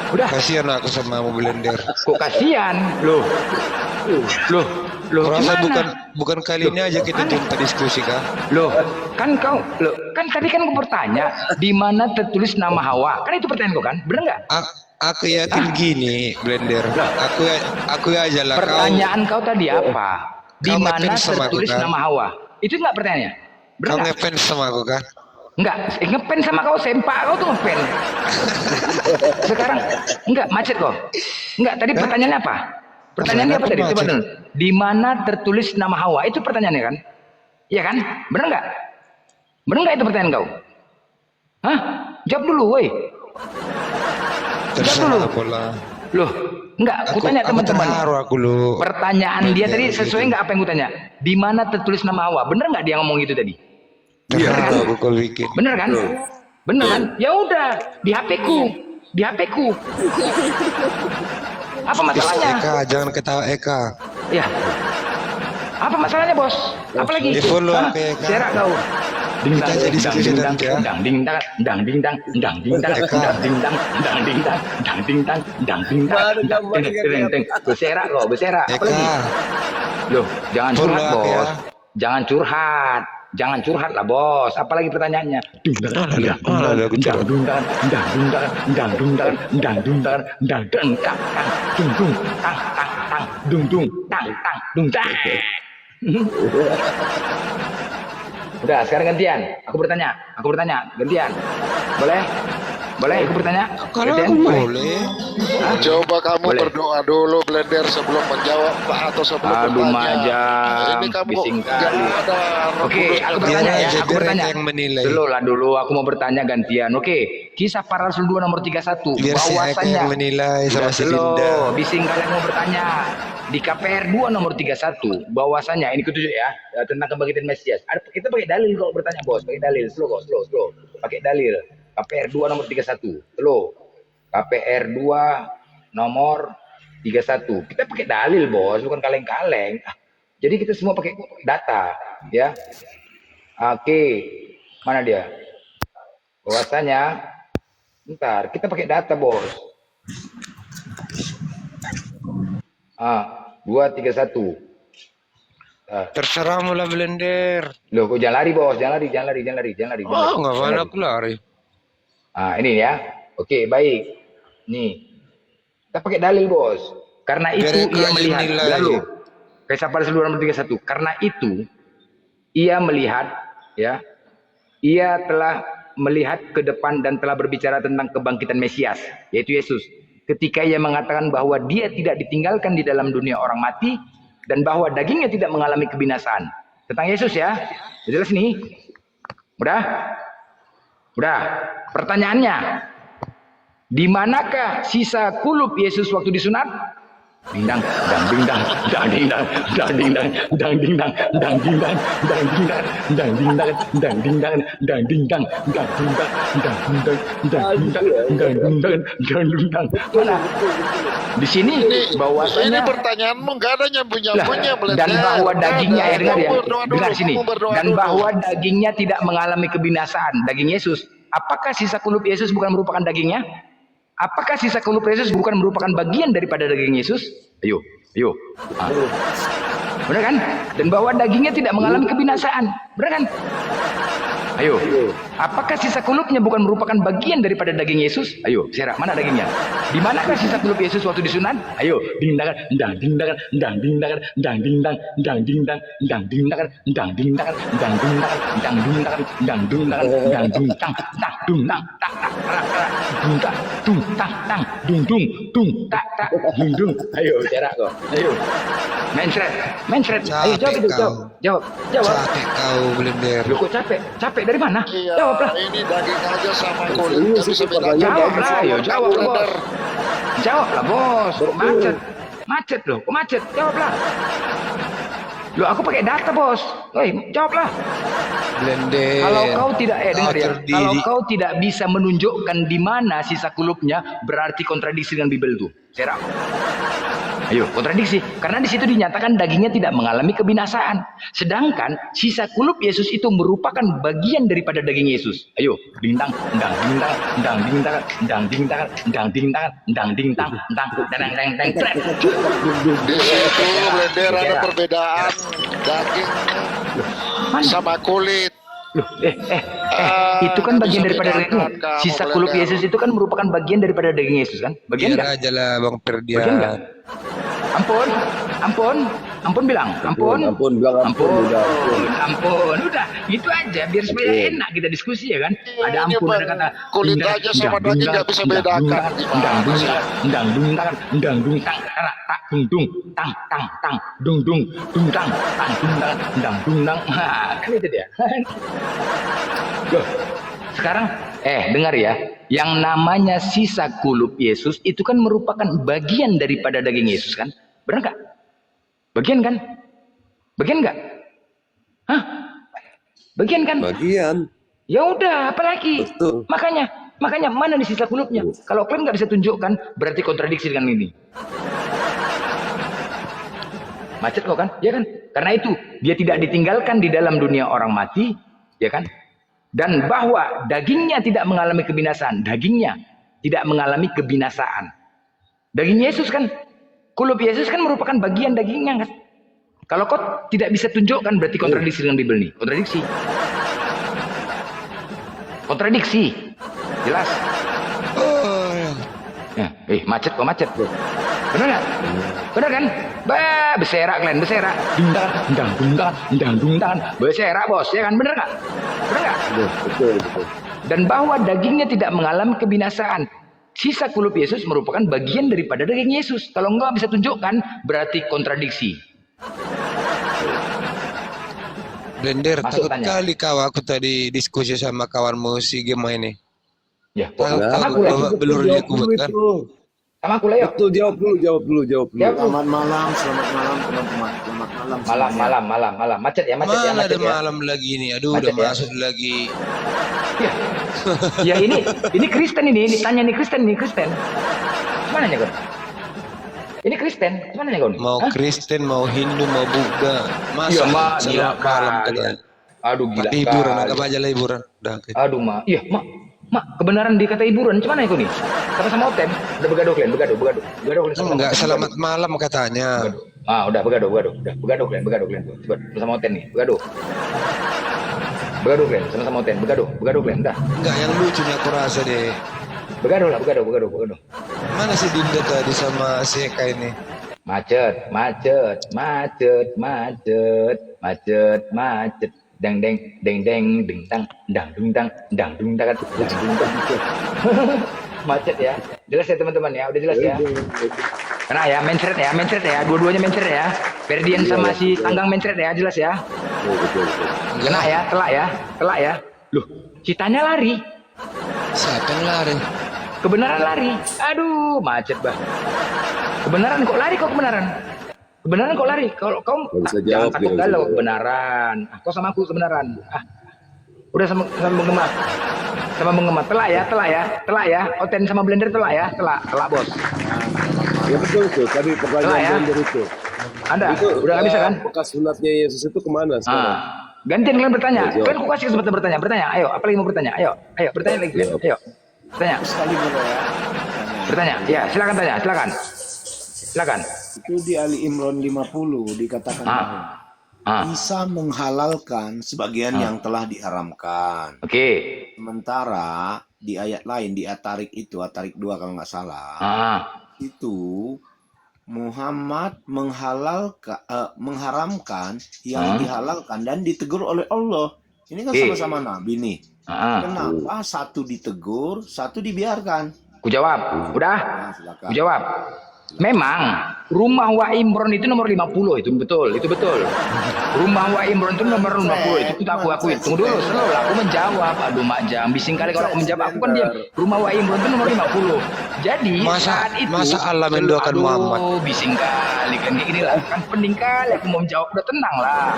Speaker 3: Udah.
Speaker 1: Kasihan aku sama mau blender.
Speaker 3: Kok kasihan? Loh. Loh. Loh,
Speaker 1: Kurasa
Speaker 3: gimana?
Speaker 1: bukan kali ini aja kita jumpa diskusi kah?
Speaker 3: Loh, kan tadi kan aku bertanya, di mana tertulis nama Hawa? Kan itu pertanyaan kau kan? Bener nggak?
Speaker 1: Aku yakin gini, blender. Aku aja lah.
Speaker 3: Pertanyaan kau tadi apa? Di
Speaker 1: kau
Speaker 3: mana
Speaker 1: ngefans sama aku,
Speaker 3: tertulis
Speaker 1: kan?
Speaker 3: nama Hawa? Itu nggak pertanyaannya? Bener
Speaker 1: Kau
Speaker 3: nggak?
Speaker 1: ngefans sama aku kan?
Speaker 3: Enggak, ngepen sama kau, sempak kau tuh ngepen. Sekarang enggak macet kau. Enggak, tadi pertanyaannya apa? Pertanyaannya apa tadi? Coba dulu. Di mana tertulis nama Hawa? Itu pertanyaannya kan? Iya kan? Bener nggak? Bener nggak itu pertanyaan kau? Hah? Jawab dulu, woi.
Speaker 1: Terserah aku lah.
Speaker 3: Loh, enggak, aku tanya teman-teman.
Speaker 1: terharu aku lu.
Speaker 3: Pertanyaan dia tadi sesuai nggak apa yang aku tanya? Di mana tertulis nama Hawa? Bener nggak dia ngomong gitu tadi?
Speaker 1: Terharu aku kau bikin.
Speaker 3: Bener kan? Bener kan? Ya udah, di HP-ku. Di HP-ku. Apa masalahnya?
Speaker 1: Eka, jangan ketawa Eka.
Speaker 3: Ya. Apa masalahnya, Bos? Apa lagi?
Speaker 1: Di follow
Speaker 3: Hah?
Speaker 1: aku, Eka.
Speaker 3: Serak kau.
Speaker 1: Kita jadi diskusi nanti ya.
Speaker 3: Dang ding dang dang ding dang dang ding dang
Speaker 1: Eka.
Speaker 3: dang ding dang dang ding dang dang ding dang dang ding dang. Berserak kau, berserak. Apa lagi?
Speaker 1: Eka,
Speaker 3: Loh, jangan
Speaker 1: follow
Speaker 3: curhat,
Speaker 1: aku ya.
Speaker 3: Bos. Jangan curhat. Jangan curhat lah, Bos. Apalagi pertanyaannya? Udah, sekarang gantian. Aku bertanya, gantian. Boleh? Boleh aku bertanya?
Speaker 1: Kalau
Speaker 3: Gantian?
Speaker 1: aku boleh.
Speaker 6: Coba kamu
Speaker 3: Boleh.
Speaker 6: berdoa dulu Blender sebelum menjawab atau sebelum
Speaker 3: Aduh,
Speaker 6: bertanya.
Speaker 3: Majang.
Speaker 6: Ini kamu
Speaker 3: Bising
Speaker 6: nggak
Speaker 3: kali.
Speaker 6: ada.
Speaker 3: Oke, aku
Speaker 1: Biar
Speaker 3: bertanya ya,
Speaker 1: aja,
Speaker 3: aku
Speaker 1: biar
Speaker 3: bertanya.
Speaker 1: Eka yang menilai.
Speaker 3: Dulu, aku mau bertanya gantian. Oke, kisah para rasul 2 nomor 31.
Speaker 1: Biar si Eka yang menilai sama si Linda.
Speaker 3: Bising kalian mau bertanya. Di KPR 2 nomor 31, bahwasanya ini ketujuh ya, tentang kebangkitan Mesias. Kita pakai dalil kalau bertanya, Bos. Pakai dalil, slow. Pakai dalil. KPR 2 nomor 31. Slow. KPR 2 nomor 31. Kita pakai dalil, Bos, bukan kaleng-kaleng. Jadi kita semua pakai data, ya. Oke. Mana dia? bahwasanya, bentar, kita pakai data bos. 2, 3, 1.
Speaker 1: Terserah mula Blender.
Speaker 3: Loh, kok jangan lari bos, jangan lari.
Speaker 1: Oh, nggak mana aku lari.
Speaker 3: Ini ya. Oke, baik. Nih, kita pakai dalil bos. Karena itu
Speaker 1: Biar
Speaker 3: ia
Speaker 1: kalian
Speaker 3: melihat.
Speaker 1: nilai.
Speaker 3: Lalu, Kaisar pada seluruh 31. Karena itu ia melihat, ya, ia telah melihat ke depan dan telah berbicara tentang kebangkitan Mesias, yaitu Yesus. Ketika ia mengatakan bahwa dia tidak ditinggalkan di dalam dunia orang mati dan bahwa dagingnya tidak mengalami kebinasaan. Tentang Yesus ya, jelas nih. Udah? Pertanyaannya, di manakah sisa kulup Yesus waktu disunat? Dingdang, dingdang, mana? Di sini bahwasanya
Speaker 6: Ini pertanyaanmu nggak ada nyambung-nyambungnya,
Speaker 3: dan bahwa dagingnya dengar ya, dengar sini. Dan bahwa dagingnya tidak mengalami kebinasaan, daging Yesus. Apakah sisa kulup Yesus bukan merupakan dagingnya? Apakah sisa kulup Yesus bukan merupakan bagian daripada daging Yesus? Ayo. Benar kan? Dan bahwa dagingnya tidak mengalami kebinasaan. Benar kan? Ayo. Apakah sisa kulupnya bukan merupakan bagian daripada daging Yesus? Ayo, Sarah, mana dagingnya? Di manakah sisa kulup Yesus waktu disunat? Ayo, dingdang, ayo, Sarah kok. Ayo. Mencret. Ayo, jawab itu, jawab.
Speaker 1: Capek kau Blender.
Speaker 3: Lu kok capek? Capek dari mana?
Speaker 6: Iya,
Speaker 3: Jawablah.
Speaker 6: ini daging aja sama kulit nggak bisa bedakan.
Speaker 3: Jawablah, ayo jawab bos. Jawablah bos. Macet loh. Kok macet? Jawablah. Loh, aku pakai data bos. Woi, jawablah.
Speaker 1: Blender.
Speaker 3: Kalau kau tidak dengar ya.
Speaker 1: Terdiri.
Speaker 3: Kalau kau tidak bisa menunjukkan di mana sisa kulupnya, berarti kontradiksi dengan Bible itu. Serap. Ayo, kontradiksi. Karena di situ dinyatakan dagingnya tidak mengalami kebinasaan. Sedangkan sisa kulup Yesus itu merupakan bagian daripada daging Yesus. Ayo, dingdang.
Speaker 6: Di situ Blender ada perbedaan daging sama kulit.
Speaker 3: Loh, itu kan bagian daripada daging. Sisa kulup Yesus itu kan merupakan bagian daripada daging Yesus kan? Bagian
Speaker 1: Biar
Speaker 3: enggak?
Speaker 1: aja lah Bang
Speaker 3: Bagian enggak?
Speaker 1: Ferdian.
Speaker 3: Ampun bilang. Ampun. Udah, itu aja biar supaya enak kita diskusi ya kan. Ada
Speaker 6: Ini
Speaker 3: ampun,
Speaker 6: Bang,
Speaker 3: ada kata
Speaker 6: kulit aja sama daging nggak bisa bedakan.
Speaker 3: Kan itu dia. Loh, sekarang dengar ya, yang namanya sisa kulup Yesus itu kan merupakan bagian daripada daging Yesus kan? Benar nggak? Bagian kan? Bagian nggak? Hah? Bagian kan?
Speaker 2: Bagian.
Speaker 3: Ya udah, apalagi?
Speaker 2: Betul.
Speaker 3: Makanya mana nih sisa kulupnya? Kalau kalian nggak bisa tunjukkan, berarti kontradiksi dengan ini. Macet kok kan? Ya kan? Karena itu dia tidak ditinggalkan di dalam dunia orang mati, ya kan? Dan bahwa dagingnya tidak mengalami kebinasaan. Dagingnya tidak mengalami kebinasaan. Daging Yesus kan, kulup Yesus kan merupakan bagian dagingnya kan. Kalau kau tidak bisa tunjukkan berarti kontradiksi dengan Bible nih. Kontradiksi. Jelas. Ya, macet kok macet bro. Benar nggak? Benar kan? Beserak kalian, beserak. Dundang. Beserak bos, ya kan? Benar nggak? Benar nggak?
Speaker 2: Betul.
Speaker 3: Dan bahwa dagingnya tidak mengalami kebinasaan. Sisa kulup Yesus merupakan bagian daripada daging Yesus. Kalau enggak bisa tunjukkan, berarti kontradiksi.
Speaker 1: Blender,
Speaker 3: Masuk
Speaker 1: takut
Speaker 3: tanya.
Speaker 1: kali kau aku tadi diskusi sama kawanmu si game ini.
Speaker 3: Ya,
Speaker 1: Tahu
Speaker 3: sama aku lah.
Speaker 1: bawa belurnya kuat kan?
Speaker 3: Sama aku lah yuk.
Speaker 2: Betul, jawab dulu.
Speaker 5: Selamat malam teman-teman. Selamat malam.
Speaker 3: Malam. Macet ya.
Speaker 1: Mana ada malam lagi nih? Aduh,
Speaker 3: Macet
Speaker 1: udah
Speaker 3: ya?
Speaker 1: masuk lagi.
Speaker 3: Ya ini Kristen ini tanya nih Kristen. Mana nya kau? Ini Kristen, mana nya kau nih?
Speaker 1: Mau
Speaker 3: Hah?
Speaker 1: Kristen, mau Hindu, mau Buddha. Masa
Speaker 3: Mak, gila
Speaker 1: selamat malam
Speaker 3: kali.
Speaker 1: kalian.
Speaker 3: Aduh gila.
Speaker 1: Liburan,
Speaker 3: kali.
Speaker 1: anggap aja liburan. Udah.
Speaker 3: Aduh mak, iya mak. Mak, kebenaran dikata hiburan, cuman ya kau nih? Sama-sama Oten, udah begaduh kalian, begaduh kalian.
Speaker 1: Enggak, selamat malam katanya.
Speaker 3: Begaduh. Ah, udah begaduh, udah begaduh kalian. Coba sama Oten nih, begaduh kalian, sama-sama Oten, begaduh kalian, dah.
Speaker 1: Enggak, yang lucunya aku rasa deh.
Speaker 3: Begaduh.
Speaker 1: Mana si Dinda tadi sama si Eka ini?
Speaker 3: Macet. Deng deng dang dung dang. Macet ya. Jelas ya teman-teman ya, udah jelas ya. Karena ya mencret ya, dua-duanya mencret ya. Ferdian sama si Tanggang mencret ya, jelas ya. Kena ya, telak ya. Loh, citanya lari.
Speaker 1: Siapa yang lari?
Speaker 3: Kebenaran lari. Aduh, macet bah. Kebenaran kok lari. Kalau kau jangan takut galau kebenaran. Kau sama aku kebenaran. Udah sama penggemar. Telak ya. Oten sama blender telak ya. Telak bos.
Speaker 2: Ya betul tuh. Tadi pertanyaan blender itu.
Speaker 3: Ada.
Speaker 2: Itu,
Speaker 3: udah nggak bisa kan?
Speaker 2: Bekas sunatnya Yesus itu kemana sekarang?
Speaker 3: Gantian kalian bertanya. Kalian aku kasih kesempatan bertanya. Ayo, apa lagi mau bertanya? Ayo, bertanya lagi. Ayo. Bertanya.
Speaker 5: Sekali boleh ya.
Speaker 3: Bertanya. Ya, silakan tanya, silakan.
Speaker 5: Itu di Ali Imran 50 dikatakan bisa menghalalkan sebagian yang telah diharamkan.
Speaker 3: Oke.
Speaker 5: Sementara di ayat lain di At-Tariq 2 kalau nggak salah, itu Muhammad mengharamkan yang dihalalkan dan ditegur oleh Allah. Ini kan sama-sama nabi nih. Kenapa satu ditegur, satu dibiarkan?
Speaker 3: Ku jawab. Udah?
Speaker 5: Silakan.
Speaker 3: Ku jawab. Memang rumah Wa Imron itu nomor 50, itu betul. Rumah Wa Imron itu nomor 50, itu aku akuin. Tunggu dulu, selalu aku menjawab. Aduh mak jam, bising kali kalau aku menjawab. Aku kan diam. Rumah Wa Imron itu nomor 50. Jadi saat itu
Speaker 1: masa Allah mendoakan Muhammad.
Speaker 3: Bising kali kan kayak gini lah. Kan pening kali aku mau menjawab, udah tenang lah.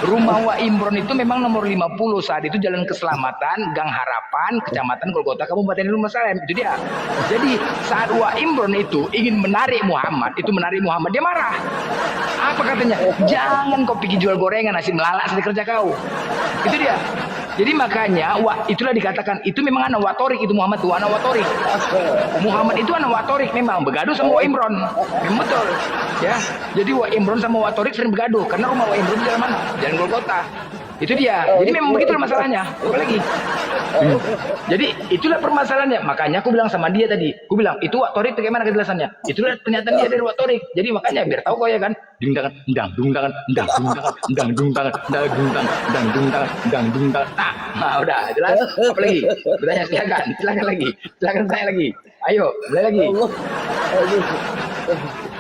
Speaker 3: Rumah Wa Imron itu memang nomor 50 saat itu Jalan Keselamatan, Gang Harapan, Kecamatan Golgota, Kabupaten Rumah Salem. Itu dia. Jadi saat Wa Imron itu ingin menarik Muhammad, dia marah. Apa katanya? Jangan kau pergi jual gorengan, nasi melalak sedih kerja kau. Itu dia. Jadi makanya itulah dikatakan itu memang anak watorik, itu Muhammad itu anak watorik. Muhammad itu anak watorik, memang begaduh sama Wa Imron. Memang betul. Ya. Jadi Wa Imron sama watorik sering begaduh karena rumah Wa Imron di jalan mana? Jalan Golgota. Itu dia. Jadi memang begitu masalahnya. Apa lagi? Jadi itulah permasalahannya. Makanya aku bilang sama dia tadi. Aku bilang itu watorik bagaimana kejelasannya? Itulah pernyataan dia dari watorik. Jadi makanya biar tahu kau ya kan. Nah, udah jelas. Apa lagi? Bertanya silakan lagi. Silakan tanya lagi. Ayo, mulai lagi.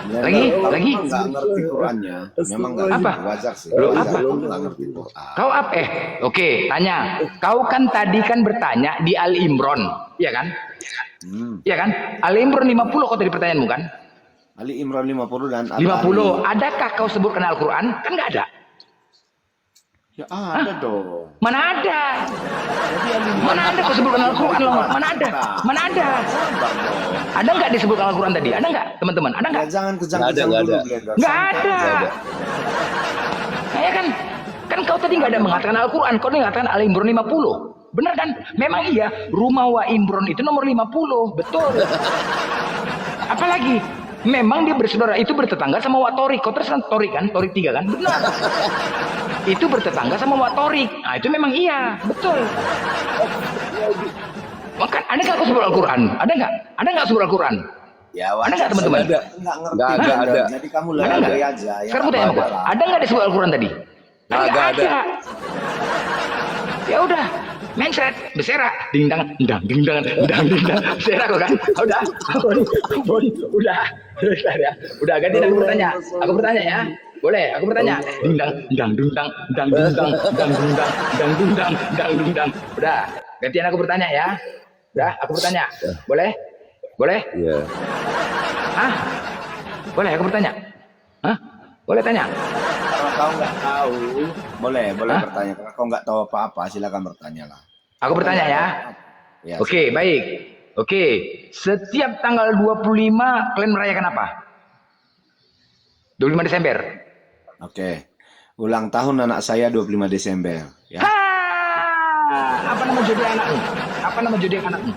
Speaker 3: Lagi?
Speaker 5: Nggak ngerti Qurannya. Memang nggak
Speaker 3: apa?
Speaker 5: Wajar sih.
Speaker 3: Apa?
Speaker 5: Nggak ngerti Quran.
Speaker 3: Kau apa? Oke, tanya. Kau kan tadi kan bertanya di Al Imron, ya kan? Iya kan? Al Imron 50 kau tadi pertanyaanmu kan?
Speaker 5: Ali Imran 50 dan
Speaker 3: 50. Adakah kau sebutkan Al-Quran? Kan nggak ada.
Speaker 5: Ya ada dong.
Speaker 3: Mana ada? Mana ada kau sebutkan Al-Quran loh? Mana ada? Ada nggak disebutkan Al-Quran tadi? Ada nggak teman-teman? Ada nggak?
Speaker 5: Ya, jangan kejang-kejang dulu.
Speaker 3: Nggak ada. Ya kan? Kan kau tadi nggak ada mengatakan Al-Quran. Kau mengatakan Al Imran 50. Benar kan? Memang iya. Rumah Wa Imron itu nomor 50. Betul. Apalagi? Memang dia bersaudara itu bertetangga sama Watorik. Kau terus kan Torik kan? Torik 3 kan? Benar. Itu bertetangga sama Watorik. Nah itu memang iya. Betul. Maka ada nggak kau sebut Al-Quran? Ada nggak sebut Al-Quran?
Speaker 5: Ya,
Speaker 3: ada nggak teman-teman?
Speaker 5: Nggak ada. Jadi kamu lari aja.
Speaker 3: Sekarang aku tanya kau. Ada nggak disebut Al-Quran tadi? Nggak ada. Ya udah. Mencret, berserak, dingdang, berserak kok kan? Udah ganti aku bertanya. Aku bertanya ya. Boleh, aku bertanya. Dingdang. Udah, gantian aku bertanya ya. Udah, aku bertanya. Boleh?
Speaker 2: Iya.
Speaker 3: Boleh aku bertanya? Boleh tanya?
Speaker 5: Kalau kau nggak tahu, boleh bertanya. Kalau kau nggak tahu apa-apa, silakan bertanya lah.
Speaker 3: Aku bertanya ya.
Speaker 5: Ya,
Speaker 3: Oke, baik. Oke, setiap tanggal 25 kalian merayakan apa? 25 Desember.
Speaker 5: Oke. Ulang tahun anak saya 25 Desember. Ya.
Speaker 3: Apa nama zodiak anakmu? Apa nama zodiak anakmu?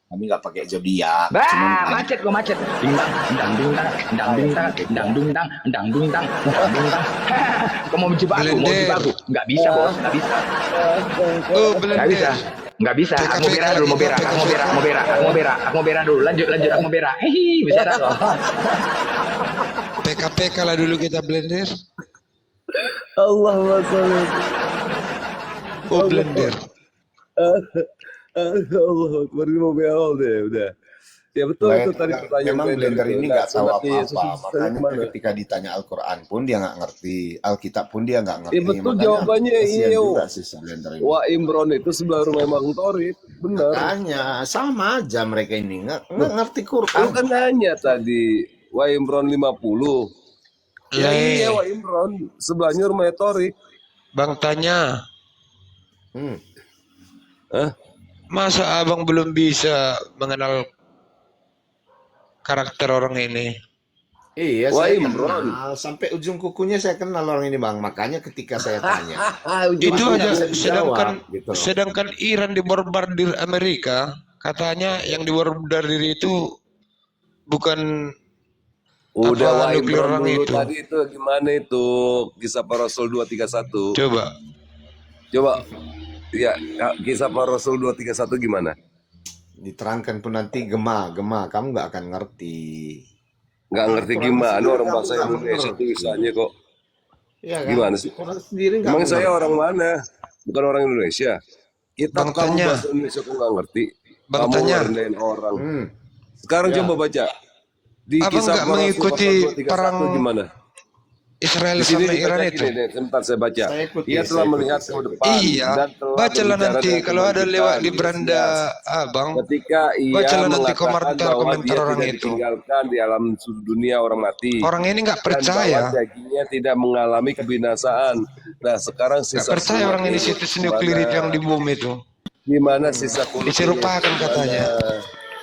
Speaker 5: Kami nggak pakai zodiak.
Speaker 3: Bah, macet gua macet. Dingdang, dang dingdang, dang dingdang, dang dingdang, dang dingdang, dang dingdang. Kau mau menjebak aku, mau menjebak aku? Nggak bisa, Bos, nggak bisa.
Speaker 1: Oh,
Speaker 3: Nggak bisa. Nggak bisa. Aku mau berak dulu, mau berak, aku mau berak, mau berak, aku mau berak, aku mau berak dulu. Lanjut, aku mau berak. Hihi, bisa dah kok.
Speaker 1: PKPK lah dulu kita blender.
Speaker 2: Allah masalah.
Speaker 1: Oh, blender.
Speaker 2: Allah, baru mau beol deh, udah. Ya betul itu tadi pertanyaan.
Speaker 5: Memang blender ini nggak tahu
Speaker 2: Yesus
Speaker 5: apa-apa. Makanya ketika ditanya Al-Quran pun dia nggak ngerti, Alkitab pun dia nggak ngerti.
Speaker 2: Ya betul,
Speaker 5: makanya
Speaker 2: jawabannya
Speaker 5: kasihan
Speaker 2: iya.
Speaker 5: juga sih si blender ini.
Speaker 2: Wah, Imron itu sebelah rumah Bang Torit, benar.
Speaker 5: Makanya sama aja mereka ini nggak ngerti
Speaker 2: Aku
Speaker 5: Quran.
Speaker 2: kan nanya tadi, Wah Imron 50. Ya iya Wah Imron, sebelahnya rumah Torit.
Speaker 1: Bang tanya,
Speaker 2: Hah?
Speaker 1: masa abang belum bisa mengenal karakter orang ini?
Speaker 5: Iya,
Speaker 2: Wah,
Speaker 5: saya
Speaker 2: Imron.
Speaker 5: kenal. Sampai ujung kukunya saya kenal orang ini, Bang. Makanya ketika saya tanya,
Speaker 1: Itu aja,
Speaker 5: bisa dijawab,
Speaker 1: sedangkan Iran dibombardir Amerika, katanya yang dibombardir itu bukan
Speaker 2: Udah Wah
Speaker 1: nuklir
Speaker 2: Imron
Speaker 1: orang
Speaker 2: dulu
Speaker 1: itu.
Speaker 2: tadi itu gimana itu kisah para Rasul 231. Coba. Ya, kisah para Rasul 231 gimana?
Speaker 5: diterangkan pun nanti gema. Kamu nggak akan ngerti.
Speaker 2: Nggak ngerti gimana orang bahasa Indonesia tulisannya kok.
Speaker 5: Ya, kan?
Speaker 2: Gimana sih?
Speaker 5: Orang sendiri nggak
Speaker 2: Emang
Speaker 5: ngerti.
Speaker 2: saya orang mana? Bukan orang Indonesia. Kita
Speaker 1: Bang
Speaker 2: kamu
Speaker 1: tanya.
Speaker 2: bahasa Indonesia kok nggak ngerti.
Speaker 1: Bang
Speaker 2: Kamu
Speaker 1: tanya.
Speaker 2: ngerendahin orang. Sekarang coba baca. Di
Speaker 1: Abang
Speaker 2: kisah
Speaker 1: nggak
Speaker 2: para Rasul
Speaker 1: mengikuti
Speaker 2: pasal 231
Speaker 1: perang
Speaker 2: gimana?
Speaker 1: Israel
Speaker 2: Di sini
Speaker 1: sama Iran
Speaker 2: dibaca
Speaker 1: itu?
Speaker 2: gini, sebentar saya baca.
Speaker 5: Saya ikuti,
Speaker 2: Ia telah
Speaker 5: saya
Speaker 2: melihat
Speaker 5: ikuti.
Speaker 2: ke depan
Speaker 1: Iya,
Speaker 2: dan telah
Speaker 1: bacalah
Speaker 2: berbicara
Speaker 1: nanti
Speaker 2: dengan
Speaker 1: kalau ada
Speaker 2: teman
Speaker 1: lewat
Speaker 2: kita,
Speaker 1: di beranda
Speaker 2: Yesus.
Speaker 1: abang.
Speaker 2: Ketika ia
Speaker 1: Bacalah nanti
Speaker 2: mengatakan bahwa
Speaker 1: komentar-komentar
Speaker 2: dia
Speaker 1: orang
Speaker 2: tidak
Speaker 1: itu.
Speaker 2: ditinggalkan di alam dunia orang mati.
Speaker 1: Orang ini nggak
Speaker 2: Dan bahwa
Speaker 1: percaya.
Speaker 2: dagingnya tidak mengalami kebinasaan. Nah sekarang
Speaker 1: Nggak
Speaker 2: sisa
Speaker 1: percaya orang ini situs nuklir itu yang di bumi itu.
Speaker 2: di mana sisa kulit
Speaker 1: Diserupakan katanya.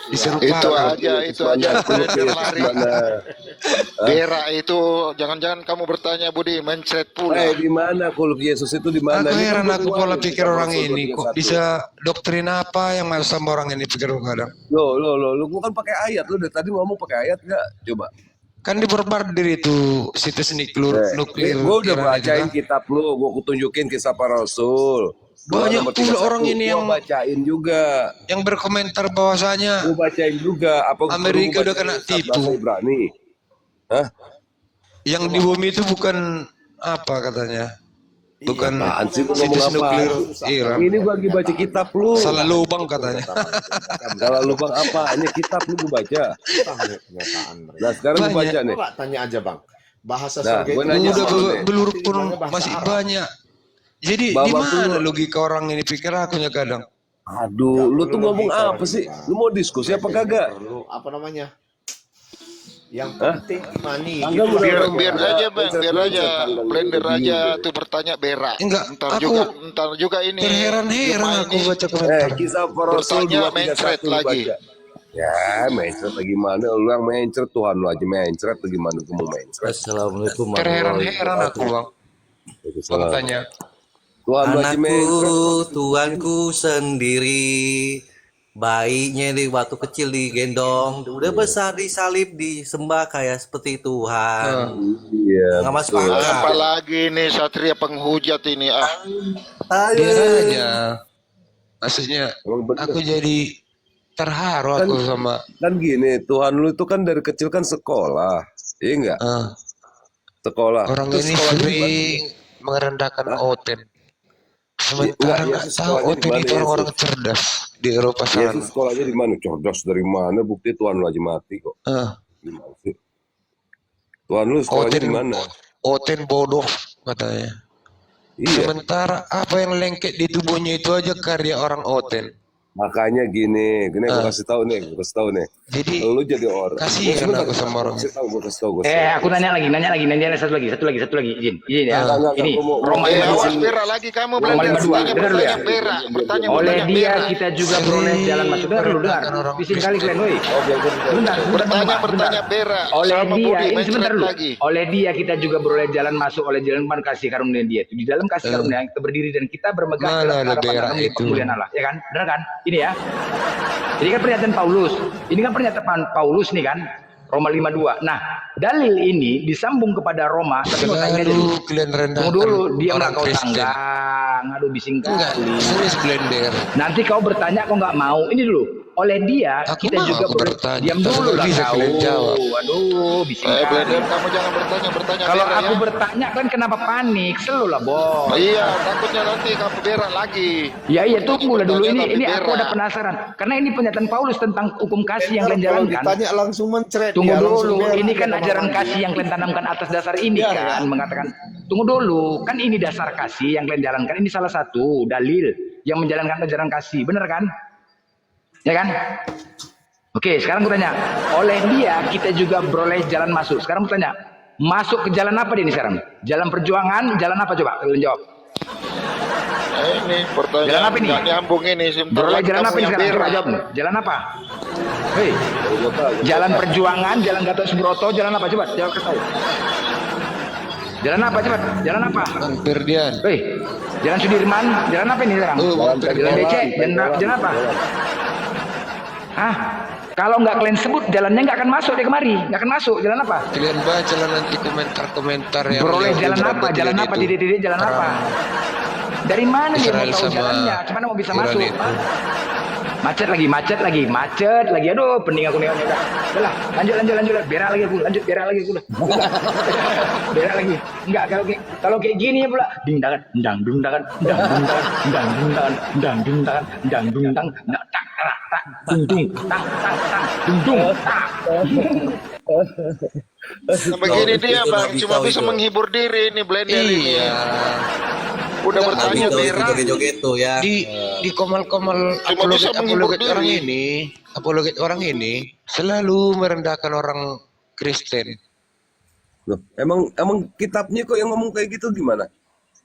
Speaker 6: Itu
Speaker 1: Diserupakan.
Speaker 6: aja blender lari.
Speaker 2: Mana?
Speaker 6: Berak itu jangan-jangan kamu bertanya Budi mencret pula.
Speaker 2: Di mana kulit Yesus itu di mana?
Speaker 1: Aku
Speaker 2: Ini kan
Speaker 1: heran aku
Speaker 2: berdua
Speaker 1: pola
Speaker 2: nih,
Speaker 1: pikir
Speaker 2: kisah
Speaker 1: orang
Speaker 2: Rasul
Speaker 1: ini kok
Speaker 2: 231.
Speaker 1: bisa doktrin apa yang masuk sama orang ini pikir kadang.
Speaker 2: Lu kan pakai ayat lu dari tadi ngomong pakai ayat nggak? Coba.
Speaker 1: Kan dibombardir itu situs nuklir
Speaker 2: Gue udah
Speaker 1: Iran itu
Speaker 2: bacain
Speaker 1: kan.
Speaker 2: kitab lu, gue tunjukin kisah para Rasul.
Speaker 1: Banyak
Speaker 2: Nomor
Speaker 1: pula
Speaker 2: 31.
Speaker 1: orang ini yang
Speaker 2: Gua bacain juga.
Speaker 1: yang berkomentar bahwasanya
Speaker 2: Gue bacain juga. Apa
Speaker 1: Amerika
Speaker 2: gua
Speaker 1: udah kena
Speaker 2: bacain
Speaker 1: tipu.
Speaker 2: bahasa Ibrani? Hah?
Speaker 1: Yang di bumi itu bukan apa katanya. Bukan
Speaker 2: Apaan sih lu ngomong
Speaker 1: situs
Speaker 2: apa?
Speaker 1: nuklir Iran.
Speaker 2: Ini gua lagi baca kitab lu.
Speaker 1: Salah lubang katanya.
Speaker 2: Salah lubang apa? Hanya kitab lu gue baca. Nah sekarang gue baca nih.
Speaker 5: Coba tanya aja, Bang. Bahasa
Speaker 2: Nah,
Speaker 5: surga
Speaker 2: gua
Speaker 5: itu
Speaker 2: nanya
Speaker 1: Udah
Speaker 2: sama lu nih.
Speaker 1: belur pun
Speaker 5: Bahasa
Speaker 1: masih
Speaker 5: Arab.
Speaker 1: banyak. Jadi di
Speaker 2: Bapak
Speaker 1: mana
Speaker 2: tuh-
Speaker 1: logika orang ini pikir akunya kadang.
Speaker 2: Aduh, lu tuh ngomong apa sih? Lu mau diskusi apa kagak?
Speaker 5: Perlu apa namanya? Yang penting imani.
Speaker 2: Tanggal
Speaker 5: gitu.
Speaker 2: udah-
Speaker 6: Biar aja Bang, biar aja
Speaker 2: Tanggal
Speaker 6: blender
Speaker 2: udah
Speaker 6: aja
Speaker 2: bingung.
Speaker 6: tuh bertanya berak.
Speaker 1: Enggak,
Speaker 6: Ntar juga ini.
Speaker 1: Terheran-heran
Speaker 6: Gemma
Speaker 1: aku
Speaker 6: ini
Speaker 1: baca komentar.
Speaker 2: Kisah para Rasul
Speaker 6: Bertanya
Speaker 2: 231 lu
Speaker 6: lagi.
Speaker 2: baca. Ya, mencret lagi mana? Lu yang mencret Tuhan lu aja mencret lagi mana? Gue mau mencret.
Speaker 7: Assalamualaikum
Speaker 1: Terheran-heran aku bang. Bang tanya.
Speaker 2: Tuhan lu aja mencret.
Speaker 7: Anakku, Tuanku sendiri. Bayinya di waktu kecil digendong, udah besar disalib, disembah kayak seperti Tuhan.
Speaker 2: Iya.
Speaker 7: Nggak masuk akal.
Speaker 6: Apalagi nih Satria penghujat ini
Speaker 1: Biar aja. Maksudnya
Speaker 2: Emang bener.
Speaker 1: aku jadi terharu aku sama
Speaker 2: Kan gini, Tuhan lu itu kan dari kecil kan sekolah. Iya enggak? Sekolah.
Speaker 1: orang
Speaker 2: Terus
Speaker 1: ini
Speaker 2: sekolahnya di mana?
Speaker 1: sering merendahkan Oten. Sementara
Speaker 2: Enggak,
Speaker 1: nggak
Speaker 2: Yesus
Speaker 1: tahu
Speaker 2: sekolahnya
Speaker 1: Oten
Speaker 2: di mana,
Speaker 1: itu orang-orang
Speaker 2: Yesus?
Speaker 1: cerdas di Eropa sana.
Speaker 2: Yesus sekolahnya di mana? Cerdas dari mana? Bukti Tuhan lu aja mati kok. Gimana sih? Tuhan lu sekolahnya di mana?
Speaker 1: Oten bodoh katanya.
Speaker 2: Iya.
Speaker 1: Sementara apa yang lengket di tubuhnya itu aja karya orang Oten.
Speaker 2: Makanya gini, gue kasih tahu nih.
Speaker 1: Jadi
Speaker 2: Lu jadi orang.
Speaker 1: kasihan aku sama orang.
Speaker 2: Gue kasih tahu.
Speaker 3: Aku nanya lagi, satu lagi, izin ya. Ini Roma
Speaker 6: Awas
Speaker 3: 52.
Speaker 6: Bera lagi kamu
Speaker 3: Roma
Speaker 6: belajar
Speaker 3: 52.
Speaker 6: bertanya
Speaker 3: Dengar dulu ya.
Speaker 6: Bera. Bertanya
Speaker 3: Oleh dia
Speaker 6: Bera.
Speaker 3: kita juga beroleh jalan masuk. Dengar. Bising kali kalian, woi.
Speaker 6: Bertanya Bera.
Speaker 3: Oleh
Speaker 6: Sama
Speaker 3: dia,
Speaker 6: Budi
Speaker 3: ini sebentar
Speaker 6: mencret
Speaker 3: dulu.
Speaker 6: lagi.
Speaker 3: Oleh dia kita juga beroleh jalan masuk oleh jalan kasih karunia dia. Di dalam kasih karunia kita berdiri dan kita bermegang
Speaker 1: Mana
Speaker 3: dalam
Speaker 1: ada
Speaker 3: harapan
Speaker 1: berak
Speaker 3: dalam
Speaker 1: itu?
Speaker 3: kemuliaan Allah, ya kan? Benar kan? Ini ya. Ini kan pernyataan Paulus. Ini kan pernyataan Paulus nih kan. Roma 52. Nah, dalil ini disambung kepada Roma. Tapi mau tanya aja dulu.
Speaker 1: Selalu kalian rendahkan
Speaker 3: Tunggu dulu, diam
Speaker 1: orang
Speaker 3: kau
Speaker 1: Kristen.
Speaker 3: tanggang. Aduh, bising
Speaker 1: Enggak,
Speaker 3: kali.
Speaker 1: serius blender.
Speaker 3: Nanti kau bertanya kau nggak mau. Ini dulu. Oleh dia
Speaker 1: Aku
Speaker 3: kita
Speaker 1: mau
Speaker 3: juga
Speaker 1: aku bertanya,
Speaker 3: diam
Speaker 1: tapi
Speaker 3: dulu
Speaker 1: nggak
Speaker 3: lah
Speaker 1: bisa
Speaker 3: kau.
Speaker 1: kalian jawab.
Speaker 3: Aduh, bising kali.
Speaker 6: Blender, kamu jangan bertanya
Speaker 3: Kalau
Speaker 6: Bera
Speaker 3: aku
Speaker 6: ya.
Speaker 3: bertanya kan kenapa panik? Selalu lah, Bos.
Speaker 6: Iya, takutnya nanti kamu Bera lagi.
Speaker 3: Ya iya, tunggu lah dulu.
Speaker 6: Bertanya
Speaker 3: Ini
Speaker 6: tapi
Speaker 3: aku
Speaker 6: berak.
Speaker 3: ada penasaran. Karena ini pernyataan Paulus tentang hukum kasih yang kalian
Speaker 5: Kalau
Speaker 3: jalankan.
Speaker 5: ditanya langsung mencret.
Speaker 3: Tunggu
Speaker 5: dia langsung
Speaker 3: dulu,
Speaker 5: berak,
Speaker 3: ini kan
Speaker 5: dia
Speaker 3: ajaran
Speaker 5: kamar
Speaker 3: kasih yang kalian tanamkan atas dasar ini
Speaker 5: Iya,
Speaker 3: kan,
Speaker 5: ya.
Speaker 3: mengatakan. Tunggu dulu, kan ini dasar kasih yang kalian jalankan. Ini salah satu dalil yang menjalankan ajaran kasih, bener kan? Ya kan? Oke, sekarang gue tanya, oleh dia kita juga beroleh jalan masuk. Sekarang gue tanya, masuk ke jalan apa dia ini sekarang? Jalan perjuangan, jalan apa coba? Kalian jawab.
Speaker 6: Ini pertanyaan
Speaker 3: Jalan apa ini?
Speaker 6: nggak nyambung ini. Sebentar
Speaker 3: Beroleh
Speaker 6: lagi
Speaker 3: jalan
Speaker 6: kamu
Speaker 3: apa ini
Speaker 6: yang
Speaker 3: sekarang? Coba
Speaker 6: Bera.
Speaker 3: jawab nih. Jalan apa? Hei, jalan perjuangan, jalan Gatot Subroto, jalan apa? Coba jawab ke tahu. Jalan apa coba? Jalan apa?
Speaker 1: Hampir Dian.
Speaker 3: Hei, jalan Sudirman, jalan apa ini sekarang? Jalan BC, jalan apa? Hah? Kalau nggak kalian sebut jalannya nggak akan masuk dia kemari, nggak akan masuk. Jalan apa?
Speaker 1: Kalian baca lah nanti komentar-komentar yang
Speaker 3: Beroleh
Speaker 1: yang
Speaker 3: jalan
Speaker 1: beberapa
Speaker 3: apa? Jalan
Speaker 1: kalian
Speaker 3: apa?
Speaker 1: itu.
Speaker 3: Titik-titik jalan apa? Dari mana dia mau
Speaker 1: Israel
Speaker 3: tahu
Speaker 1: sama
Speaker 3: jalannya? Gimana mau bisa
Speaker 1: Iran
Speaker 3: masuk?
Speaker 1: itu.
Speaker 3: Hah? Macet lagi. Aduh, pening aku nih. Udah, lanjut. Berak lagi aku. Berak lagi. Berak lagi. Enggak, kalau kayak gini ya pula. Ding dangan, dang dung dangan, dang dung dangan, dang dung dangan, dang dung dangan, dang dung dang, tak tak tak, dung dung, tak tak, dung dung, tak.
Speaker 6: Nah, begini dia
Speaker 7: Itu
Speaker 6: bang,
Speaker 7: Nabi
Speaker 6: cuma
Speaker 7: kau
Speaker 6: bisa
Speaker 7: itu.
Speaker 6: menghibur diri ini Blender ini.
Speaker 1: Iya.
Speaker 6: Udah
Speaker 1: Nggak,
Speaker 6: bertanya
Speaker 7: Itu
Speaker 6: Bera.
Speaker 7: joget-joget tuh ya.
Speaker 1: Di komal-komal
Speaker 6: Cuma bisa menghibur
Speaker 1: apologet orang ini selalu merendahkan orang Kristen.
Speaker 2: Loh, emang kitabnya kok yang ngomong kayak gitu gimana?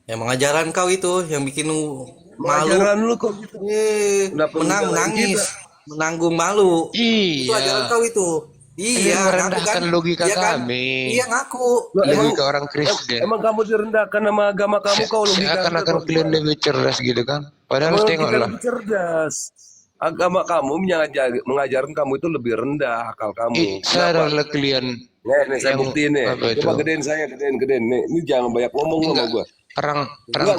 Speaker 7: Emang ajaran kau itu yang bikin lu malu.
Speaker 2: Ajaran lu kok gitu? Kenapa lu nyalain
Speaker 7: Nangis,
Speaker 2: kita?
Speaker 7: menanggung malu. Itu ajaran
Speaker 1: Iya.
Speaker 7: kau itu. Iya,
Speaker 1: Ini merendahkan
Speaker 7: ngaku
Speaker 1: logika
Speaker 7: Iya kan?
Speaker 1: kami.
Speaker 7: Iya ngaku.
Speaker 2: Loh,
Speaker 1: Logika orang Kristen.
Speaker 2: Emang kamu direndahkan sama agama kamu kau logika
Speaker 1: Seakan-akan kalian lebih cerdas gitu kan. Padahal
Speaker 2: Emang kita
Speaker 1: tengoklah.
Speaker 2: lebih cerdas. Agama kamu mengajarkan kamu itu lebih rendah akal kamu.
Speaker 1: Sadarlah kalian.
Speaker 2: Nih saya
Speaker 1: yang-
Speaker 2: buktiin nih.
Speaker 1: apa itu?
Speaker 2: Coba gedein saya, gedein. Nih, ini jangan banyak ngomong sama
Speaker 1: Enggak.
Speaker 2: gua.
Speaker 1: Perang
Speaker 2: Enggak,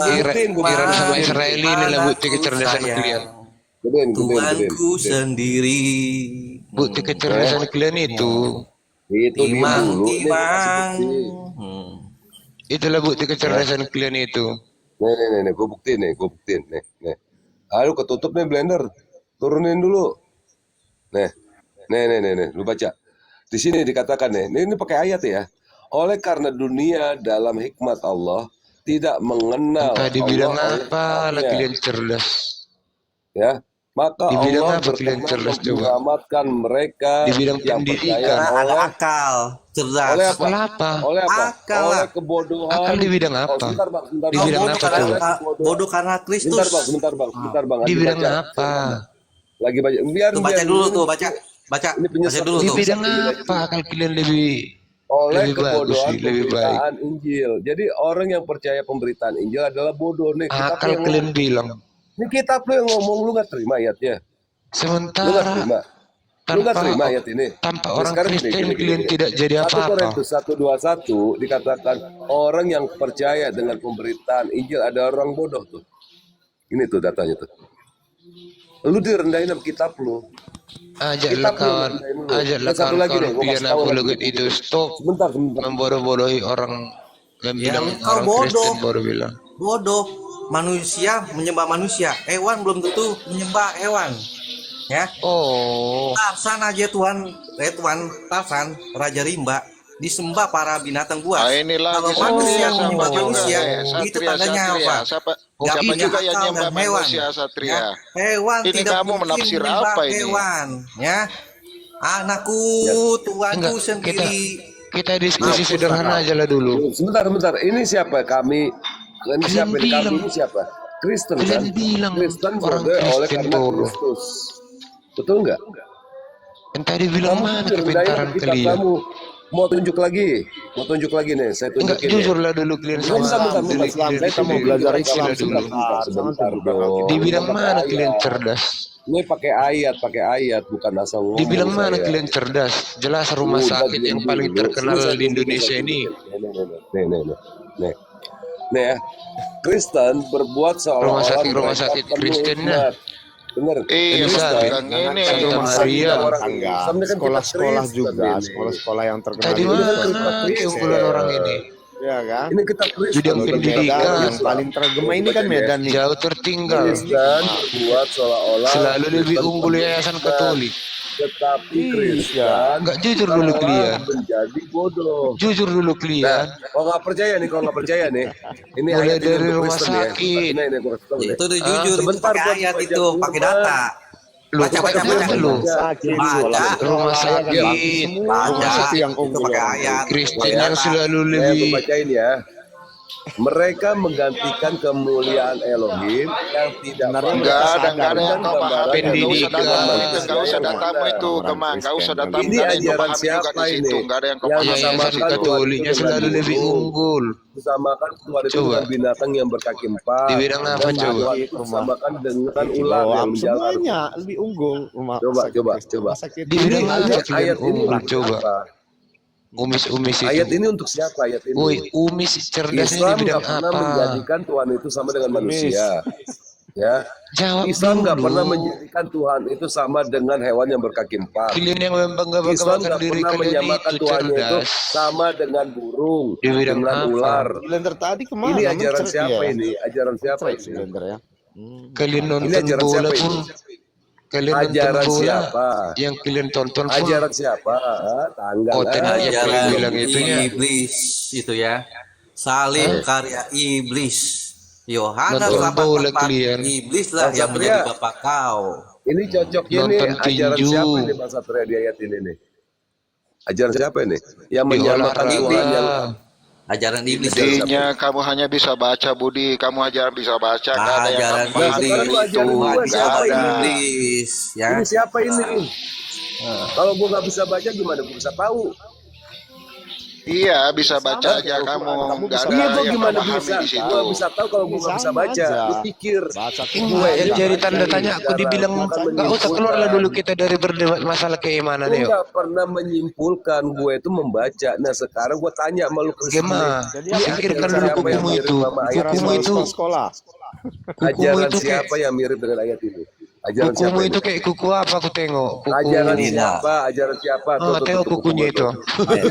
Speaker 2: gua
Speaker 1: Iran sama
Speaker 2: buktiin.
Speaker 1: Israel ini lah bukti kecerdasan
Speaker 7: Sayang.
Speaker 1: kalian.
Speaker 2: Gedein.
Speaker 7: Tuhanku sendiri.
Speaker 1: Bukti kecerdasan kalian itu.
Speaker 2: Itu dia dulu. Nih, gua kasih
Speaker 7: Timang.
Speaker 2: bukti.
Speaker 1: Itulah bukti kecerdasan kalian itu.
Speaker 2: Nih, gua buktiin nih. Nih. Ayo ketutup nih blender. Turunin dulu. Nih. Lu baca. Di sini dikatakan nih. Ini pakai ayat ya. Oleh karena dunia dalam hikmat Allah tidak mengenal
Speaker 1: Entah dibilang
Speaker 2: Allah oleh
Speaker 1: apa lah
Speaker 2: hikmatnya.
Speaker 1: kalian cerdas.
Speaker 2: Ya, maka
Speaker 1: Di bidang
Speaker 2: Allah
Speaker 1: apa kalian
Speaker 2: berkenan
Speaker 1: cerdas coba?
Speaker 2: menyelamatkan mereka
Speaker 1: Di bidang
Speaker 2: yang
Speaker 1: pendidikan.
Speaker 2: percaya
Speaker 7: Karena ada
Speaker 2: oleh
Speaker 7: akal, cerdas.
Speaker 2: oleh apa?
Speaker 1: Oleh apa?
Speaker 2: Oleh apa?
Speaker 7: Akal
Speaker 2: Oleh
Speaker 7: lah.
Speaker 2: kebodohan.
Speaker 1: Akal di bidang
Speaker 2: Oh,
Speaker 1: apa?
Speaker 2: sebentar bang,
Speaker 1: Di bidang
Speaker 7: bodoh
Speaker 1: apa
Speaker 7: karena,
Speaker 1: coba?
Speaker 7: bodoh karena Kristus.
Speaker 2: Sebentar bang.
Speaker 1: Di
Speaker 2: Lagi
Speaker 1: bidang
Speaker 2: baca.
Speaker 1: apa?
Speaker 2: Lagi baca. Biar
Speaker 7: Tuh baca dulu tuh, baca.
Speaker 2: Ini penyesat.
Speaker 7: Baca dulu
Speaker 1: Di
Speaker 7: tuh.
Speaker 1: bidang apa akal kalian lebih
Speaker 2: Oleh
Speaker 1: lebih bagus
Speaker 2: kebodohan
Speaker 1: sih, lebih baik.
Speaker 2: pemberitaan Injil. Jadi orang yang percaya pemberitaan Injil adalah bodoh nih. Kitab
Speaker 1: Akal
Speaker 2: lu yang
Speaker 1: kalian
Speaker 2: ngomong.
Speaker 1: bilang.
Speaker 2: Ini kitab lu yang ngomong, lu nggak terima ayatnya. Lu nggak
Speaker 1: Sementara
Speaker 2: terima. Lu nggak
Speaker 1: tanpa
Speaker 2: terima ayat ini.
Speaker 1: tanpa
Speaker 2: Nah,
Speaker 1: orang
Speaker 2: sekarang
Speaker 1: Kristen kalian tidak jadi
Speaker 2: 1
Speaker 1: apa-apa.
Speaker 2: Korintus 1:21 dikatakan orang yang percaya dengan pemberitaan Injil ada orang bodoh tuh. Ini tuh datanya tuh. Lu direndahin sama kitab lu.
Speaker 1: Ajaklah
Speaker 2: Kitab lu
Speaker 1: kawan,
Speaker 2: rendahin lu.
Speaker 1: ajaklah
Speaker 2: Dan satu lagi nih,
Speaker 1: kawan-kawan
Speaker 2: gua
Speaker 1: pian
Speaker 2: kasih tahu
Speaker 1: apologet
Speaker 2: lagi.
Speaker 1: itu stop
Speaker 2: Sebentar.
Speaker 1: membodoh-bodohi orang yang bilang
Speaker 7: kau
Speaker 1: orang
Speaker 7: bodoh.
Speaker 1: Kristen baru bilang.
Speaker 7: Bodoh. Manusia menyembah manusia. Hewan belum tentu menyembah hewan. Ya.
Speaker 1: Oh,
Speaker 7: Tarsan aja Tuhan Tarsan, Raja Rimba. disembah para binatang buas.
Speaker 6: Nah, ini lagi
Speaker 7: Kalau manusia
Speaker 6: sama
Speaker 7: menyembah
Speaker 6: juga,
Speaker 7: manusia, itu
Speaker 6: Satria,
Speaker 7: tandanya
Speaker 6: Satria.
Speaker 7: apa?
Speaker 6: Siapa
Speaker 7: Gak
Speaker 6: siapa
Speaker 7: punya
Speaker 6: juga yang
Speaker 7: akal
Speaker 6: nyembah
Speaker 7: dan hewan.
Speaker 6: manusia, Satria?
Speaker 7: Ya, hewan
Speaker 6: Ini
Speaker 7: tidak
Speaker 6: kamu
Speaker 7: mungkin
Speaker 6: menafsir
Speaker 7: menyembah
Speaker 6: apa ini?
Speaker 7: hewan. Ya, anakku, Tuanku
Speaker 1: Enggak,
Speaker 7: sendiri.
Speaker 1: kita diskusi sederhana aja lah dulu.
Speaker 2: Sebentar. Ini siapa? Kami. Ini siapa? Kami
Speaker 1: bilang.
Speaker 2: ini siapa? Kristen kan?
Speaker 1: Kalian bilang
Speaker 2: Kristen
Speaker 1: orang
Speaker 2: brother, oleh
Speaker 1: Kristen
Speaker 2: karena
Speaker 1: bodoh.
Speaker 2: Kristus. Betul nggak?
Speaker 1: Yang tadi bilang
Speaker 2: Kamu
Speaker 1: mana
Speaker 2: rendahin
Speaker 1: kepintaran
Speaker 2: kitab
Speaker 1: kalian?
Speaker 2: kamu. Mau tunjuk lagi nih. Saya
Speaker 1: Enggak,
Speaker 2: tunjukin.
Speaker 1: jujur lah dulu kalian sama
Speaker 5: Bentar, Islam. Kita mau belajar Islam
Speaker 1: dulu.
Speaker 2: Sebentar dong.
Speaker 1: Dibilang
Speaker 2: Pakai
Speaker 1: mana
Speaker 2: ayat.
Speaker 1: kalian cerdas?
Speaker 2: Ini pakai ayat, bukan asal ngomong.
Speaker 1: Dibilang mana
Speaker 2: saya.
Speaker 1: kalian cerdas? Jelas rumah
Speaker 2: Udah,
Speaker 1: sakit yang
Speaker 2: diam
Speaker 1: paling
Speaker 2: dulu.
Speaker 1: terkenal
Speaker 2: Saya
Speaker 1: di Indonesia ini.
Speaker 2: Nih ya. Kristen berbuat seolah-olah
Speaker 1: Rumah
Speaker 2: mereka
Speaker 1: sakit
Speaker 2: penuh
Speaker 1: Kristennya.
Speaker 2: hikmat. Bener.
Speaker 6: Iya,
Speaker 1: Bisa,
Speaker 6: Bang, ini
Speaker 1: Santa
Speaker 2: Rumah sakit
Speaker 1: Maria.
Speaker 2: orang
Speaker 5: Enggak.
Speaker 2: Islam ini kan kita
Speaker 5: Sekolah-sekolah
Speaker 2: Kristen
Speaker 5: juga,
Speaker 2: ini.
Speaker 5: sekolah-sekolah yang terkenal
Speaker 1: Tadi
Speaker 5: di
Speaker 1: mana
Speaker 5: Kristen.
Speaker 1: keunggulan orang ini?
Speaker 5: Ya kan?
Speaker 2: Ini kita Kristen.
Speaker 1: Bidang
Speaker 2: bukan
Speaker 1: pendidikan.
Speaker 2: kita
Speaker 5: Yang paling tergema ini kan Medan nih.
Speaker 1: Jauh tertinggal.
Speaker 2: Kristen berbuat seolah-olah
Speaker 1: Selalu lebih
Speaker 2: Kristen
Speaker 1: unggul
Speaker 2: penuh
Speaker 1: yayasan
Speaker 2: hikmat.
Speaker 1: Katolik.
Speaker 2: Tetapi Kristen
Speaker 1: Enggak jujur dulu kalian.
Speaker 2: menjadi bodoh.
Speaker 1: Jujur dulu kalian.
Speaker 2: Kalau nggak percaya nih, ini
Speaker 1: Mulai
Speaker 2: ayat ini
Speaker 1: dari
Speaker 2: untuk
Speaker 1: rumah
Speaker 2: Kristen ya.
Speaker 1: sakit.
Speaker 2: Ini gua kasih tahu
Speaker 7: Ya,
Speaker 2: deh.
Speaker 7: itu udah jujur, itu
Speaker 2: sebentar,
Speaker 7: pakai
Speaker 2: gua
Speaker 7: ayat
Speaker 2: baca
Speaker 7: itu, pakai
Speaker 2: firman.
Speaker 7: data.
Speaker 1: Lu
Speaker 7: Baca
Speaker 1: pakai mana lu?
Speaker 5: Sakit,
Speaker 7: Baca.
Speaker 1: Rumah sakit.
Speaker 7: Baca,
Speaker 5: sakit yang
Speaker 7: itu
Speaker 5: unggul.
Speaker 7: pakai ayat.
Speaker 1: Kristen yang selalu
Speaker 2: Gue
Speaker 1: lebih
Speaker 2: bacain ya. Mereka menggantikan kemuliaan Elohim yang tidak
Speaker 6: Enggak ada yang kau pahami.
Speaker 1: Pendidikan.
Speaker 6: Enggak usah datamu itu, Kemang. Enggak usah datamu.
Speaker 2: Ini
Speaker 6: Enggak ada yang kau
Speaker 2: ajaran
Speaker 6: pahami juga
Speaker 2: siapa
Speaker 6: di situ.
Speaker 2: ini?
Speaker 6: Enggak ada yang kau
Speaker 2: Yang
Speaker 6: pahami.
Speaker 1: yayasan
Speaker 2: disamakan
Speaker 1: Katoliknya
Speaker 2: Tuhan itu
Speaker 1: selalu
Speaker 2: dengan
Speaker 1: lebih
Speaker 2: burung.
Speaker 1: unggul.
Speaker 2: Disamakan Tuhan itu
Speaker 1: Coba.
Speaker 2: dengan binatang yang berkaki empat.
Speaker 1: Di bidang apa,
Speaker 2: Dan
Speaker 1: coba?
Speaker 2: Tuhan itu disamakan dengan ular yang menjalar.
Speaker 5: semuanya lebih unggul.
Speaker 2: Coba.
Speaker 1: Dibilang apa kalian
Speaker 2: Ayat ini
Speaker 1: unggul?
Speaker 2: untuk
Speaker 1: Coba.
Speaker 2: apa?
Speaker 1: Umis-umis
Speaker 2: Ayat
Speaker 1: itu.
Speaker 2: ini untuk siapa ayat ini?
Speaker 1: Woi, umis cerdasnya di
Speaker 2: Islam
Speaker 1: bidang
Speaker 2: nggak pernah
Speaker 1: apa?
Speaker 2: menjadikan Tuhan itu sama dengan manusia. Ya.
Speaker 1: Jawab
Speaker 2: Islam nggak
Speaker 1: dulu.
Speaker 2: pernah menjadikan Tuhan itu sama dengan hewan yang berkaki empat.
Speaker 1: Kalian yang
Speaker 2: Islam
Speaker 1: membangga-banggakan
Speaker 2: nggak
Speaker 1: diri
Speaker 2: pernah
Speaker 1: kalian
Speaker 2: menyamakan
Speaker 1: itu
Speaker 2: Tuhannya itu
Speaker 1: cerdas.
Speaker 2: sama dengan burung,
Speaker 1: Di bidang
Speaker 2: dengan
Speaker 1: apa?
Speaker 2: ular.
Speaker 5: Blender tadi kemana?
Speaker 2: Ini ajaran
Speaker 5: Mencret
Speaker 2: siapa
Speaker 5: ya?
Speaker 2: ini? Ajaran siapa
Speaker 5: Mencret si
Speaker 2: ini?
Speaker 5: Blender ya.
Speaker 1: Kalian
Speaker 2: Ini
Speaker 1: nonton
Speaker 2: ajaran
Speaker 1: bola
Speaker 2: siapa
Speaker 1: pun,
Speaker 2: ini?
Speaker 1: kalian nonton
Speaker 2: Ajaran
Speaker 1: bola
Speaker 2: siapa?
Speaker 1: yang kalian tonton pun,
Speaker 2: Ajaran siapa? Tanggal.
Speaker 1: Oh, tenang aja.
Speaker 7: Ajaran
Speaker 1: Kalian bilang itunya.
Speaker 7: iblis itu ya. Salib karya iblis. Yohanes
Speaker 1: Nonton bola
Speaker 7: 8:4,
Speaker 1: kalian.
Speaker 7: iblis lah
Speaker 2: Bang
Speaker 7: yang
Speaker 2: Satria.
Speaker 7: menjadi bapak kau.
Speaker 2: Ini cocoknya nih
Speaker 1: Nonton
Speaker 2: ajaran
Speaker 1: tinju.
Speaker 2: siapa ini Bang Satria di ayat ini nih? Ajaran siapa ini? Yang
Speaker 1: Di
Speaker 2: menyamakan
Speaker 1: olahraga.
Speaker 2: Tuhan yang
Speaker 7: Ajaran iblis.
Speaker 6: Intinya kamu hanya bisa baca, Budi. Kamu aja bisa baca. Enggak ada yang
Speaker 7: Ajaran
Speaker 6: kamu pahami
Speaker 7: iblis.
Speaker 6: dari itu.
Speaker 2: Tuhan
Speaker 7: Tuhan
Speaker 6: Enggak
Speaker 2: siapa
Speaker 6: ada.
Speaker 7: iblis. Ya.
Speaker 2: ini siapa ini? Kalau gua nggak bisa baca gimana gua bisa tahu?
Speaker 6: Iya, bisa baca aja kamu. Enggak ada
Speaker 2: Iya, gua
Speaker 6: yang
Speaker 2: gimana
Speaker 6: kamu pahami
Speaker 2: bisa?
Speaker 6: di situ.
Speaker 2: Gua bisa tahu kalau gua nggak bisa
Speaker 5: Sama
Speaker 2: baca.
Speaker 5: aja.
Speaker 2: Gua pikir.
Speaker 5: Baca
Speaker 1: Enggak, yang jadi tanda tanya aku dibilang nggak usah keluarlah dulu kita dari berdebat masalah keimanan
Speaker 2: Gua
Speaker 1: yuk.
Speaker 2: nggak pernah menyimpulkan gue itu membaca. Nah sekarang gua tanya sama lu
Speaker 1: Gimana? Pikirkan dulu kukumu itu. Kukumu itu,
Speaker 5: sekolah.
Speaker 1: kukumu
Speaker 2: Ajaran
Speaker 1: itu kayak
Speaker 2: siapa yang mirip dengan ayat ini? Ajaran
Speaker 1: kukumu
Speaker 2: siapa
Speaker 1: itu
Speaker 2: ini?
Speaker 1: kayak kuku apa aku tengok? Kuku.
Speaker 2: Ajaran
Speaker 7: Ini,
Speaker 2: siapa? Ajaran siapa?
Speaker 1: Oh, tengok kukunya itu.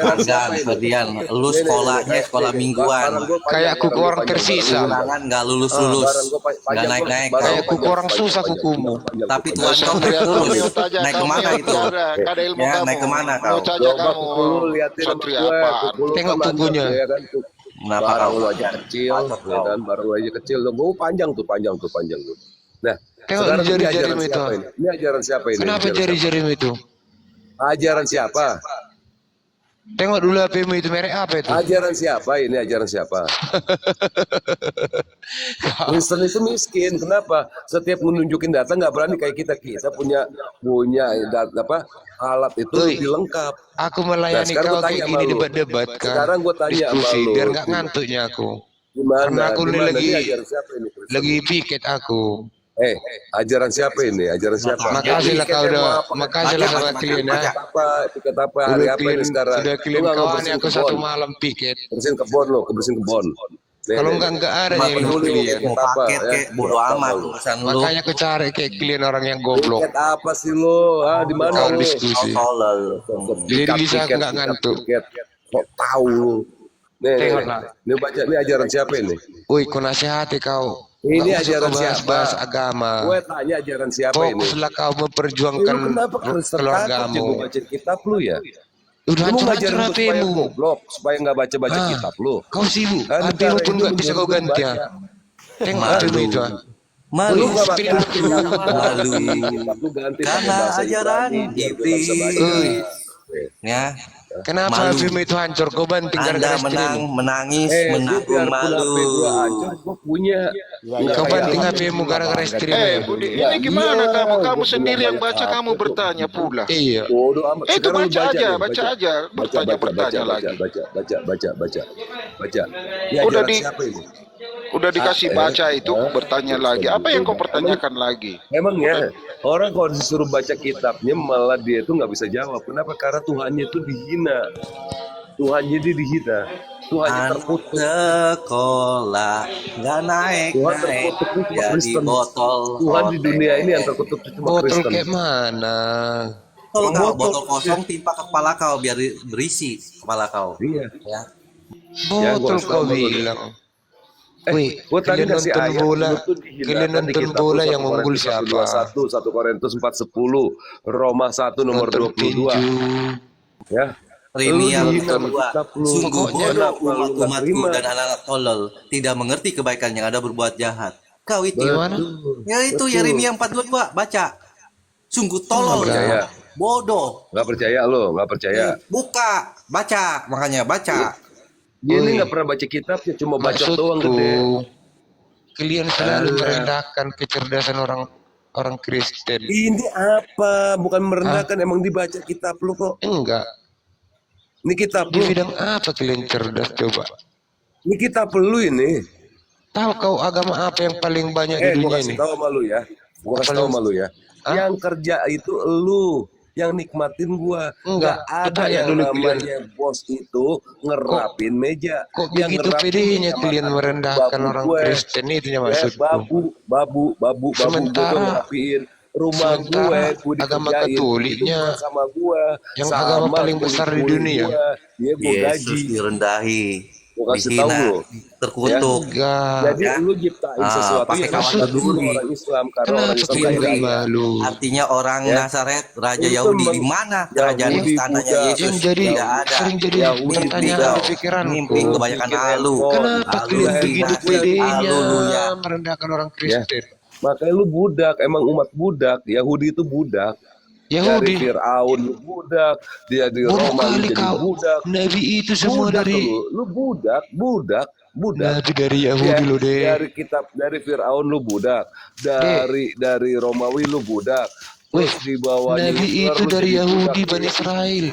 Speaker 7: Argan, Ferdian, lu sekolahnya sekolah mingguan.
Speaker 1: Kayak kuku orang tersisa.
Speaker 7: Ulangan nggak lulus-lulus, nggak naik-naik.
Speaker 1: Kayak kuku orang susah kukumu.
Speaker 7: Tapi Tuhan kau
Speaker 6: Satria,
Speaker 7: naik terus.
Speaker 6: mute aja
Speaker 7: Naik
Speaker 6: kamu,
Speaker 7: kemana
Speaker 6: mute
Speaker 7: itu?
Speaker 6: aja. Nggak ada ilmu
Speaker 7: Ya,
Speaker 6: kamu.
Speaker 7: naik kemana kau?
Speaker 6: Mute aja
Speaker 2: Coba
Speaker 6: kamu.
Speaker 2: kuku lu liatin sama
Speaker 6: Satria
Speaker 2: gue.
Speaker 6: apaan?
Speaker 2: Kuku lu
Speaker 1: Tengok
Speaker 2: kan
Speaker 1: kukunya.
Speaker 2: mandek, ya kan?
Speaker 7: Kenapa
Speaker 2: Barang
Speaker 7: kau?
Speaker 2: lu aja kecil, ya kan? Barang lu aja kecil. Gue panjang tuh. Nah,
Speaker 1: Tengok
Speaker 2: sekarang ini
Speaker 1: jari-jarimu
Speaker 2: ajaran
Speaker 1: itu.
Speaker 2: siapa ini? Ini ajaran siapa ini?
Speaker 1: Kenapa
Speaker 2: Ajaran
Speaker 1: jari-jarimu itu?
Speaker 2: siapa? Ajaran siapa?
Speaker 1: Tengok dulu HP-mu itu merek apa itu?
Speaker 2: Ajaran siapa ini? Ajaran siapa? Kristen itu miskin. Kenapa? Setiap menunjukin data nggak berani kayak kita. Kita punya alat itu
Speaker 1: Oi,
Speaker 2: lebih lengkap.
Speaker 1: Aku melayani
Speaker 2: sekarang
Speaker 1: kau
Speaker 2: gua tanya
Speaker 1: kayak
Speaker 2: sama
Speaker 1: gini
Speaker 2: lu.
Speaker 1: debat-debat kan.
Speaker 2: Sekarang gua tanya sama
Speaker 1: Diskusi
Speaker 2: lu.
Speaker 1: biar nggak ngantuknya aku.
Speaker 2: Gimana?
Speaker 1: Karena aku ini
Speaker 2: Gimana?
Speaker 1: lagi
Speaker 2: Ini ajaran siapa ini? Kristen?
Speaker 1: lagi piket aku.
Speaker 2: Ajaran siapa ini? Ajaran siapa?
Speaker 1: Makasih lah kau udah, makasih lah sama kalian ya.
Speaker 2: Piket apa? Hari apa ini sekarang?
Speaker 1: Udah
Speaker 2: Lu
Speaker 1: kalian
Speaker 2: nggak
Speaker 1: kawan
Speaker 2: ngebersihin
Speaker 1: aku
Speaker 2: kebon?
Speaker 1: satu malam piket.
Speaker 2: Bersihin kebon lo, kebersihin kebon.
Speaker 1: Kalau enggak ada
Speaker 7: Cuma
Speaker 1: yang
Speaker 7: peduli
Speaker 1: kalian.
Speaker 7: mau paket kek, bodo amat urusan lu.
Speaker 1: Makanya aku cari kayak kalian orang yang goblok.
Speaker 2: Piket apa sih lo? Di mana
Speaker 1: Kau
Speaker 2: lo?
Speaker 1: diskusi. Jadi bisa aku nggak ngantuk.
Speaker 2: Piket. Kok tahu lu? Nih,
Speaker 1: Tengok lah.
Speaker 2: Ini baca, ini ajaran siapa ini?
Speaker 1: Woi, kau nasihati kau.
Speaker 2: Ini
Speaker 1: Nggak usah
Speaker 2: ajaran
Speaker 1: kau
Speaker 2: siapa?
Speaker 1: bahas agama.
Speaker 2: Gue tanya ajaran siapa ini?
Speaker 1: Fokuslah kau
Speaker 2: Lu
Speaker 1: memperjuangkan
Speaker 2: kenapa Kristen takut
Speaker 1: keluargamu.
Speaker 2: gue baca kitab lu ya?
Speaker 1: Udah
Speaker 2: Lu mau
Speaker 1: hancur-hancur
Speaker 2: ngajarin gua supaya
Speaker 1: HP-mu.
Speaker 2: goblok, supaya nggak baca-baca
Speaker 1: Ah,
Speaker 2: kitab lu.
Speaker 1: Kau sibuk.
Speaker 2: Kan
Speaker 1: HP-mu
Speaker 2: negara
Speaker 1: pun
Speaker 2: ini
Speaker 1: nggak bisa kau
Speaker 2: menyuruh
Speaker 1: ganti
Speaker 2: baca.
Speaker 1: ya. Tengok HP-mu itu.
Speaker 7: Malu,
Speaker 2: Lu nggak
Speaker 1: Spirit
Speaker 2: pakai
Speaker 1: itu.
Speaker 2: kitab,
Speaker 7: malu.
Speaker 2: kitab lu ganti pakai
Speaker 7: Karena
Speaker 2: bahasa
Speaker 7: ajaran
Speaker 2: Ibrani, biar gua nggak bisa baca.
Speaker 7: iblis. Ya,
Speaker 1: Kenapa
Speaker 7: malu.
Speaker 1: HP-mu itu hancur? Kau banting
Speaker 7: Anda
Speaker 1: gara-gara streaming.
Speaker 7: menangis,
Speaker 2: Gua
Speaker 7: menanggung
Speaker 2: biarpun
Speaker 7: malu.
Speaker 2: HP gua hancur, gua punya. Nggak
Speaker 1: Kau
Speaker 2: kayak
Speaker 1: banting
Speaker 2: lu.
Speaker 1: HP-mu gara-gara streaming.
Speaker 6: Budi,
Speaker 2: Ya,
Speaker 6: ini gimana
Speaker 2: iya,
Speaker 6: kamu?
Speaker 2: gua
Speaker 6: Kamu
Speaker 2: punya
Speaker 6: sendiri yang
Speaker 2: banyak
Speaker 6: baca,
Speaker 2: HP
Speaker 6: kamu
Speaker 2: kok.
Speaker 6: bertanya pula.
Speaker 1: Iya.
Speaker 2: Bodoh amat.
Speaker 6: Itu
Speaker 2: Sekarang lu
Speaker 6: baca aja,
Speaker 2: nih,
Speaker 6: baca aja. Bertanya lagi.
Speaker 2: baca. Ini
Speaker 6: Udah
Speaker 2: ajaran
Speaker 6: di
Speaker 2: siapa ini?
Speaker 6: udah dikasih baca itu, bertanya lagi. Apa yang kau pertanyakan lagi?
Speaker 2: Emang ya, orang kalau disuruh baca kitabnya malah dia itu nggak bisa jawab. Kenapa? Karena Tuhannya itu dihina. Tuhannya dia dihina. Tuhannya
Speaker 7: Anak
Speaker 2: terkutuk.
Speaker 7: sekolah nggak naik
Speaker 2: Tuhan
Speaker 7: naik
Speaker 2: terkutuk itu cuma
Speaker 7: jadi
Speaker 2: Kristen.
Speaker 7: botol
Speaker 2: Tuhan di
Speaker 7: hotel.
Speaker 2: dunia ini yang terkutuk itu cuma
Speaker 1: Botol
Speaker 2: Kristen.
Speaker 1: kayak mana?
Speaker 7: Kalau kau
Speaker 2: Botol.
Speaker 7: botol kosong timpa ke kepala kau biar berisi kepala kau.
Speaker 2: Iya.
Speaker 7: Ya.
Speaker 2: Ya, gua
Speaker 1: Botol
Speaker 2: kasih
Speaker 1: kau
Speaker 2: tahu lu.
Speaker 1: bilang. Wih,
Speaker 2: Gua tadi
Speaker 1: kalian
Speaker 2: kasih
Speaker 1: nonton
Speaker 2: ayat
Speaker 1: bola,
Speaker 2: lu tuh dihinakan
Speaker 1: kalian
Speaker 2: di
Speaker 1: nonton
Speaker 2: kitab
Speaker 1: bola
Speaker 2: lu,
Speaker 1: yang
Speaker 2: 1
Speaker 1: unggul
Speaker 2: Korintus
Speaker 1: siapa?
Speaker 2: 1:21, 1 Korintus 4:10, Roma 1 nomor
Speaker 1: Nonton
Speaker 2: 22.
Speaker 1: tinju.
Speaker 2: Ya. Lu
Speaker 7: Premier
Speaker 2: dihina
Speaker 7: kedua,
Speaker 2: kitab lu.
Speaker 7: sungguh
Speaker 2: Pokoknya
Speaker 7: bodoh
Speaker 2: kenapa lu nggak
Speaker 7: umat-umatku
Speaker 2: terima?
Speaker 7: dan anak-anak tolol tidak mengerti kebaikan yang ada berbuat jahat. Kau itu,
Speaker 1: Gimana?
Speaker 7: ya itu
Speaker 2: Betul.
Speaker 7: Yeremia 4:22 baca. Sungguh tolol,
Speaker 2: Nggak percaya.
Speaker 7: bodoh.
Speaker 2: Nggak percaya lo, nggak percaya.
Speaker 7: Buka, baca, makanya baca.
Speaker 2: Dia ini
Speaker 1: Woi.
Speaker 2: nggak pernah baca kitabnya, cuma baca doang
Speaker 1: Maksudku,
Speaker 2: gede.
Speaker 1: kalian selalu merendahkan kecerdasan orang Kristen.
Speaker 2: Ini apa? Bukan merendahkan, emang dibaca kitab lu kok.
Speaker 1: Enggak.
Speaker 2: Ini kitab
Speaker 1: Di
Speaker 2: lu.
Speaker 1: bidang apa kalian cerdas coba?
Speaker 2: Ini kitab lu ini.
Speaker 1: Tahu kau agama apa yang paling banyak di
Speaker 2: Gua
Speaker 1: dunia
Speaker 2: kasih
Speaker 1: ini?
Speaker 2: tahu sama lu ya. Gua kasih tahu sama lu ya.
Speaker 1: Hah?
Speaker 2: Yang kerja itu lu, yang nikmatin gua.
Speaker 1: Enggak,
Speaker 2: Nggak ada
Speaker 1: tanya
Speaker 2: yang
Speaker 1: dulu
Speaker 2: namanya bos itu ngerapin meja.
Speaker 1: Kok
Speaker 2: Yang
Speaker 1: begitu
Speaker 2: ngerapin
Speaker 1: pedenya
Speaker 2: meja
Speaker 1: kalian
Speaker 2: makan
Speaker 1: merendahkan
Speaker 2: babu
Speaker 1: orang
Speaker 2: gue.
Speaker 1: Kristen itu
Speaker 2: Ya,
Speaker 1: maksudku.
Speaker 2: babu gua tuh
Speaker 1: Sementara-
Speaker 2: ngerapiin rumah
Speaker 1: sementara
Speaker 2: gue
Speaker 1: agama
Speaker 2: dikerjain. Itu
Speaker 1: Katoliknya
Speaker 2: bukan sama gua,
Speaker 1: yang
Speaker 2: sama
Speaker 1: agama paling besar di
Speaker 2: kuli-kuli
Speaker 1: dunia.
Speaker 2: gua. Dia gua
Speaker 7: Yesus
Speaker 2: gaji.
Speaker 7: direndahi,
Speaker 2: Gua kasih tahu
Speaker 7: dihina,
Speaker 2: lu.
Speaker 7: terkutuk.
Speaker 1: Enggak.
Speaker 2: Jadi
Speaker 7: Ya.
Speaker 2: lu ciptain sesuatu
Speaker 7: pakai
Speaker 2: yang
Speaker 7: kawan
Speaker 2: maksud dulu
Speaker 7: berduri.
Speaker 2: orang Islam, karena orang
Speaker 1: Kenapa
Speaker 2: Islam
Speaker 1: kalian
Speaker 2: kaya
Speaker 1: beri
Speaker 2: raya.
Speaker 1: malu?
Speaker 7: Artinya orang
Speaker 2: Ya.
Speaker 7: Nazaret, Raja
Speaker 2: Itu
Speaker 7: Yahudi
Speaker 2: memang
Speaker 7: di mana kerajaan
Speaker 2: Yahudi,
Speaker 7: istananya
Speaker 2: Buddha.
Speaker 7: Yesus?
Speaker 1: Yang jadi
Speaker 7: Tidak ada.
Speaker 1: sering jadi
Speaker 2: Yahudi,
Speaker 1: pertanyaan
Speaker 7: Buddha.
Speaker 1: di pikiranku.
Speaker 7: Mimpi kebanyakan
Speaker 2: Bikin
Speaker 7: halu.
Speaker 2: handphone.
Speaker 1: Kenapa
Speaker 7: Halu
Speaker 1: kalian
Speaker 2: handphone.
Speaker 1: begitu
Speaker 7: dinasti,
Speaker 1: pedenya
Speaker 7: haleluya.
Speaker 1: merendahkan orang Kristen?
Speaker 2: Makanya lu budak, emang umat budak. Yahudi itu budak. Dari
Speaker 1: Yahudi.
Speaker 2: Fir'aun lu budak, dia di
Speaker 1: Bodoh
Speaker 2: Roma lu
Speaker 1: kali
Speaker 2: jadi
Speaker 1: kau.
Speaker 2: budak.
Speaker 1: Nabi itu semua
Speaker 2: Budak
Speaker 1: dari
Speaker 2: lu budak.
Speaker 1: Nabi dari Yahudi
Speaker 2: Ya,
Speaker 1: lo deh.
Speaker 2: dari Fir'aun lu budak, dari Romawi lu budak.
Speaker 1: Weh,
Speaker 2: Terus di bawahnya
Speaker 1: Nabi
Speaker 2: Hitler
Speaker 1: itu
Speaker 2: lu
Speaker 1: dari
Speaker 2: jadi
Speaker 1: Yahudi
Speaker 2: budak.
Speaker 1: Bani Israel.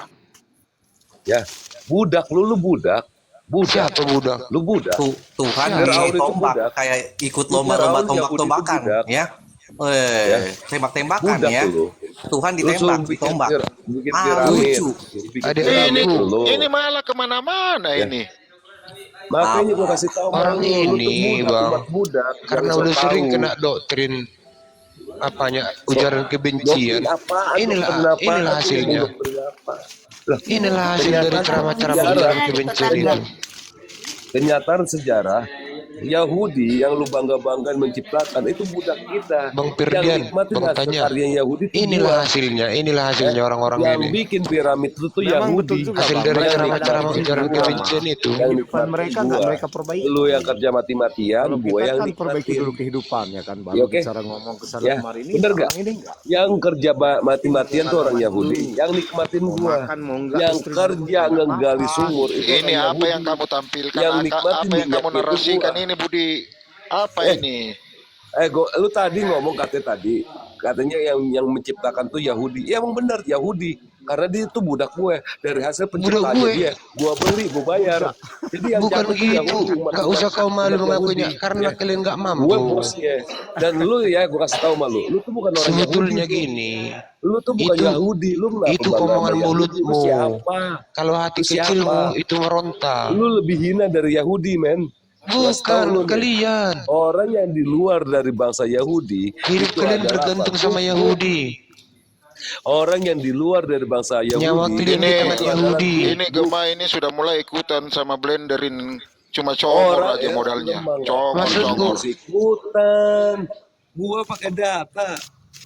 Speaker 2: Ya, budak lu budak.
Speaker 1: Siapa budak?
Speaker 2: Lu budak.
Speaker 7: Tuhan
Speaker 2: Firaun
Speaker 7: kayak
Speaker 2: itu
Speaker 7: tombak,
Speaker 2: budak.
Speaker 7: kayak ikut
Speaker 2: Firaun
Speaker 7: lomba-lomba
Speaker 2: Yahudi itu
Speaker 7: tombak-tombakan,
Speaker 2: budak.
Speaker 7: ya. Tembak-tembakan
Speaker 2: Budak
Speaker 7: ya.
Speaker 2: lu.
Speaker 7: Tuhan
Speaker 2: Lu
Speaker 7: ditembak,
Speaker 2: suruh bikin
Speaker 7: ditombak.
Speaker 2: bikin
Speaker 7: Ah,
Speaker 2: piramid.
Speaker 7: lucu.
Speaker 2: Bikin
Speaker 1: Ada
Speaker 2: piramid
Speaker 1: aku.
Speaker 2: lu.
Speaker 6: Ini malah kemana-mana
Speaker 2: Ya.
Speaker 6: ini.
Speaker 2: Makanya gua kasih tahu
Speaker 1: Orang
Speaker 2: sama lu tuh
Speaker 1: ini,
Speaker 2: budak,
Speaker 1: Bang,
Speaker 2: umat budak.
Speaker 1: karena
Speaker 2: Jangan
Speaker 1: udah
Speaker 2: sok
Speaker 1: sering
Speaker 2: tahu.
Speaker 1: kena doktrin apanya ujaran kebencian.
Speaker 2: Doktrin apaan?
Speaker 1: Inilah
Speaker 2: Doktrin apaan?
Speaker 1: inilah hasilnya.
Speaker 2: Doktrin apa? Lah,
Speaker 1: Inilah hasil dari
Speaker 2: kenyataan
Speaker 1: ceramah-ceramah
Speaker 2: sejarah.
Speaker 1: ujaran kebencian itu.
Speaker 2: Kenyataan sejarah Yahudi yang lu bangga-banggain menciptakan itu budak kita.
Speaker 1: Bang Firdian,
Speaker 2: Yang nikmatin
Speaker 1: Bang
Speaker 2: hasil
Speaker 1: tanya.
Speaker 2: karya Yahudi itu
Speaker 1: Inilah
Speaker 2: gua.
Speaker 1: hasilnya orang-orang
Speaker 2: Yang
Speaker 1: ini.
Speaker 2: bikin piramid itu tuh
Speaker 5: Memang
Speaker 2: Yahudi.
Speaker 5: betul juga,
Speaker 1: Hasil
Speaker 5: Bang.
Speaker 1: dari
Speaker 5: Mereka
Speaker 1: ceramah-ceramah
Speaker 5: tidak
Speaker 1: ujaran
Speaker 5: ada
Speaker 1: kebencian itu.
Speaker 2: Yang
Speaker 5: kehidupan mereka nggak mereka perbaiki.
Speaker 2: Lu yang kerja mati-matian,
Speaker 5: Kalau
Speaker 2: gue
Speaker 5: kita
Speaker 2: yang
Speaker 5: kan perbaiki
Speaker 2: nikmatin.
Speaker 5: dulu kehidupannya kan, baru
Speaker 2: Ya, oke.
Speaker 5: bicara ngomong ke sana
Speaker 2: Ya,
Speaker 5: kemarin ini.
Speaker 2: bener gak?
Speaker 5: Orang ini enggak.
Speaker 2: Yang kerja mati-matian tuh orang Yahudi. Yang nikmatin
Speaker 5: Mau
Speaker 2: gua.
Speaker 5: makan, mau enggak,
Speaker 2: Yang
Speaker 5: istri
Speaker 2: kerja
Speaker 5: mau
Speaker 2: nggali
Speaker 5: apa.
Speaker 2: sumur itu
Speaker 6: Ini
Speaker 2: orang
Speaker 6: apa
Speaker 2: Yahudi.
Speaker 6: yang kamu tampilkan?
Speaker 2: Yang nikmatin
Speaker 6: Apa yang kamu
Speaker 2: minyak itu
Speaker 6: narasikan
Speaker 2: gua.
Speaker 6: ini, Budi? Apa ini?
Speaker 2: Lu tadi ngomong katanya yang menciptakan tuh Yahudi. Ya emang benar Yahudi, karena dia tuh budak gue dari hasil penciptaannya
Speaker 1: gue.
Speaker 2: dia. Gua beli, gua bayar. Jadi yang
Speaker 1: Bukan
Speaker 2: jatuh tuh
Speaker 1: gitu.
Speaker 2: Yahudi, umat
Speaker 1: Gak
Speaker 2: budak.
Speaker 1: usah kau malu
Speaker 2: Umat
Speaker 1: mengakunya
Speaker 2: Yahudi.
Speaker 1: karena
Speaker 2: Ya.
Speaker 1: kalian gak mampu.
Speaker 2: Gue bosnya. Dan lu ya, gue kasih tahu malu. Lu tuh bukan orang
Speaker 1: Sebetulnya
Speaker 2: Yahudi.
Speaker 1: gini,
Speaker 2: Lu tuh bukan
Speaker 1: Itu-
Speaker 2: Yahudi. Lu kenapa
Speaker 1: itu
Speaker 2: bangga
Speaker 1: omongan
Speaker 2: sama Yahudi?
Speaker 1: mulutmu.
Speaker 2: Lu siapa?
Speaker 1: kalau hati
Speaker 2: Lu siapa?
Speaker 1: kecilmu itu meronta.
Speaker 2: Lu lebih hina dari Yahudi, men. Gua kasih tahu lu
Speaker 1: Bukan
Speaker 2: nih.
Speaker 1: kalian.
Speaker 2: Orang yang di luar dari bangsa Yahudi
Speaker 1: Hidup
Speaker 2: itu
Speaker 1: kalian
Speaker 2: adalah
Speaker 1: bergantung
Speaker 2: apa?
Speaker 1: sama Yahudi.
Speaker 2: Orang yang di luar dari bangsa Yahudi
Speaker 1: Nyawa kalian di
Speaker 6: Ini-
Speaker 1: tangan Yahudi.
Speaker 6: Ini Gema ini sudah mulai ikutan sama blenderin, cuma congor
Speaker 2: orang
Speaker 6: aja
Speaker 2: ya,
Speaker 6: modalnya.
Speaker 2: memang.
Speaker 6: Congor,
Speaker 1: Maksudku-
Speaker 6: congor.
Speaker 2: Mesti ikutan. Gua pakai data.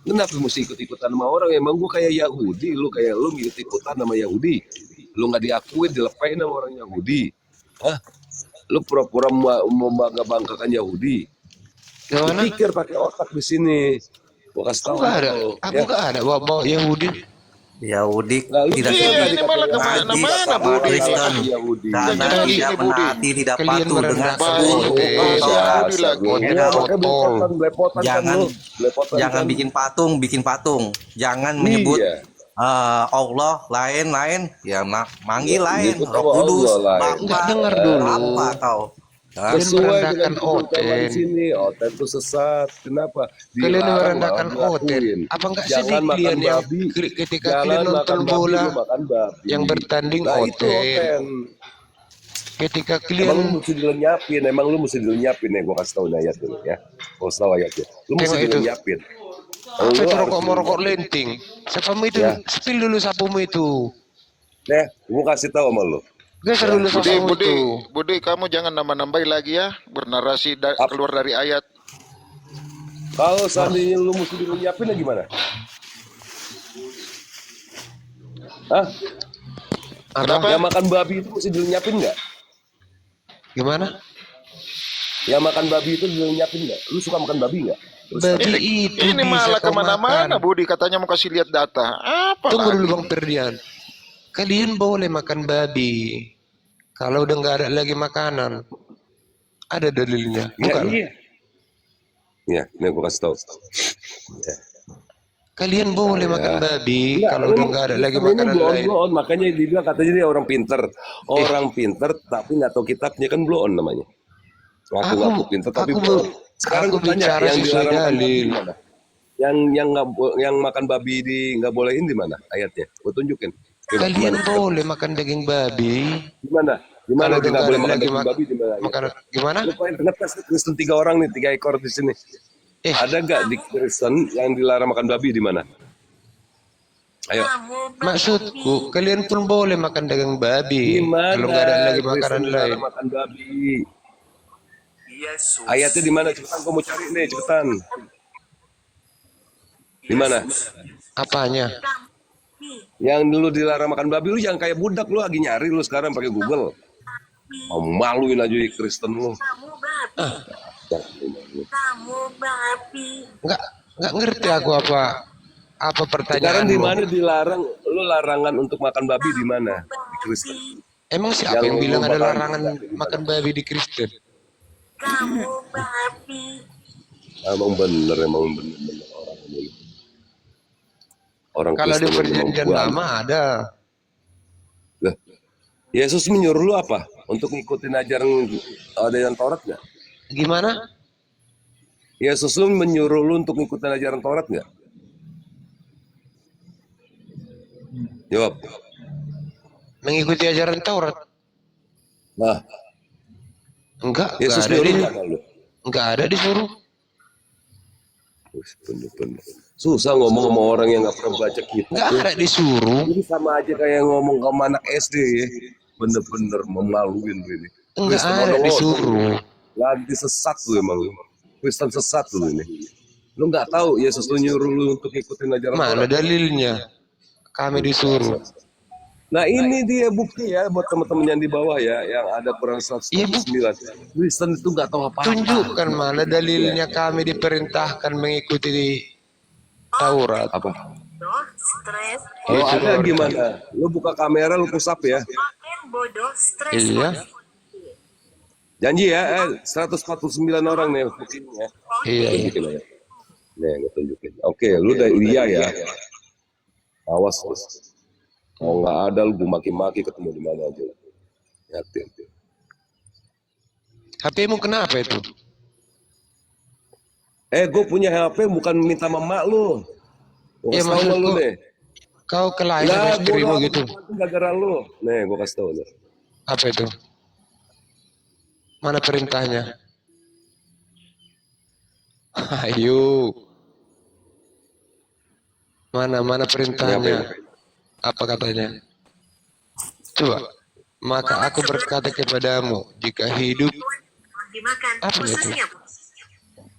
Speaker 2: Kenapa mesti ikut-ikutan sama orang? Emang gua kayak Yahudi, lu kayak lu ikut-ikutan sama Yahudi. Lu nggak diakui, dilepain sama orang Yahudi. Hah? Lu pura-pura membangga-banggakan Yahudi.
Speaker 1: Gimana?
Speaker 2: Pikir pakai otak di sini. Gua kasih tahu
Speaker 1: Enggak ada.
Speaker 2: lo,
Speaker 1: Aku
Speaker 2: ya.
Speaker 1: enggak ada bawa Yahudi.
Speaker 7: Yahudi
Speaker 2: Nah, lu
Speaker 7: tidak
Speaker 2: juga
Speaker 6: Iya,
Speaker 2: dikatakan
Speaker 6: ini malah
Speaker 2: Yahudi,
Speaker 6: kemana-mana,
Speaker 2: sama
Speaker 6: Budi.
Speaker 7: Kristen
Speaker 2: Yahudi.
Speaker 7: karena
Speaker 6: Jadi
Speaker 7: tidak
Speaker 6: ini, Budi.
Speaker 7: menaati, tidak
Speaker 1: Kalian
Speaker 7: patuh dengan
Speaker 1: merendahkan
Speaker 7: seluruh
Speaker 1: Oten.
Speaker 7: hukum Taurat.
Speaker 6: Yahudi lagi.
Speaker 2: Iya, makanya belepotan kan
Speaker 7: Jangan
Speaker 2: lu. Belepotan
Speaker 7: jangan
Speaker 2: kan.
Speaker 7: bikin patung. Jangan menyebut
Speaker 2: Iya.
Speaker 7: Allah lain-lain, ya manggil lain,
Speaker 2: Nyebut
Speaker 7: Roh
Speaker 2: sama
Speaker 7: Kudus,
Speaker 2: Allah lain.
Speaker 7: Bapa,
Speaker 1: Enggak dengar dulu.
Speaker 7: apa kau? Hah?
Speaker 1: Kalian
Speaker 2: Sesuai
Speaker 1: merendahkan
Speaker 2: dengan keberagaman di
Speaker 1: Oten.
Speaker 2: sini. Oten itu sesat. Kenapa?
Speaker 1: Kalian
Speaker 2: Dilarang
Speaker 1: merendahkan
Speaker 2: malah
Speaker 1: Oten.
Speaker 2: dilakuin.
Speaker 1: Apa enggak
Speaker 2: Jangan
Speaker 1: sedih
Speaker 2: makan
Speaker 1: kalian yang
Speaker 2: babi.
Speaker 1: ketika
Speaker 2: Jangan
Speaker 1: kalian
Speaker 2: makan
Speaker 1: nonton
Speaker 2: babi,
Speaker 1: bola
Speaker 2: lu makan babi.
Speaker 1: yang bertanding
Speaker 2: Nah, itu
Speaker 1: Oten.
Speaker 2: Oten.
Speaker 1: Ketika
Speaker 2: Emang
Speaker 1: kalian
Speaker 2: lu mesti dilenyapin, ya, gue kasih tau ayat dulu ya. Gue kasih tau ayatnya. Lu mesti
Speaker 1: Tengok itu.
Speaker 2: dilenyapin.
Speaker 1: apa
Speaker 2: Lu
Speaker 1: itu
Speaker 2: harus
Speaker 1: rokok merokok
Speaker 2: dilenyapin.
Speaker 1: lenting? Sapamu itu,
Speaker 2: Ya.
Speaker 1: spill dulu sapumu itu.
Speaker 2: Gue kasih tau sama lu.
Speaker 1: Geser dulu
Speaker 6: Budi,
Speaker 1: sapamu
Speaker 6: Budi,
Speaker 1: itu.
Speaker 6: Budi, kamu jangan nambah-nambahin lagi ya, bernarasi keluar dari ayat.
Speaker 2: Kalau seandainya lu mesti dilenyapin ya gimana? Hah?
Speaker 6: Kenapa?
Speaker 2: Yang makan babi itu mesti dilenyapin nggak?
Speaker 1: Gimana?
Speaker 2: Yang makan babi itu dilenyapin nggak? Lu suka makan babi nggak?
Speaker 1: Babi itu
Speaker 6: Ini
Speaker 1: bisa
Speaker 6: malah
Speaker 1: kau
Speaker 6: kemana-mana,
Speaker 1: makan.
Speaker 6: Budi. Katanya mau kasih lihat data. Apa
Speaker 1: Tunggu
Speaker 6: lagi?
Speaker 1: dulu Bang Ferdian. Kalian boleh makan babi. Kalau udah nggak ada lagi makanan, ada dalilnya. Bukan?
Speaker 2: Iya, ini gue kasih tau. Ya.
Speaker 1: Kalian boleh makan babi
Speaker 2: Enggak,
Speaker 1: kalau udah nggak ada lagi
Speaker 2: Kristen ini
Speaker 1: makanan lain.
Speaker 2: blow on, makanya dibilang katanya dia orang pinter. Orang pinter tapi nggak tahu kitabnya kan blow on namanya. Ngaku pinter tapi
Speaker 1: aku
Speaker 2: blow on. Sekarang
Speaker 1: aku
Speaker 2: gue tanya
Speaker 1: bicara
Speaker 2: yang
Speaker 1: sesuai
Speaker 2: dilarang makan babi
Speaker 1: dalil.
Speaker 2: di mana? Yang makan babi di nggak bolehin di mana ayatnya? Gue tunjukin. Coba,
Speaker 1: Kalian
Speaker 2: gimana?
Speaker 1: boleh makan daging babi.
Speaker 2: Di mana? Di mana
Speaker 1: Kalau
Speaker 2: dia
Speaker 1: udah
Speaker 2: nggak
Speaker 1: nggak
Speaker 2: boleh
Speaker 1: ada
Speaker 2: makan
Speaker 1: lagi
Speaker 2: daging babi di mana?
Speaker 1: makan gimana?
Speaker 2: Lu paling ngetes Kristen 3 orang nih, 3 ekor di sini. Ada nggak di Kristen yang dilarang makan babi di mana? Ayo.
Speaker 1: Maksudku, kalian pun boleh makan daging babi.
Speaker 2: Di mana?
Speaker 1: Kalau nggak ada lagi
Speaker 2: Kristen
Speaker 1: makanan
Speaker 2: dilarang
Speaker 1: lain.
Speaker 2: makan babi. Ayatnya di mana? Cepetan, gue mau cari nih, cepetan. Di mana?
Speaker 1: Apanya?
Speaker 2: Yang dulu dilarang makan babi, lu jangan kayak budak, lu lagi nyari lu sekarang pakai Google. Oh, maluin aja ya Kristen lu.
Speaker 1: Nggak ngerti aku apa
Speaker 2: Sekarang di
Speaker 1: pertanyaanmu.
Speaker 2: mana dilarang? Lu larangan untuk makan babi di mana? Di Kristen.
Speaker 1: Emang siapa yang
Speaker 2: Yang
Speaker 1: bilang
Speaker 2: lu
Speaker 1: ada
Speaker 2: makan
Speaker 1: larangan
Speaker 2: babi di
Speaker 1: makan babi di Kristen?
Speaker 2: Emang bener orang ini. Orang
Speaker 1: Kalau di
Speaker 2: Kristen memang
Speaker 1: perjanjian
Speaker 2: buang.
Speaker 1: lama ada.
Speaker 2: Lah, Yesus menyuruh lu apa? Untuk ngikutin ajaran ajaran Taurat nggak?
Speaker 1: Gimana?
Speaker 2: Yesus lu menyuruh lu untuk ngikutin ajaran Taurat nggak? Jawab.
Speaker 1: Mengikuti ajaran Taurat?
Speaker 2: Nah,
Speaker 1: Enggak
Speaker 2: Yesus
Speaker 1: ada
Speaker 2: nyuruh
Speaker 1: di,
Speaker 2: nggak sama lu?
Speaker 1: enggak ada disuruh.
Speaker 2: Bener-bener. Susah ngomong sama orang yang nggak pernah baca kitab.
Speaker 1: Enggak ada disuruh.
Speaker 2: Ini sama aja kayak ngomong sama anak SD ya. Bener-bener memaluin ini.
Speaker 1: Enggak
Speaker 2: Kristen
Speaker 1: ada
Speaker 2: orang
Speaker 1: disuruh.
Speaker 2: Lanti sesat lu emang. Kristen sesat lu ini. Lu nggak tahu Yesus lu nyuruh lu untuk ikutin ajaran
Speaker 1: Mana
Speaker 2: Taurat.
Speaker 1: dalilnya? Kami disuruh.
Speaker 2: Nah ini dia bukti ya buat teman-teman yang di bawah ya, yang ada Quran
Speaker 1: Iya,
Speaker 2: 149. Kristen itu nggak tahu apa-apa.
Speaker 1: Tunjukkan mana dalilnya kami diperintahkan mengikuti Taurat.
Speaker 2: Apa?
Speaker 1: Itu
Speaker 2: Kalau ada
Speaker 1: Lord.
Speaker 2: gimana? Lu buka kamera, lu pusap ya.
Speaker 1: Iya,
Speaker 2: Janji ya, 149 orang nih buktinya.
Speaker 1: iya, iya.
Speaker 2: Tunjukin aja. Nih, gue tunjukin. Oke, lu udah iya ya. Awas terus. Kalau nggak ada, lu gue maki-maki ketemu di mana aja. Yakin.
Speaker 1: HP-mu kenapa itu?
Speaker 2: Gue punya HP bukan minta mama lu. Gue
Speaker 1: Ya,
Speaker 2: kasih tau sama lu
Speaker 1: maksudku,
Speaker 2: deh.
Speaker 1: kau ke lain sama
Speaker 2: Lah,
Speaker 1: istrimu
Speaker 2: bodoh
Speaker 1: gitu.
Speaker 2: amat, gara-gara lu. Nih, gue kasih tau nih.
Speaker 1: Apa itu? Mana perintahnya? Ayo. Mana perintahnya? Apa katanya? Coba. Maka aku berkata kepadamu, jika hidup apa itu?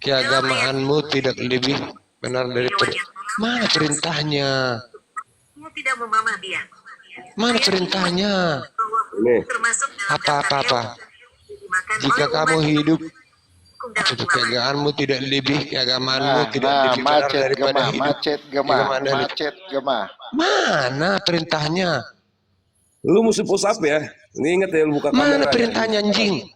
Speaker 1: Keagamaanmu tidak lebih benar daripada mana perintahnya?
Speaker 8: Dia tidak memamah dia.
Speaker 1: Mana perintahnya?
Speaker 2: Ini.
Speaker 1: Apa? Jika kamu hidup keagamanmu tidak lebih keagamaanmu tidak lebih benar
Speaker 6: macet
Speaker 1: daripada
Speaker 6: gemah,
Speaker 1: hidup.
Speaker 6: macet gemah.
Speaker 1: Mana perintahnya?
Speaker 2: Lu mesti push up ya. Ini ingat ya, lu buka kamera.
Speaker 1: Mana perintahnya anjing?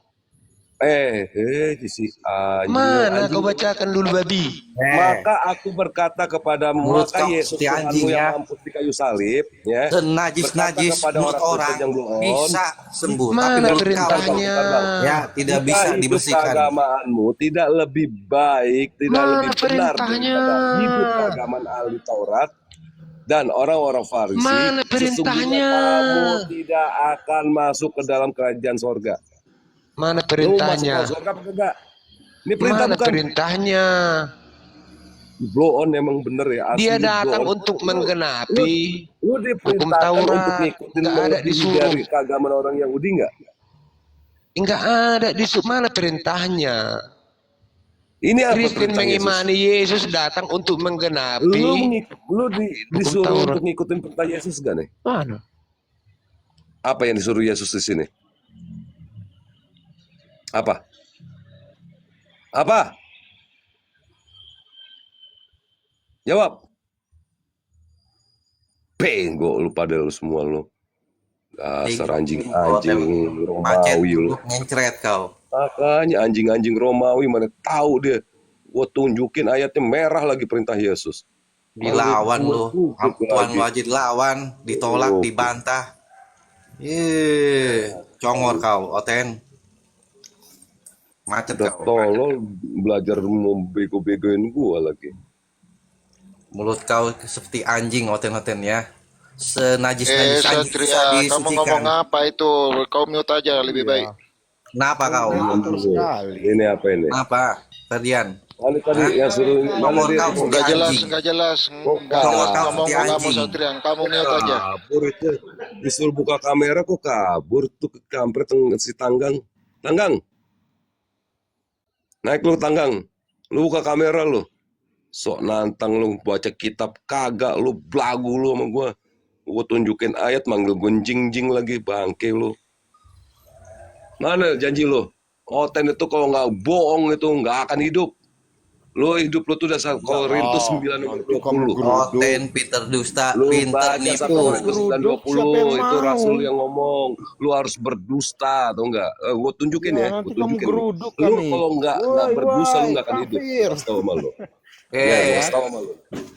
Speaker 2: Si anjing.
Speaker 1: Mana kau bacakan dulu babi?
Speaker 2: Maka aku berkata kepadamu, maka Yesus Tuhanmu yang mampus di kayu salib, ya.
Speaker 7: Senajis-najis menurut orang bisa sembuh.
Speaker 1: Mana
Speaker 7: Tapi
Speaker 1: perintahnya?
Speaker 7: Ya, tidak bisa dibersihkan.
Speaker 2: Keagamaanmu tidak lebih baik, tidak
Speaker 1: Mana
Speaker 2: lebih benar
Speaker 1: perintahnya?
Speaker 2: daripada hidup keagamaan ahli Taurat dan orang-orang Farisi.
Speaker 1: Mana perintahnya?
Speaker 2: Sesungguhnya kamu tidak akan masuk ke dalam kerajaan sorga.
Speaker 1: Mana
Speaker 2: Lu masuk
Speaker 1: perintahnya?
Speaker 2: ke sorga apa enggak? Ini perintah
Speaker 1: Mana
Speaker 2: bukan?
Speaker 1: perintahnya?
Speaker 2: Blow on emang bener ya. Asli
Speaker 1: Dia
Speaker 2: blow
Speaker 1: datang
Speaker 2: on.
Speaker 1: untuk menggenapi
Speaker 2: Lu
Speaker 1: hukum
Speaker 2: diperintahkan
Speaker 1: Taurat.
Speaker 2: untuk ngikutin
Speaker 1: Nggak ada disuruh.
Speaker 2: dari keagamaan orang Yahudi enggak?
Speaker 1: Enggak ada di mana perintahnya?
Speaker 2: Ini apa
Speaker 1: Kristen
Speaker 2: perintah Yesus?
Speaker 1: mengimani Yesus datang untuk menggenapi.
Speaker 2: Disuruh
Speaker 1: Taurat.
Speaker 2: untuk ngikutin perintah Yesus gak nih?
Speaker 1: Mana?
Speaker 2: Apa yang disuruh Yesus di sini? Apa? Jawab. Benggo lu pada lu semua lu. Dasar anjing Romawi lu.
Speaker 7: Ngencret kau.
Speaker 2: Makanya anjing Romawi mana tahu dia. Gua tunjukin ayatnya merah lagi perintah Yesus.
Speaker 7: Dilawan lu. Tuan lu aja dilawan, ditolak, dibantah. Congor kau, Oten. Macet
Speaker 2: Udah
Speaker 7: kau.
Speaker 2: tolol belajar mau bego-begoin gua lagi.
Speaker 7: Mulut kau seperti anjing, Oten ya. Senajis-najis anjing bisa
Speaker 6: Satria, kamu ngomong
Speaker 7: disucikan.
Speaker 6: apa itu? Kau mute aja lebih baik.
Speaker 7: Kenapa kau?
Speaker 2: Ini apa ini?
Speaker 7: Kenapa, Ferdian?
Speaker 2: Mana tadi yang suruh mana
Speaker 7: Nomor
Speaker 2: dia?
Speaker 7: kau
Speaker 6: Enggak jelas,
Speaker 7: anjing.
Speaker 6: enggak jelas. Enggak
Speaker 7: Congor
Speaker 6: jelas
Speaker 7: kau
Speaker 6: ngomong
Speaker 7: seperti
Speaker 6: kamu
Speaker 7: anjing.
Speaker 6: Satrian, kamu mute aja.
Speaker 2: Kabur itu. Disuruh buka kamera kok kabur tuh kampret si Tanggang. Tanggang. Naik lu Tanggang. Lu buka kamera lu. Sok nantang lu baca kitab kagak lu belagu lu sama gua. Gua tunjukin ayat manggil gue jing lagi bangke lu. Mana janji lu? Oten itu kalau nggak bohong itu nggak akan hidup. Lu hidup lu tuh udah Korintus 9:20.
Speaker 7: Oten, Peter dusta,
Speaker 2: Lu
Speaker 7: pinter
Speaker 2: baca
Speaker 7: nipu.
Speaker 2: Korintus
Speaker 5: Siapa yang
Speaker 2: 9:20 itu
Speaker 5: mau?
Speaker 2: Rasul yang ngomong. Lu harus berdusta atau enggak? Gua tunjukin ya.
Speaker 5: Nanti
Speaker 2: Gua
Speaker 5: kamu
Speaker 2: tunjukin.
Speaker 5: geruduk
Speaker 2: Lu
Speaker 5: kami.
Speaker 2: kalau nggak berdusta lu nggak akan hidup.
Speaker 5: Kafir.
Speaker 2: Kasih tahu sama lu. Ya, kasih tahu sama lu.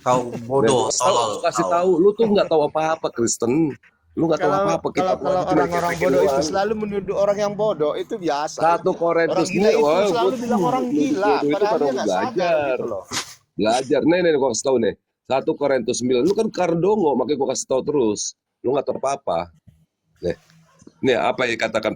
Speaker 7: Kau bodoh, tolol.
Speaker 2: Kasih
Speaker 7: kau.
Speaker 2: tahu, lu tuh nggak tahu apa-apa Kristen. Lu nggak tahu apa-apa.
Speaker 5: Kalau
Speaker 2: Kitab lu aja cuma
Speaker 5: orang-orang
Speaker 2: kepek
Speaker 5: bodoh itu
Speaker 2: doang.
Speaker 5: selalu menuduh orang yang bodoh, itu biasa.
Speaker 2: 1 Korintus
Speaker 5: Orang gila itu
Speaker 2: wah,
Speaker 5: selalu
Speaker 2: gua
Speaker 5: bilang orang gila,
Speaker 2: itu
Speaker 5: padahal
Speaker 2: pada
Speaker 5: dia nggak sadar
Speaker 2: belajar.
Speaker 5: gitu loh.
Speaker 2: Belajar. Nih, gua kasih tahu nih. 1 Korintus 9. Lu kan kardongo, makanya gua kasih tahu terus. Lu nggak tahu apa-apa. Nih, apa yang dikatakan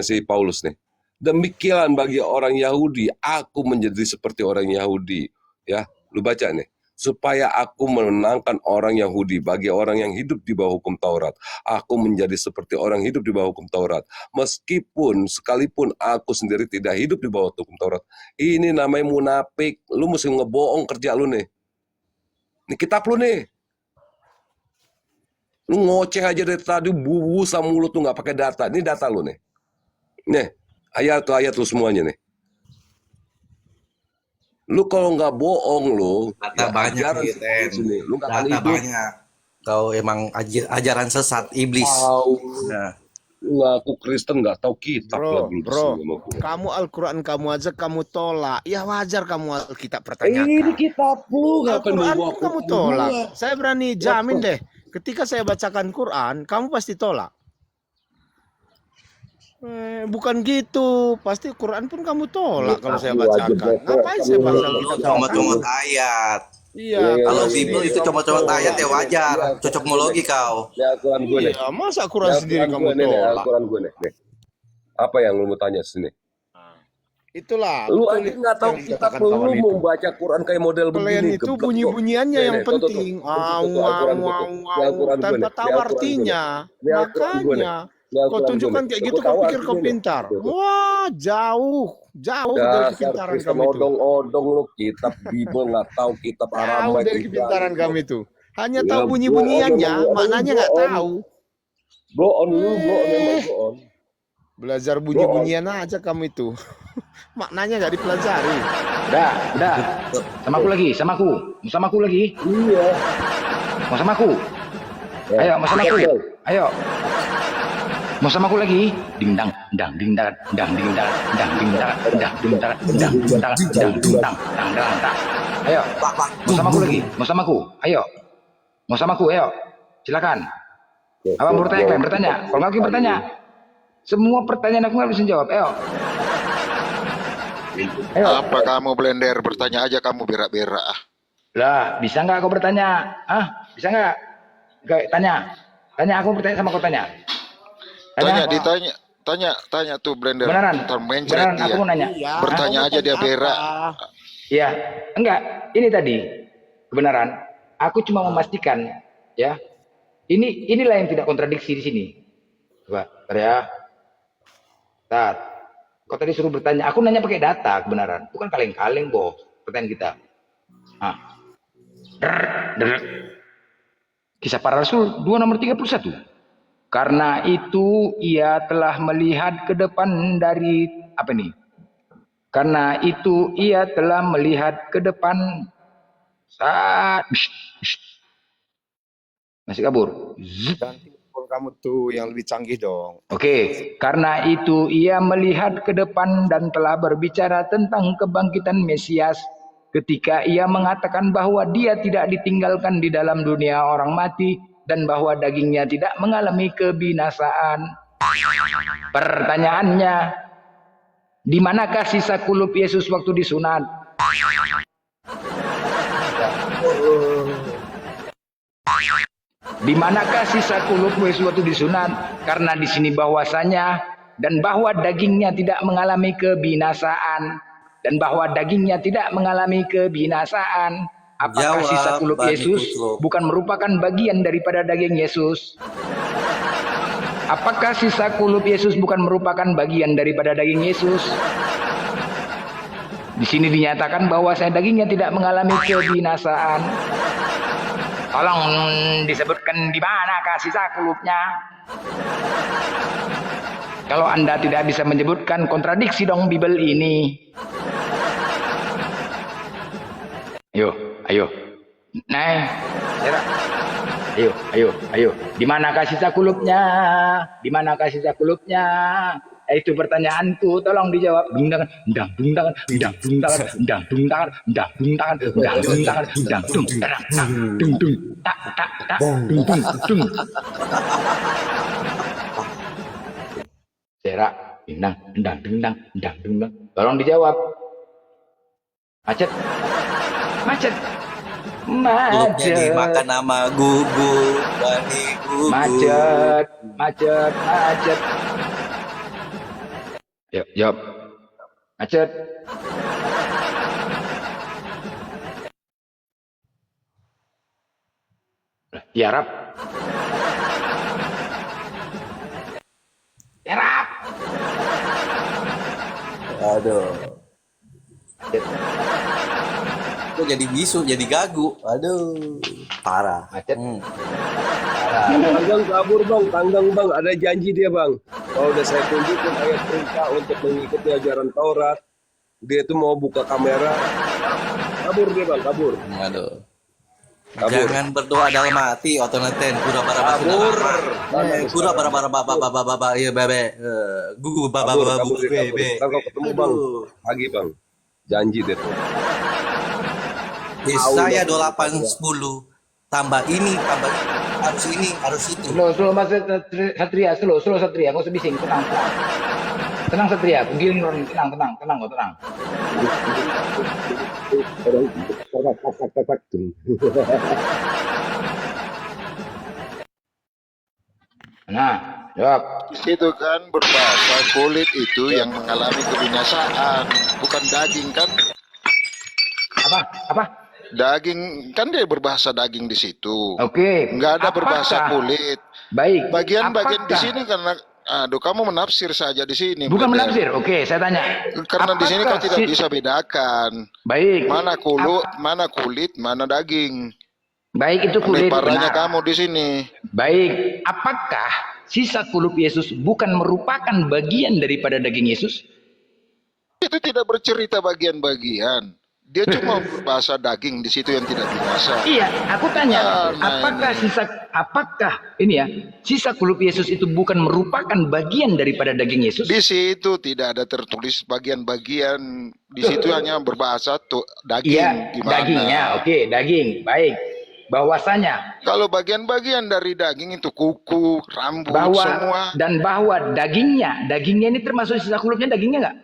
Speaker 2: si Paulus nih. Demikian bagi orang Yahudi, aku menjadi seperti orang Yahudi. Ya, lu baca nih. Supaya aku menenangkan orang Yahudi bagi orang yang hidup di bawah hukum Taurat. Aku menjadi seperti orang hidup di bawah hukum Taurat. Meskipun sekalipun aku sendiri tidak hidup di bawah hukum Taurat. Ini namanya munafik. Lu mesti ngebohong kerja lu nih. Ini kitab lu nih. Lu ngoceh aja dari tadi bubu sama mulut lu nggak pakai data. Ini data lu nih. Nih, ayat lu semuanya nih. Lu kalau nggak bohong lu,
Speaker 7: Data banyak
Speaker 2: ajaran
Speaker 7: nih, Ten.
Speaker 2: sini, lu nggak akan
Speaker 7: Data
Speaker 2: hidup.
Speaker 7: banyak. Kau emang ajaran sesat iblis.
Speaker 2: Tahu,
Speaker 7: Nah,
Speaker 2: lu ngaku Kristen nggak tahu kitab
Speaker 5: Bro,
Speaker 2: lagi lu
Speaker 5: bro,
Speaker 2: sama gua.
Speaker 5: kamu Al-Quran kamu aja kamu tolak. Ya wajar kamu Alkitab
Speaker 2: Ini
Speaker 5: pertanyakan.
Speaker 2: kitab lu ngapain lu
Speaker 5: Al-Quran
Speaker 2: bawa
Speaker 5: pun kamu
Speaker 2: Quran
Speaker 5: tolak.
Speaker 2: gua?
Speaker 5: Saya berani jamin deh. Ketika saya bacakan Quran, kamu pasti tolak. Bukan gitu. Pasti Quran pun kamu tolak kalau saya bacakan. Ngapain saya baca
Speaker 7: lu
Speaker 5: Alkitab?
Speaker 7: comot-comot ayat.
Speaker 5: Iya,
Speaker 7: Kalau
Speaker 5: kalau
Speaker 7: Bible itu comot-comot ayat ya wajar. Cocokmologi kau.
Speaker 2: Ini Al-Quran gue nih.
Speaker 5: Iya, masa Quran
Speaker 2: Ini
Speaker 5: sendiri
Speaker 2: Al-Quran
Speaker 5: kamu
Speaker 2: gue nih,
Speaker 5: tolak?
Speaker 2: Al-Quran gue nih. Apa yang lu mau tanya sini?
Speaker 5: Itulah.
Speaker 2: Lu
Speaker 5: betul
Speaker 2: aja nggak tahu
Speaker 5: yang
Speaker 2: kitab
Speaker 5: dikatakan
Speaker 2: lu,
Speaker 5: kawan
Speaker 2: lu
Speaker 5: itu.
Speaker 2: mau baca Quran kayak model
Speaker 5: Kalian
Speaker 2: begini.
Speaker 5: itu
Speaker 2: geblek,
Speaker 5: bunyi-bunyiannya
Speaker 2: tuh.
Speaker 5: yang
Speaker 2: Nih, tuh, tuh,
Speaker 5: penting.
Speaker 2: tuh. Tuh, Al-Quran gue tuh. Ini Al-Quran gue
Speaker 5: Tanpa
Speaker 2: nih.
Speaker 5: tahu
Speaker 2: Ini Al-Quran gue
Speaker 5: artinya.
Speaker 2: nih. Ini Al-Quran gue nih.
Speaker 5: Makanya
Speaker 2: Ini Al-Quran
Speaker 5: kau
Speaker 2: gue
Speaker 5: tunjukkan
Speaker 2: nih.
Speaker 5: kayak
Speaker 2: Gua
Speaker 5: gitu,
Speaker 2: tahu
Speaker 5: kau pikir kau
Speaker 2: artinya nih.
Speaker 5: pintar.
Speaker 2: Tuh, tuh.
Speaker 5: Wah, jauh dari
Speaker 2: Dasar
Speaker 5: kepintaran
Speaker 2: Kristen
Speaker 5: kamu itu.
Speaker 2: odong-odong lu kitab Bible nggak tahu kitab
Speaker 5: Jauh
Speaker 2: Aramaik
Speaker 5: dari kepintaran kamu itu. Hanya
Speaker 2: Ya,
Speaker 5: tahu bunyi-bunyiannya,
Speaker 2: bohong,
Speaker 5: maknanya nggak
Speaker 2: bohong.
Speaker 5: tahu.
Speaker 2: Blow on dulu, blow on memang blow on.
Speaker 5: Belajar bunyi-bunyian aja kamu itu. Maknanya nggak dipelajari.
Speaker 3: Udah. Sama aku lagi, sama aku. Mau sama aku lagi?
Speaker 2: Iya.
Speaker 3: Mau sama aku? Ayo, mau sama aku. Ayo. Mau sama aku lagi? Ding dang, dang ding dang, dang ding dang, dang ding dang, dang ding dang, dang ding dang, dang ding dang, dang dang dang. Ayo. Mau sama aku lagi? Mau sama aku? Ayo. Mau sama aku? Ayo. Silakan. Abang bertanya, kalian bertanya. Kalau nggak aku bertanya. Semua pertanyaan aku nggak bisa jawab. Ayo. Ayo.
Speaker 6: Apa kamu blender? Bertanya aja kamu berak-berak.
Speaker 3: Lah, bisa nggak kau bertanya? Bisa nggak? Tanya. Tanya, aku bertanya sama kau tanya.
Speaker 6: Tanya tuh blender.
Speaker 3: Beneran
Speaker 6: Dia.
Speaker 3: aku mau nanya.
Speaker 6: Bertanya aja dia berak.
Speaker 3: Iya, enggak. Ini tadi kebenaran. Aku cuma memastikan, ya. Inilah yang tidak kontradiksi di sini. Coba, bentar ya. Tat. Kau tadi suruh bertanya. Aku nanya pakai data kebenaran. Bukan kaleng-kaleng, bos. Pertanyaan kita. Kisah para Rasul 2 nomor 31. Karena itu ia telah melihat ke depan dari apa nih? Karena itu ia telah melihat ke depan saat masih kabur.
Speaker 5: Ganti telepon kamu tuh yang lebih canggih dong.
Speaker 3: Oke, karena itu ia melihat ke depan dan telah berbicara tentang kebangkitan Mesias ketika ia mengatakan bahwa dia tidak ditinggalkan di dalam dunia orang mati dan bahwa dagingnya tidak mengalami kebinasaan. Pertanyaannya, di manakah sisa kulup Yesus waktu disunat? Di manakah sisa kulup Yesus waktu disunat? Karena di sini bahwasanya dan bahwa dagingnya tidak mengalami kebinasaan dan bahwa dagingnya tidak mengalami kebinasaan. Apakah sisa kulup Yesus bukan merupakan bagian daripada daging Yesus? Apakah sisa kulup Yesus bukan merupakan bagian daripada daging Yesus? Di sini dinyatakan bahwa dagingnya tidak mengalami kebinasaan. Tolong disebutkan di manakah sisa kulupnya? Kalau Anda tidak bisa menyebutkan, kontradiksi dong Bible ini. Ayo. Nah, ayo. Di manakah sisa kulupnya? Di manakah sisa kulupnya? Itu pertanyaanku, tolong dijawab. Tolong dijawab. Macet.
Speaker 7: Kulupnya dimakan sama gugur, bani gugur.
Speaker 3: Macet. Yuk, jawab. Macet. Tiarap.
Speaker 7: Aduh.
Speaker 3: Macet.
Speaker 7: Kok jadi bisu, jadi gagu. Aduh, parah.
Speaker 3: Macet.
Speaker 2: Tanggang kabur bang, tanggang bang. Ada janji dia bang. Kalau udah saya tunjukkan ayat perintah untuk mengikuti ajaran Taurat, dia itu mau buka kamera, kabur dia bang, kabur.
Speaker 7: Aduh.
Speaker 2: Kabur.
Speaker 7: Jangan berdoa dalam hati, otomaten pura bara
Speaker 2: Kabur.
Speaker 7: pura bara ya bebe. Gugu
Speaker 2: Kabur,
Speaker 7: bebe.
Speaker 2: Ntar kau ketemu bang, pagi bang. Janji dia tuh.
Speaker 7: Yesaya 28:10 tambah ini, harus itu.
Speaker 3: Slow Mas Satria, slow Satria, nggak usah bising, tenang Satria, aku giling orang, tenang kok, tenang. Nah, jawab.
Speaker 6: Itu kan berbahasa kulit itu yang mengalami kebinasaan, bukan daging kan?
Speaker 3: Apa?
Speaker 6: Daging kan dia berbahasa daging di situ.
Speaker 3: Oke.
Speaker 6: Nggak ada berbahasa kulit.
Speaker 3: Baik.
Speaker 6: Bagian-bagian di sini karena kamu menafsir saja di sini.
Speaker 3: Bukan menafsir. Oke, saya tanya.
Speaker 6: Karena di sini kau tidak bisa bedakan.
Speaker 3: Baik.
Speaker 6: Mana kulit, mana daging.
Speaker 3: Baik, itu kulit.
Speaker 6: Parahnya kamu di sini.
Speaker 3: Baik. Apakah sisa kulup Yesus bukan merupakan bagian daripada daging Yesus?
Speaker 6: Itu tidak bercerita bagian-bagian. Dia cuma berbahasa daging di situ yang tidak binasa.
Speaker 3: Iya, aku tanya,
Speaker 6: Nah,
Speaker 3: apakah ini ya, sisa kulup Yesus itu bukan merupakan bagian daripada daging Yesus?
Speaker 6: Di situ tidak ada tertulis bagian-bagian. Di situ hanya berbahasa daging.
Speaker 3: Iya,
Speaker 6: Gimana?
Speaker 3: dagingnya, oke, daging, baik. Bahwasanya
Speaker 6: Kalau bagian-bagian dari daging itu kuku, rambut, semua.
Speaker 3: bahwa dagingnya ini termasuk sisa kulupnya dagingnya nggak?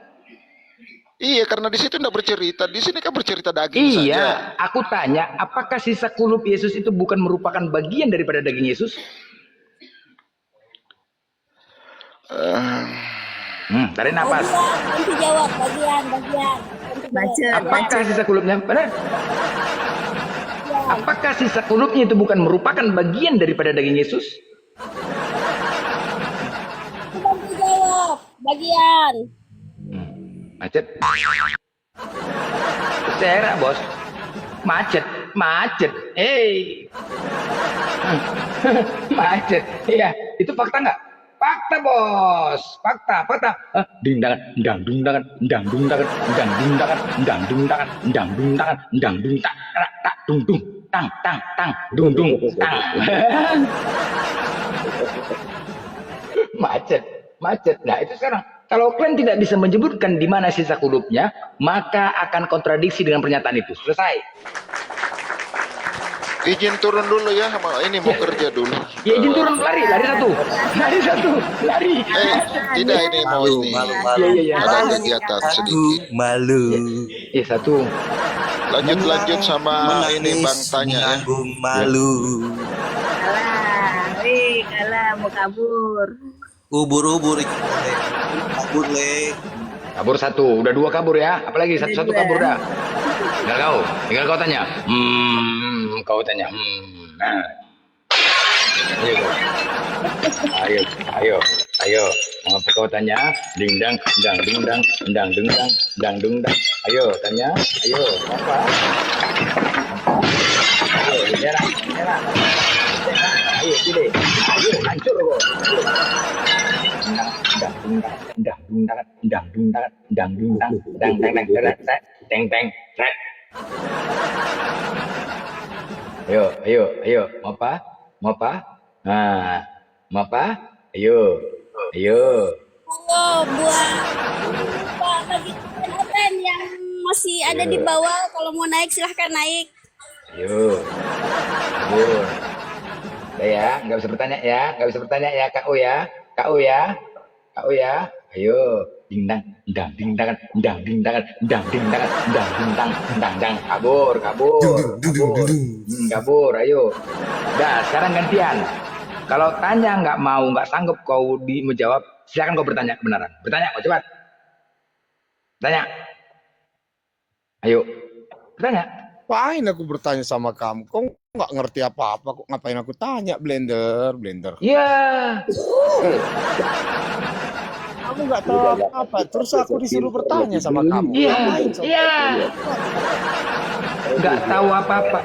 Speaker 6: Iya, karena di situ tidak bercerita. Di sini kan bercerita daging saja.
Speaker 3: Iya, aku tanya, apakah sisa kulup Yesus itu bukan merupakan bagian daripada daging Yesus? Tarik nafas.
Speaker 8: Nanti jawab bagian. Baca.
Speaker 3: Apakah sisa kulupnya? Benar? Apakah sisa kulupnya itu bukan merupakan bagian daripada daging Yesus?
Speaker 8: Nanti jawab bagian.
Speaker 3: Macet. Serak, bos. Macet. Macet. Iya, itu fakta nggak? Fakta, bos. Fakta. Dingdangan, macet. Nah, itu sekarang. Kalau kalian tidak bisa menyebutkan di mana sisa kulupnya, maka akan kontradiksi dengan pernyataan itu. Selesai.
Speaker 6: Izin turun dulu ya, ini mau kerja dulu.
Speaker 3: Ya izin turun, lari satu.
Speaker 6: Tidak, ini mau ini.
Speaker 3: Iya.
Speaker 6: Ada kegiatan sedikit.
Speaker 7: Malu.
Speaker 3: Iya satu.
Speaker 6: Lanjut sama ini Bang tanya ya.
Speaker 7: Malu.
Speaker 8: Kalah, mau kabur.
Speaker 7: Ubur-ubur kabur le.
Speaker 3: Kabur satu, udah dua kabur ya. Apalagi satu kabur dah. Tinggal kau tanya. Kau tanya. Nah. Ayo. Apa kau tanya? Dingdang. Ayo tanya. Ayo apa? Ayo bicara. Ayo pilih. Ayo hancur kau. Ayo, mau apa? Nah, mau apa? Ayo.
Speaker 8: Kalau buat bagi teman-teman yang masih ada di bawah, kalau mau naik silahkan naik.
Speaker 3: Ayo. Ya, nggak bisa bertanya ya, KO ya. Ayo, dingdang, kabur, ayo. Dah, sekarang gantian. Kalau tanya nggak sanggup kau menjawab, silakan kau bertanya kebenaran. Bertanya kau cepat. Tanya. Ayo, bertanya.
Speaker 5: Ngapain aku bertanya sama kamu? Kok nggak ngerti apa-apa? Kok ngapain aku tanya blender?
Speaker 3: Iya.
Speaker 5: Kamu nggak tahu apa-apa. Terus aku disuruh bertanya sama kamu.
Speaker 3: Iya. Nggak tahu apa-apa.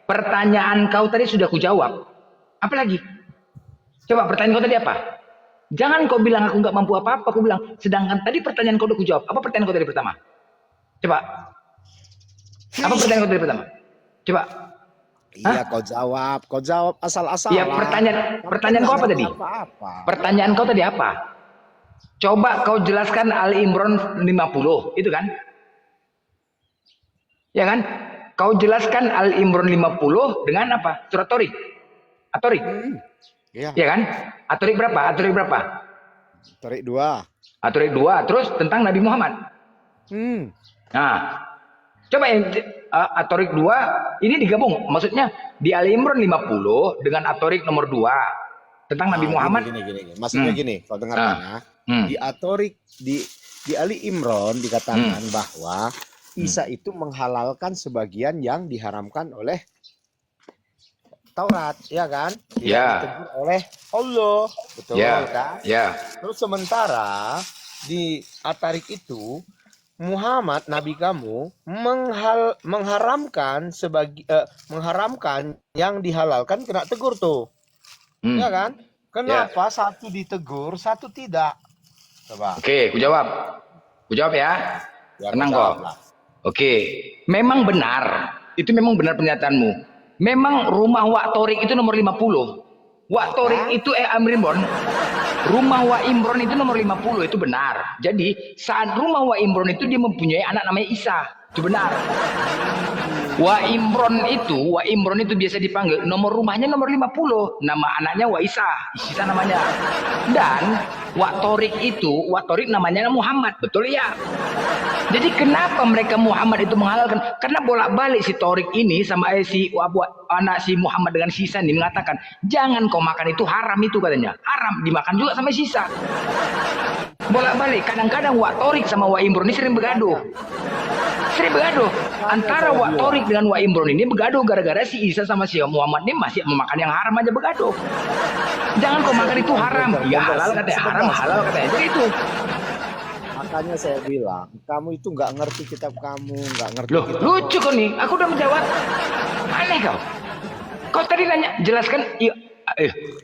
Speaker 3: Pertanyaan kau tadi sudah kujawab. Apa lagi? Coba pertanyaan kau tadi apa? Jangan kau bilang aku nggak mampu apa-apa. Aku bilang, sedangkan tadi pertanyaan kau udah kujawab. Apa pertanyaan kau tadi pertama? Coba. Apa pertanyaan kau tadi pertama? Coba.
Speaker 5: Iya, kau jawab asal-asalan.
Speaker 3: Iya, pertanyaan kau apa tadi? Pertanyaan kau tadi apa? Coba kau jelaskan Ali Imran 50, itu kan? Ya kan? Kau jelaskan Ali Imran 50 dengan apa? Surat Torik. Atorik.
Speaker 5: Iya.
Speaker 3: Ya kan? Atorik berapa?
Speaker 5: Tarik 2.
Speaker 3: Atorik 2, terus tentang Nabi Muhammad. Nah, coba yang Atorik 2 ini digabung. Maksudnya di Ali Imran 50 dengan Atorik nomor 2 tentang Nabi Muhammad.
Speaker 5: Gini. Maksudnya gini, kau dengarkan ya. Di Atorik di Ali Imran dikatakan bahwa Isa itu menghalalkan sebagian yang diharamkan oleh Taurat, ya kan? Ditegur oleh Allah, betul kan?
Speaker 3: Ya.
Speaker 5: Terus sementara di Atarik itu Muhammad Nabi kamu mengharamkan mengharamkan yang dihalalkan kena tegur tuh, ya kan? Kenapa satu ditegur, satu tidak? Coba.
Speaker 3: Oke, ku jawab. Ku jawab ya.
Speaker 5: Ya,
Speaker 3: Tenang
Speaker 5: jawab
Speaker 3: kok.
Speaker 5: lah.
Speaker 3: Oke, memang benar. Itu memang benar pernyataanmu. Memang rumah Wak Torik itu nomor 50. Wak Torik itu Amir Imron. Rumah Wak Imron itu nomor 50, itu benar. Jadi saat rumah Wak Imron itu dia mempunyai anak namanya Isa. Itu benar. Wak Imron itu biasa dipanggil nomor rumahnya nomor 50. Nama anaknya Wak Isa namanya. Dan Wak Torik namanya Muhammad, betul ya? Jadi kenapa mereka Muhammad itu menghalalkan? Karena bolak-balik si Torik ini sama anak si Muhammad dengan Sisa ini mengatakan, jangan kau makan, itu haram itu katanya. Haram, dimakan juga sama Sisa. Bolak-balik, kadang-kadang Wak Torik sama Wak Imron ini sering begaduh. Antara Wak Torik dengan Wak Imron ini begaduh gara-gara si Isa sama si Muhammad ini masih memakan yang haram aja begaduh. Jangan kau makan, itu haram. Ya halal katanya, haram halal katanya. Jadi itu.
Speaker 5: Makanya saya bilang, kamu itu nggak ngerti kitab kamu, nggak ngerti.
Speaker 3: Loh, lucu kau nih. Aku udah menjawab. Aneh kau. Kau tadi nanya, jelaskan.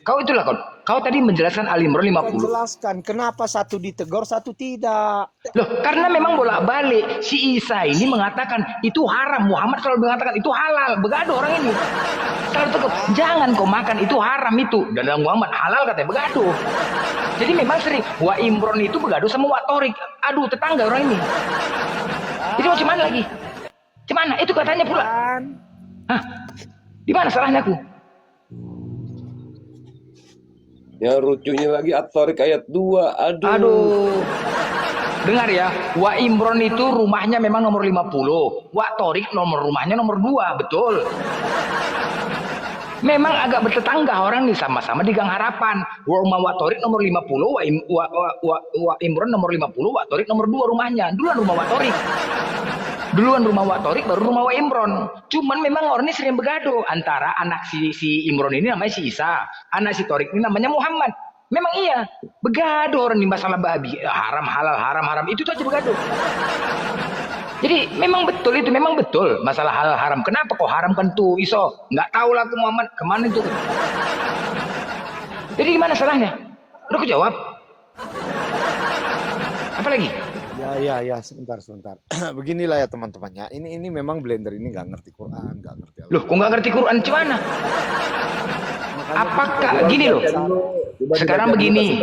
Speaker 3: Kau itulah kau. Kau tadi menjelaskan Al Imran 50.
Speaker 5: Jelaskan kenapa satu ditegur, satu tidak.
Speaker 3: Loh, karena memang bolak-balik si Isa ini mengatakan itu haram, Muhammad selalu mengatakan itu halal. Begaduh orang ini. Selalu tegur, jangan kau makan, itu haram itu. Dan Muhammad halal katanya, begaduh. Jadi memang sering Wak Imron itu begaduh sama Wak Torik. Aduh, tetangga orang ini. Jadi mau cuman lagi? Cuman itu katanya pula. Hah? Di mana salahnya aku?
Speaker 2: Yang lucunya lagi At-Tariq ayat 2.
Speaker 3: Aduh. Dengar ya, Wak Imron itu rumahnya memang nomor 50. Wak Torik rumahnya nomor 2, betul. Memang agak bertetangga orang nih, sama-sama di Gang Harapan. Rumah Wak Torik nomor 50, Wak Imron nomor 50, Wak Torik nomor 2 rumahnya. Duluan rumah Wak Torik. Duluan rumah Wak Torik, baru rumah Wak Imron. Cuman memang orang ini sering begaduh antara anak si Imron ini namanya si Isa, anak si Torik ini namanya Muhammad. Memang iya, begaduh orang ini masalah babi, haram halal, haram haram, itu aja begaduh. Jadi memang betul itu, memang betul masalah halal haram. Kenapa kok haramkan tuh Iso? Nggak tahu lah aku Muhammad kemana itu. Jadi gimana salahnya? Udah aku jawab. Apa lagi?
Speaker 5: Ya, sebentar. Beginilah ya teman-temannya. Ini memang Blender ini nggak ngerti Quran, nggak ngerti.
Speaker 3: Loh, kok nggak ngerti Quran? Gimana? Apakah gini loh? Sekarang begini.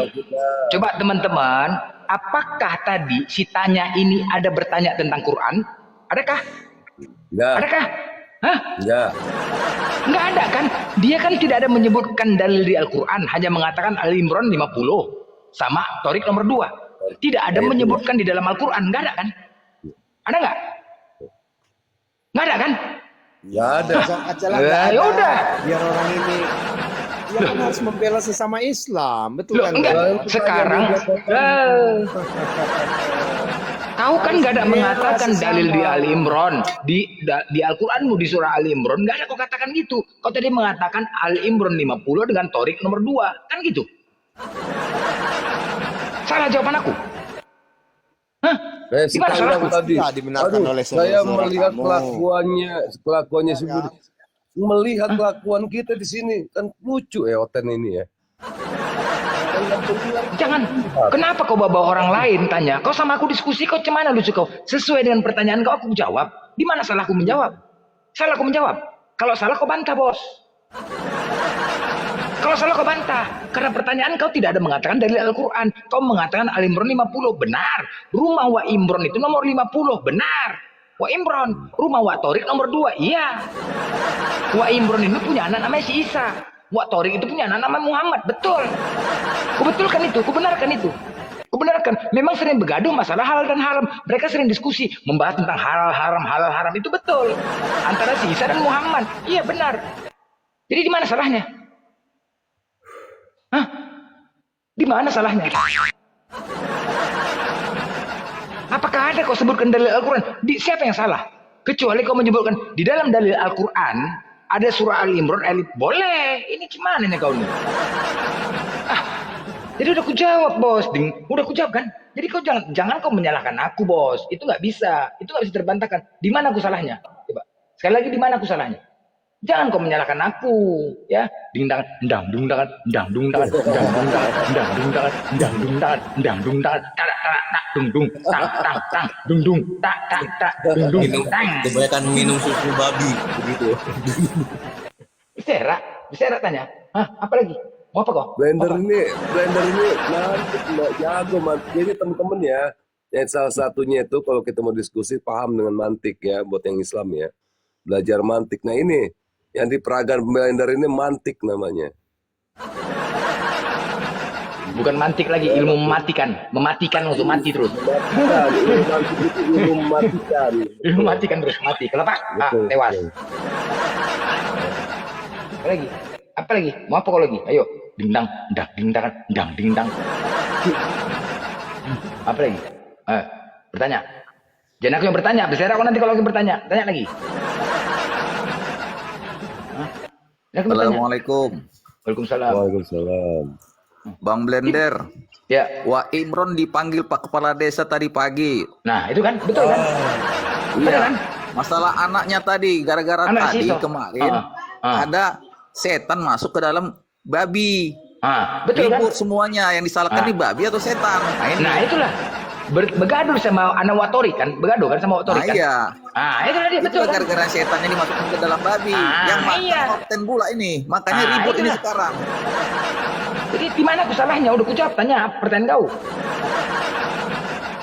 Speaker 3: Coba teman-teman, apakah tadi si tanya ini ada bertanya tentang Quran? Adakah?
Speaker 2: Enggak.
Speaker 3: Adakah? Hah?
Speaker 2: Enggak.
Speaker 3: Nggak ada kan? Dia kan tidak ada menyebutkan dalil di Al-Quran, hanya mengatakan Al Imran 50 sama Torik nomor 2. Tidak ada menyebutkan di dalam Al-Quran, nggak ada kan? Ada nggak? Nggak ada kan?
Speaker 2: Ya ada.
Speaker 3: Ya udah.
Speaker 5: Biar orang ini kan harus membela sesama Islam, betul
Speaker 3: Loh,
Speaker 5: kan?
Speaker 3: enggak. Sekarang kau kan nggak ada mengatakan dalil di Al Imran, di Al-Quranmu di surah Al Imran nggak ada kau katakan gitu. Kau tadi mengatakan Al Imran 50 dengan Torik nomor 2, kan gitu? Salah jawaban aku. Hah? Gimana salahku?
Speaker 2: Tadi. Saya melihat kelakuannya si Budi. Melihat kelakuan kita di sini kan lucu ya Oten ini ya.
Speaker 3: Jangan. Kenapa kau bawa orang lain tanya? Kau sama aku diskusi, kau cemana lucu kau? Sesuai dengan pertanyaan kau aku jawab. Di mana salahku menjawab? Salah aku menjawab. Kalau salah kau bantah, bos. Kalau salah kau bantah. Karena pertanyaan kau tidak ada mengatakan dari Al-Quran. Kau mengatakan Al Imran 50. Benar. Rumah Wak Imran itu nomor 50. Benar. Wak Imran. Rumah Wak Torik nomor 2. Iya. Wak Imran ini punya anak namanya si Isa. Wak Torik itu punya anak namanya Muhammad. Betul. Kubetulkan itu. Kubenarkan itu. Kubenarkan. Memang sering begaduh masalah halal dan haram. Mereka sering diskusi. Membahas tentang halal haram. Itu betul. Antara si Isa dan Muhammad. Iya benar. Jadi di mana salahnya? Hah? Di mana salahnya? Apakah ada kau sebutkan dalil Al-Quran? Siapa yang salah? Kecuali kau menyebutkan di dalam dalil Al-Quran ada surah Al Imran alif. Boleh. Ini gimana nih kau nih? Jadi udah kujawab, bos. Udah kujawab kan? Jadi kau jangan kau menyalahkan aku, bos. Itu nggak bisa. Itu nggak bisa terbantahkan. Di mana aku salahnya? Coba. Sekali lagi di mana aku salahnya? Jangan kau menyalahkan aku, ya. Dingdang, dang, dung, dang, dang, dung, dang, dang, dung, dang, dang, dung, dang, dang, dung, dang, dang, dung, dang, tak, tak, tak, dung, dung, tak, tak, tak, dung, dung, tak, tak, tak, dung, dung,
Speaker 7: Minum,
Speaker 3: tang.
Speaker 7: kebanyakan minum susu babi begitu.
Speaker 3: Bisa tanya. Hah, apa lagi? Mau apa kau?
Speaker 2: Blender ini nanti nggak jago mantik. Jadi teman-teman ya, yang salah satunya itu kalau kita mau diskusi paham dengan mantik ya, buat yang Islam ya, belajar mantik. Nah ini yang di peragaan Blender ini mantik namanya.
Speaker 3: Bukan mantik lagi, ilmu mematikan untuk mati terus.
Speaker 2: Mantik itu ilmu mematikan.
Speaker 3: Ilmu matikan terus, mati. Kelepak, tewas. Apa lagi? Mau apa kau lagi? Ayo, dingdang, dingdang. Apa lagi? Bertanya. Jangan aku yang bertanya, berserah kau nanti kalau aku bertanya. Tanya lagi.
Speaker 9: Assalamualaikum.
Speaker 3: Waalaikumsalam.
Speaker 2: Waalaikumsalam.
Speaker 9: Bang Blender.
Speaker 3: Ya.
Speaker 9: Wak Imron dipanggil Pak Kepala Desa tadi pagi.
Speaker 3: Nah, itu kan betul kan?
Speaker 9: Iya.
Speaker 3: Kan?
Speaker 9: Masalah anaknya tadi, gara-gara tadi kemarin ada setan masuk ke dalam babi.
Speaker 3: Betul kan?
Speaker 9: Ribut semuanya, yang disalahkan di babi atau setan.
Speaker 3: Nah, itulah. Begaduh sama anak Watori kan? Begaduh kan sama Watori kan?
Speaker 9: Iya.
Speaker 3: Itu tadi betul kan?
Speaker 9: Gara-gara setannya dimasukkan ke dalam babi. Yang makan kapten pula ini. Makanya ribut ini sekarang.
Speaker 3: Jadi di mana aku salahnya? Udah ku jawab tanya pertanyaan kau.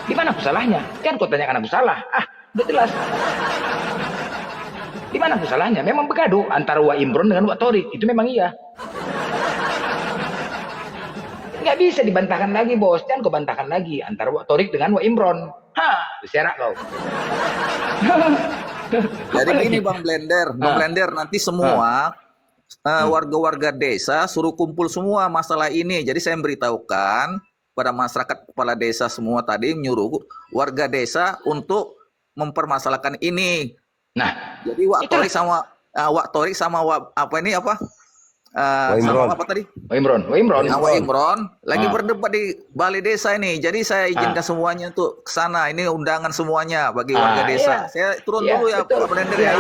Speaker 3: Di mana aku salahnya? Kan kau tanyakan aku salah. Udah jelas. Di mana aku salahnya? Memang begaduh antara Wak Imron dengan Wak Torik. Itu memang iya. Nggak bisa dibantahkan lagi, bos. Jangan kau bantahkan lagi antara Wak Torik dengan Wak Imron. Berserak kau.
Speaker 9: Jadi gini Bang Blender, nanti semua warga-warga desa suruh kumpul semua masalah ini. Jadi saya memberitahukan pada masyarakat, kepala desa semua tadi menyuruh warga desa untuk mempermasalahkan ini. Nah, jadi Wak Torik sama apa tadi? Wak Imron lagi berdebat di balai desa ini. Jadi saya izinkan semuanya untuk ke sana. Ini undangan semuanya bagi warga desa. Saya turun dulu ya Pak Blender ya.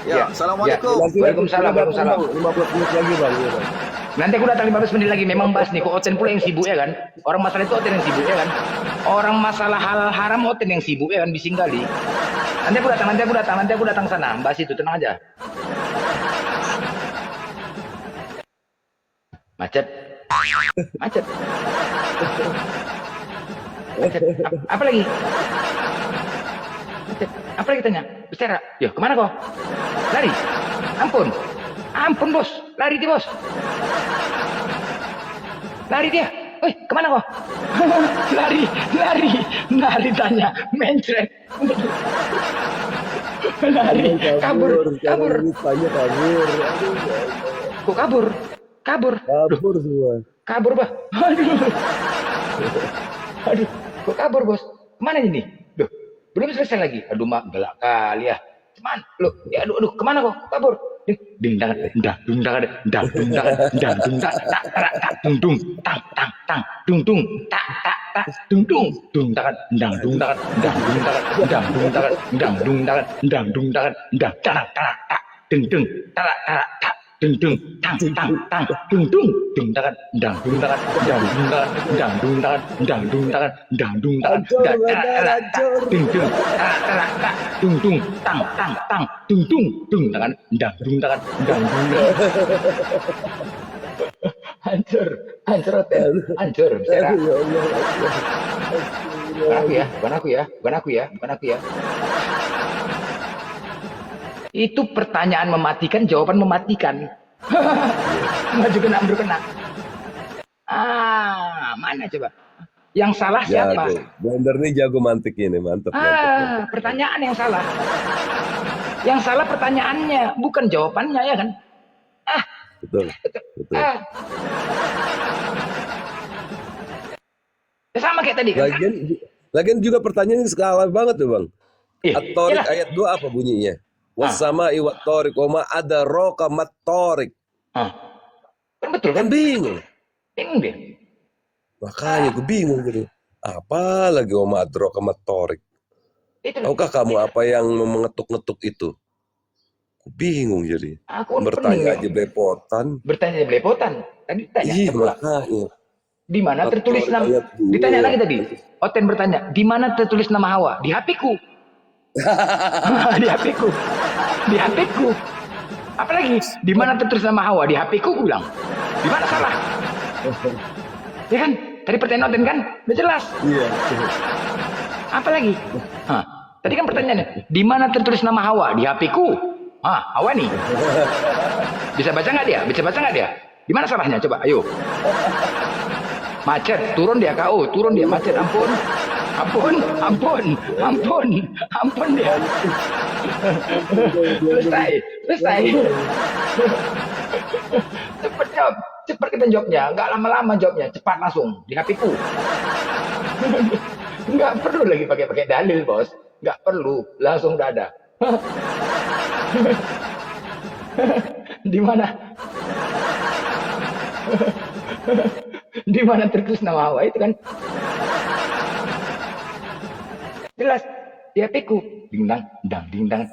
Speaker 9: Ya. Assalamualaikum.
Speaker 3: Waalaikumsalam.
Speaker 2: 15 menit lagi Bang.
Speaker 3: Nanti aku datang 15 menit lagi. Memang bahas nih, kok Oten pula yang sibuk ya kan? Orang masalah itu Oten yang sibuk ya kan? Orang masalah hal haram Oten yang sibuk ya kan? Bising kali. Nanti aku datang sana. Bahas itu, tenang aja. Macet. Apa lagi? Apa lagi tanya? Berserak. Ya, kemana kau? Lari. Ampun bos. Lari dia bos. Lari dia. Woi, kemana kau? Lari tanya. Mencret. Lari. Kabur. Kok kabur? Kabur semua. Kabur bah. Aduh, kok kabur bos? Kemana ini? Duh, belum selesai lagi. Aduh mak, gelak kali ya. Cuman, loh, ya aduh, kemana kok? Kabur. Dingdang, dung dung tang tang tang dung dung dung tangan dang dung tangan dang dung tangan dang dung tangan dang dung tangan dang dung tangan dung dung dung dung tang tang tang dung dung dung tangan dang dung tangan dang dung hancur bicara. Bukan aku ya. Itu pertanyaan mematikan, jawaban mematikan. Maju kena, mundur kena. Mana coba? Yang salah siapa?
Speaker 2: Blender ini jago mantik ini, mantap.
Speaker 3: Pertanyaan yang salah. Yang salah pertanyaannya, bukan jawabannya ya kan?
Speaker 2: Betul.
Speaker 3: Sama kayak tadi kan?
Speaker 2: Lagian juga pertanyaannya skala banget tuh Bang. At-Torik ayat 2 apa bunyinya? Wasama iwat torik, wama ada roka matorik.
Speaker 3: Kan betul kan?
Speaker 2: Bingung.
Speaker 3: Bingung deh.
Speaker 2: Makanya gue bingung gitu. Apa lagi wama ada roka matorik? Tahukah kamu apa yang mengetuk-ngetuk itu? Bingung jadi.
Speaker 3: Aku
Speaker 2: Bertanya
Speaker 3: pening.
Speaker 2: aja belepotan.
Speaker 3: Bertanya belepotan. Tadi ditanya.
Speaker 2: Iya
Speaker 3: kedua.
Speaker 2: makanya.
Speaker 3: Di mana tertulis nama?
Speaker 2: Ayat dua.
Speaker 3: Ditanya lagi tadi. Oten bertanya, di mana tertulis nama Hawa? Di HP-ku. Di HP-ku. Di HP-ku. Apalagi, di mana tertulis nama Hawa? Di HP-ku, aku bilang. Di mana salah? Ya kan? Tadi pertanyaan Oten kan? Udah jelas.
Speaker 2: Iya.
Speaker 3: Apalagi? Hah. Tadi kan pertanyaannya, di mana tertulis nama Hawa? Di HP-ku. Hawa nih. Bisa baca nggak dia? Bisa baca nggak dia? Di mana salahnya? Coba, ayo. Macet, turun dia KO, turun dia macet, ampun dia. Selesai. Cepet jawab, cepet kita jawabnya, nggak lama-lama jawabnya, cepat langsung di HP-ku. Nggak perlu lagi pakai dalil bos, nggak perlu, langsung udah ada. Di mana? Di mana tertulis nama Hawa itu kan? Jelas di HP-ku. Dingdang, dingdang.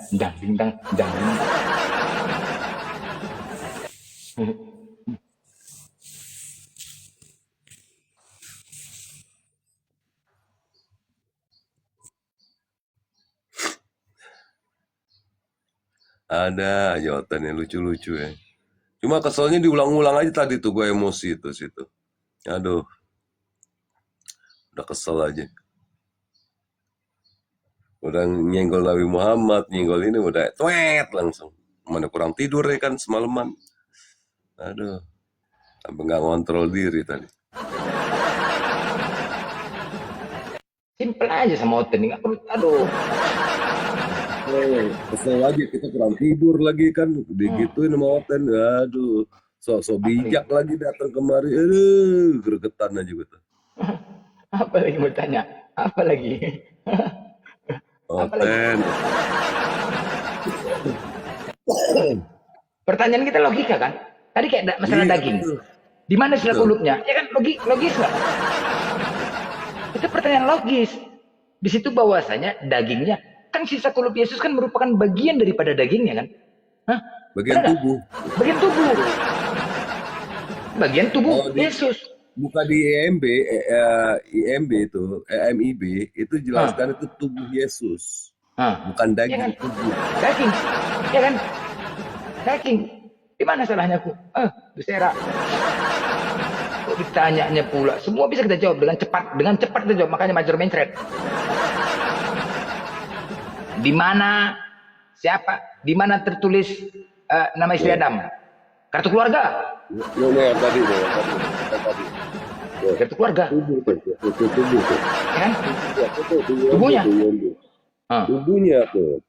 Speaker 2: Ada jawabannya lucu-lucu ya. Cuma keselnya diulang-ulang aja tadi tuh gue emosi itu situ. Aduh. Udah kesel aja. Udah nyenggol Nabi Muhammad, nyenggol ini udah tweet langsung. Mana kurang tidur ya kan semalaman. Aduh. Sampai nggak ngontrol diri tadi.
Speaker 3: Simple aja sama Oten, nggak perlu. Aduh.
Speaker 2: Kesel aja kita kurang tidur lagi kan digituin sama Oten. Aduh. Sok bijak lagi datang kemari. Aduh, gregetan aja gue tuh.
Speaker 3: Apa lagi mau tanya? Apa lagi?
Speaker 2: Oten.
Speaker 3: Pertanyaan kita logika kan? Tadi kayak masalah daging. Di mana sila kulupnya? Ya kan logis nggak? Itu pertanyaan logis. Di situ bahwasanya dagingnya kan sisa kulup Yesus kan merupakan bagian daripada dagingnya kan? Hah?
Speaker 2: Bagian tubuh.
Speaker 3: Bagian tubuh. Bagian tubuh Yesus.
Speaker 2: Buka di IMB itu, MIB itu jelaskan itu tubuh Yesus. Bukan daging,
Speaker 3: ya kan?
Speaker 2: tubuh.
Speaker 3: Daging. Ya kan? Daging. Di mana salahnya aku? Bersera. Kok ditanyanya pula? Semua bisa kita jawab dengan cepat kita jawab, makanya major mencret. Di mana siapa? Di mana tertulis nama istri Adam? Kartu keluarga.
Speaker 2: Yang tadi.
Speaker 3: Kartu keluarga.
Speaker 2: Tubuh.
Speaker 3: Ya kan? Tubuhnya.
Speaker 2: Tubuhnya tuh.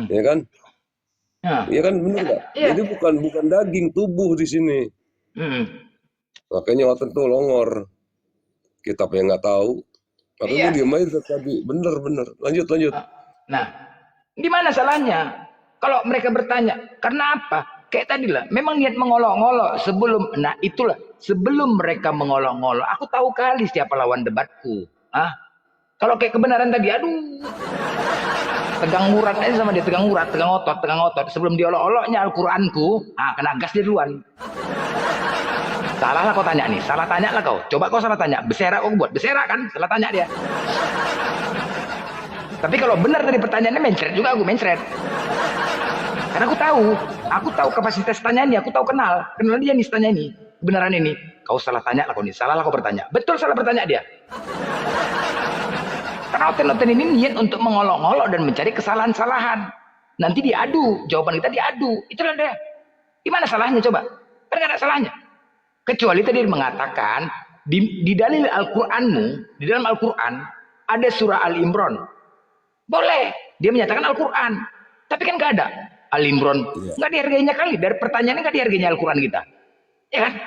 Speaker 2: Ya kan? Iya kan benar nggak? Jadi bukan daging, tubuh di sini. Makanya waktu itu longor. Kita yang nggak tahu. Makanya dia main tadi. Bener. Lanjut.
Speaker 3: Nah, di mana salahnya? Kalau mereka bertanya, karena apa? Kayak tadi lah, memang niat mengolok-ngolok sebelum mereka mengolok-ngolok, aku tahu kali siapa lawan debatku. Kalau kayak kebenaran tadi, aduh, tegang urat aja sama dia, tegang otot. Sebelum diolok-oloknya Al-Quranku, kena gas dia duluan. Salah lah kau tanya nih, salah tanya lah kau. Coba kau salah tanya, bersera kau buat, bersera kan, salah tanya dia. Tapi kalau benar tadi pertanyaannya mencret juga aku mencret. Karena aku tahu kapasitas tanya ini, aku tahu kenal dia nih tanya ini, kebenaran ini. Kau salah tanya lah kau nih, salah lah kau bertanya. Betul salah bertanya dia. Karena Oten ini niat untuk mengolok-ngolok dan mencari kesalahan-salahan. Nanti diadu, jawaban kita diadu. Itulah dia. Gimana salahnya coba? Kan nggak ada salahnya. Kecuali tadi mengatakan di dalil Al-Qur'anmu, di dalam Al-Qur'an ada surah Al-Imran. Boleh, dia menyatakan Al-Qur'an. Tapi kan nggak ada. Al-Imran nggak dihargainya kali. Dari pertanyaannya nggak dihargainya Al-Quran kita, ya kan?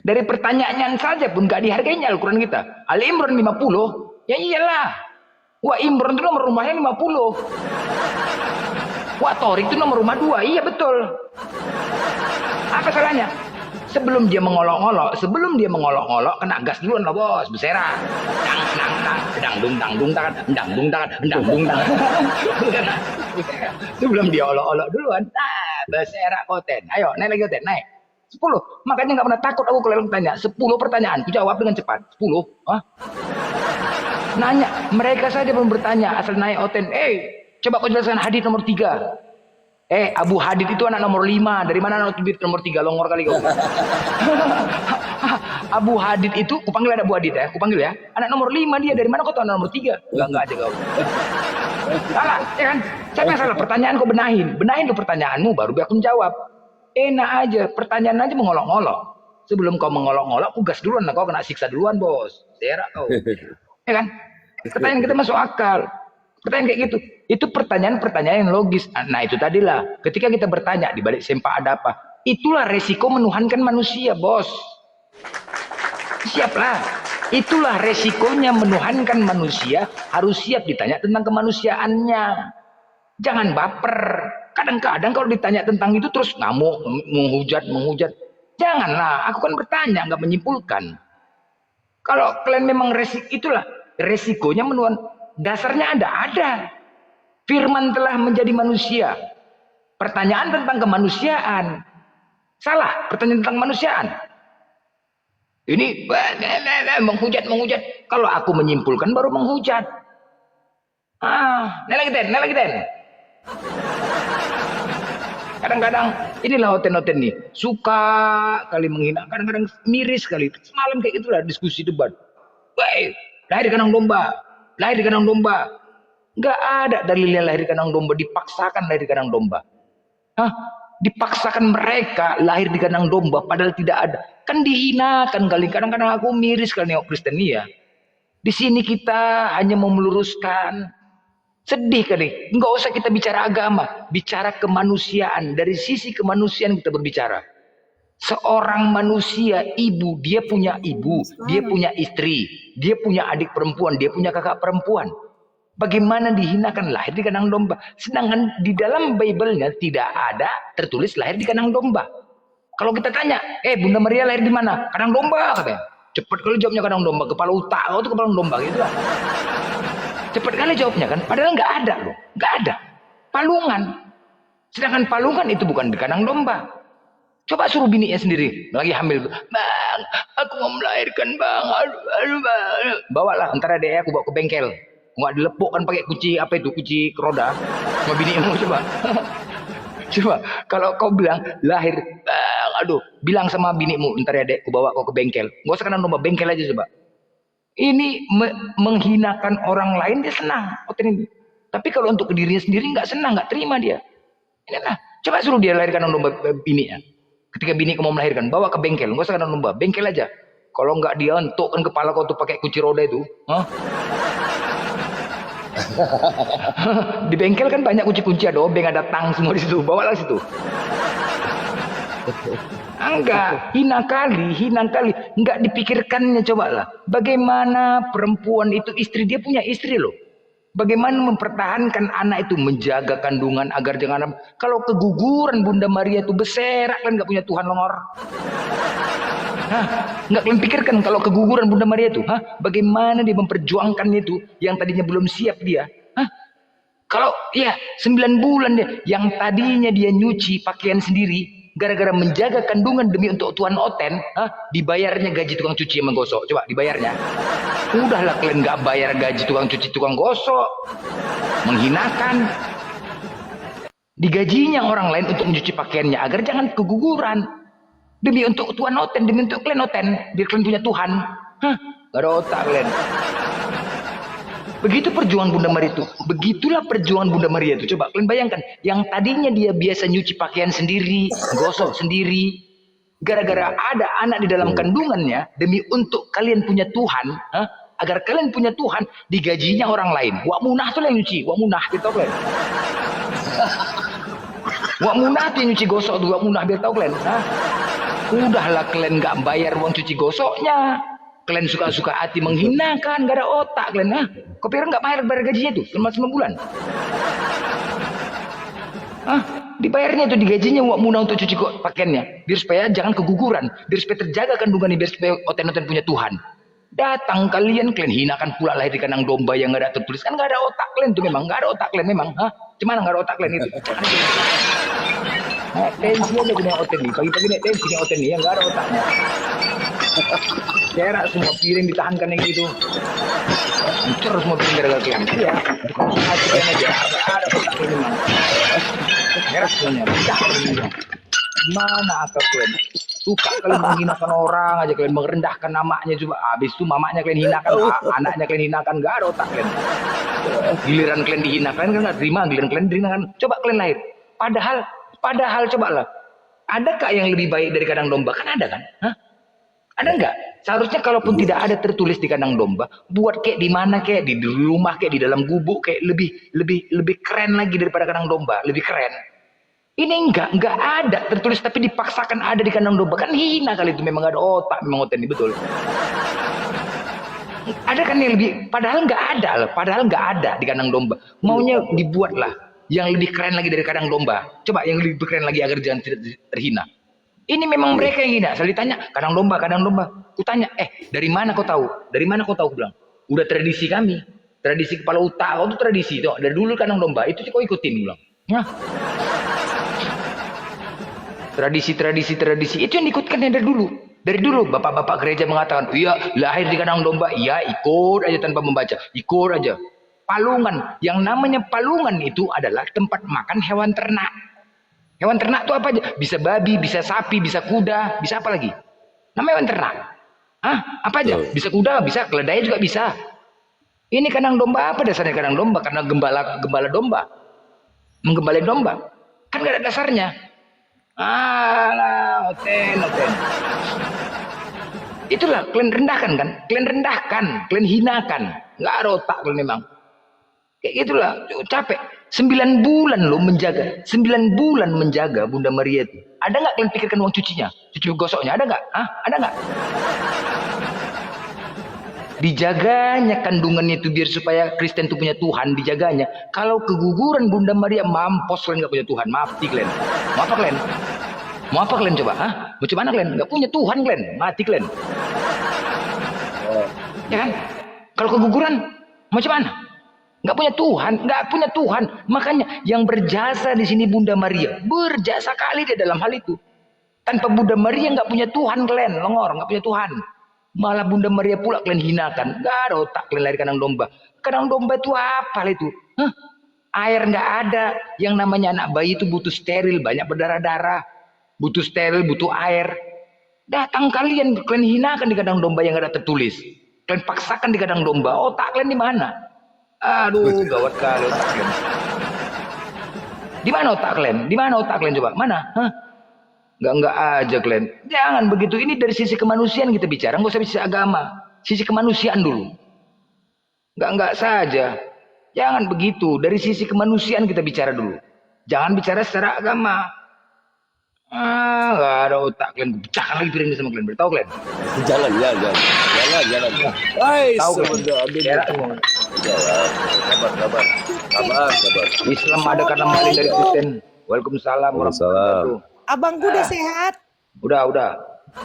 Speaker 3: Dari pertanyaan saja pun nggak dihargainya Al-Quran kita. Al-Imran 50, ya iyalah. Wah Imran itu nomor rumahnya 50. Wah Torik itu nomor rumah 2, iya betul. Apa salahnya? Sebelum dia mengolok-olok, kena gas duluan lah bos, berserak. Dang dung tangan. Sebelum dia olok-olok duluan, berserak Oten. Ayo, naik lagi Oten, naik. 10. Makanya nggak pernah takut aku kalau tanya. 10 pertanyaan, ku jawab dengan cepat. 10. Hah? Nanya, mereka saja belum bertanya, asal naik Oten. Coba kau jelaskan hadis nomor 3. Abu Hadid itu anak nomor 5. Dari mana anak nomor 3? Longor kali kau. Abu Hadid itu, kupanggil ada Abu Hadid ya. Kupanggil ya. Anak nomor 5 dia. Dari mana kau tahu anak nomor 3? Enggak aja kau. Salah, ya kan? Siapa yang salah? Pertanyaan kau benahin. Benahin tuh pertanyaanmu, baru biar aku jawab. Enak aja. Pertanyaan aja mengolok-ngolok. Sebelum kau mengolok-ngolok, aku gas duluan. Kau kena siksa duluan, bos. Serak kau. Ya kan? Pertanyaan kita masuk akal. Pertanyaan kayak gitu. Itu pertanyaan-pertanyaan yang logis. Nah itu tadilah. Ketika kita bertanya di balik sempak ada apa? Itulah resiko menuhankan manusia, bos. Siaplah. Itulah resikonya menuhankan manusia. Harus siap ditanya tentang kemanusiaannya. Jangan baper. Kadang-kadang kalau ditanya tentang itu terus ngamuk, menghujat. Janganlah. Aku kan bertanya, nggak menyimpulkan. Kalau kalian memang itulah resikonya menuhan. Dasarnya ada. Firman telah menjadi manusia. Pertanyaan tentang kemanusiaan. Salah, pertanyaan tentang kemanusiaan. Ini menghujat. Kalau aku menyimpulkan baru menghujat. Naik lagi Den. Kadang-kadang inilah Oten nih. Suka kali menghina, kadang-kadang miris kali. Semalam kayak itulah diskusi debat. Lahir di kandang domba. Nggak ada dalilnya lahir di kandang domba, dipaksakan lahir di kandang domba. Dipaksakan mereka lahir di kandang domba, padahal tidak ada. Kan dihinakan kali. Kadang-kadang aku miris kali nengok Kristen ya. Di sini kita hanya mau meluruskan. Sedih kali. Nggak usah kita bicara agama, bicara kemanusiaan. Dari sisi kemanusiaan kita berbicara. Seorang manusia, ibu, dia punya ibu, dia punya istri, dia punya adik perempuan, dia punya kakak perempuan. Bagaimana dihinakan lahir di kandang domba? Sedangkan di dalam Bible-nya tidak ada tertulis lahir di kandang domba. Kalau kita tanya, Bunda Maria lahir di mana? Kandang domba katanya. Cepat kali jawabnya kandang domba, kepala otak kau tuh kepala domba gitu lah. Cepat kali jawabnya kan, padahal nggak ada loh, nggak ada. Palungan. Sedangkan palungan itu bukan di kandang domba. Coba suruh bininya sendiri, lagi hamil. Bang, aku mau melahirkan bang. Aduh, bang. Bawalah, antara dia aku bawa ke bengkel. Nggak dilepukkan pakai kunci kunci roda. Sama binimu coba. Coba, kalau kau bilang lahir, bang, bilang sama binimu, ntar ya dek, aku bawa kau ke bengkel. Nggak usah kandang domba, bengkel aja coba. Ini menghinakan orang lain dia senang. Ini. Tapi kalau untuk dirinya sendiri nggak senang, nggak terima dia. Ini nah, coba suruh dia lahirkan kandang domba bininya. Ketika bini mau melahirkan, bawa ke bengkel, nggak usah kandang domba, bengkel aja. Kalau nggak dia entukkan kepala kau tuh pakai kunci roda itu, di bengkel kan banyak kunci-kunci, ada obeng, ada tang semua di situ, bawalah situ. Enggak, hina kali, enggak dipikirkannya, coba lah. Bagaimana perempuan itu istri, dia punya istri loh. Bagaimana mempertahankan anak itu, menjaga kandungan agar jangan, kalau keguguran Bunda Maria itu berserak kan nggak punya Tuhan longor. Nggak kalian pikirkan kalau keguguran Bunda Maria itu, bagaimana dia memperjuangkannya itu, yang tadinya belum siap dia. Kalau ya 9 bulan dia, yang tadinya dia nyuci pakaian sendiri, gara-gara menjaga kandungan demi untuk Tuhan Oten, dibayarnya gaji tukang cuci yang menggosok. Coba dibayarnya. Udahlah kalian nggak bayar gaji tukang cuci tukang gosok, menghinakan. Digajinya orang lain untuk mencuci pakaiannya agar jangan keguguran. Demi untuk Tuhan Oten, demi untuk kalian Oten, biar kalian punya Tuhan. Gak ada otak kalian. Begitu perjuangan Bunda Maria itu. Begitulah perjuangan Bunda Maria itu. Coba kalian bayangkan, yang tadinya dia biasa nyuci pakaian sendiri, gosok sendiri, gara-gara ada anak di dalam kandungannya, demi untuk kalian punya Tuhan, agar kalian punya Tuhan, digajinya orang lain. Wak Munah tuh yang nyuci, Wak Munah, gitu kalian. Wak Munah tuh yang nyuci gosok tuh, Wak Munah, biar tahu kalian. Udahlah kalian nggak bayar uang cuci gosoknya. Kalian suka-suka hati menghinakan, gak ada otak kalian. Kau pikir nggak bayar gajinya tuh selama 9 bulan? Dibayarnya itu digajinya Wak Muna untuk cuci pakaiannya. Biar supaya jangan keguguran. Biar supaya terjaga kandungannya. Biar supaya oten-oten punya Tuhan. Datang kalian hinakan pula lahir di kandang domba yang nggak ada tertulis. Kan nggak ada otak kalian tuh memang. Nggak ada otak kalian memang. Hah? Cuman nggak ada otak kalian itu. Tensi aja punya oten nih. Pagi-pagi nih tensi punya oten nih. Yang nggak ada otaknya. Cerak semua piring ditahankan yang gitu. Hancur semua piring gara-gara kalian. Iya. Bukan sengaja kalian aja. Nggak ada otak kalian memang. Cerak semuanya. Mana akal kalian? Suka kalian menghinakan orang aja, kalian merendahkan namanya coba. Habis itu mamanya kalian hinakan, anaknya kalian hinakan, nggak ada otak kalian. Giliran kalian dihinakan kan nggak terima, giliran kalian dihinakan. Coba kalian lahir. Padahal coba lah. Adakah yang lebih baik dari kandang domba? Kan ada kan? Hah? Ada nggak? Seharusnya kalaupun tidak ada tertulis di kandang domba, buat kayak di mana kayak di rumah kayak di dalam gubuk kayak lebih keren lagi daripada kandang domba, lebih keren. Ini enggak ada tertulis tapi dipaksakan ada di kandang domba. Kan hina kali itu, memang ada otak, memang oten ini betul. Ada kan yang lebih, padahal nggak ada di kandang domba. Maunya dibuatlah yang lebih keren lagi dari kandang domba. Coba yang lebih keren lagi agar jangan terhina. Ini memang mereka yang hina. Saya ditanya, kandang domba. Kutanya, dari mana kau tahu? Dari mana kau tahu? Aku bilang, udah tradisi kami. Tradisi kepala otak, kau tuh tradisi. Tuh. Dari dulu kandang domba, itu kau ikutin. Bilang. Nah. Tradisi itu yang diikutkan dari dulu bapak-bapak gereja mengatakan iya lahir di kandang domba, iya ikut aja tanpa membaca, ikut aja. Palungan, yang namanya palungan itu adalah tempat makan hewan ternak itu apa aja, bisa babi, bisa sapi, bisa kuda, bisa apa lagi namanya hewan ternak. Apa aja, bisa kuda, bisa keledai juga bisa. Ini kandang domba, apa dasarnya kandang domba? Karena gembala domba menggembalai domba kan gak ada dasarnya. Oten. Itulah kalian rendahkan, kalian hinakan. Nggak ada otak kalian memang. Kayak gitulah, capek. 9 bulan lo menjaga. 9 bulan menjaga Bunda Maria itu. Ada nggak kalian pikirkan uang cucinya? Cuci gosoknya ada nggak? Ada nggak? Dijaganya kandungannya itu biar supaya Kristen itu punya Tuhan, dijaganya. Kalau keguguran Bunda Maria, mampus kalian nggak punya Tuhan, mati kalian. Mau apa kalian coba? Mau coba mana kalian? Nggak punya Tuhan kalian, mati kalian. Ya kan? Kalau keguguran, mau coba mana? Nggak punya Tuhan. Makanya yang berjasa di sini Bunda Maria, berjasa kali dia dalam hal itu. Tanpa Bunda Maria nggak punya Tuhan kalian, longor, nggak punya Tuhan. Malah Bunda Maria pula kalian hinakan. Gak ada otak kalian lahir kandang domba. Kandang domba itu apa itu? Air nggak ada. Yang namanya anak bayi itu butuh steril, banyak berdarah-darah. Butuh steril, butuh air. Datang kalian hinakan di kandang domba yang gak ada tertulis. Kalian paksakan di kandang domba. Otak kalian di mana? Aduh, gawat kali otak kalian. Di mana otak kalian coba? Mana? Enggak aja kalian. Jangan begitu. Ini dari sisi kemanusiaan kita bicara. Nggak usah sisi agama. Sisi kemanusiaan dulu. Enggak saja. Jangan begitu. Dari sisi kemanusiaan kita bicara dulu. Jangan bicara secara agama. Nggak ada otak kalian. Pecahkan lagi piringnya sama kalian. Beritahu kalian.
Speaker 2: Jalan.
Speaker 3: Tahu kalian.
Speaker 2: Sabar.
Speaker 3: Islam ada karena maling dari Kristen. Waalaikumsalam warahmatullahi wabarakatuh.
Speaker 10: Abangku udah sehat.
Speaker 3: Udah.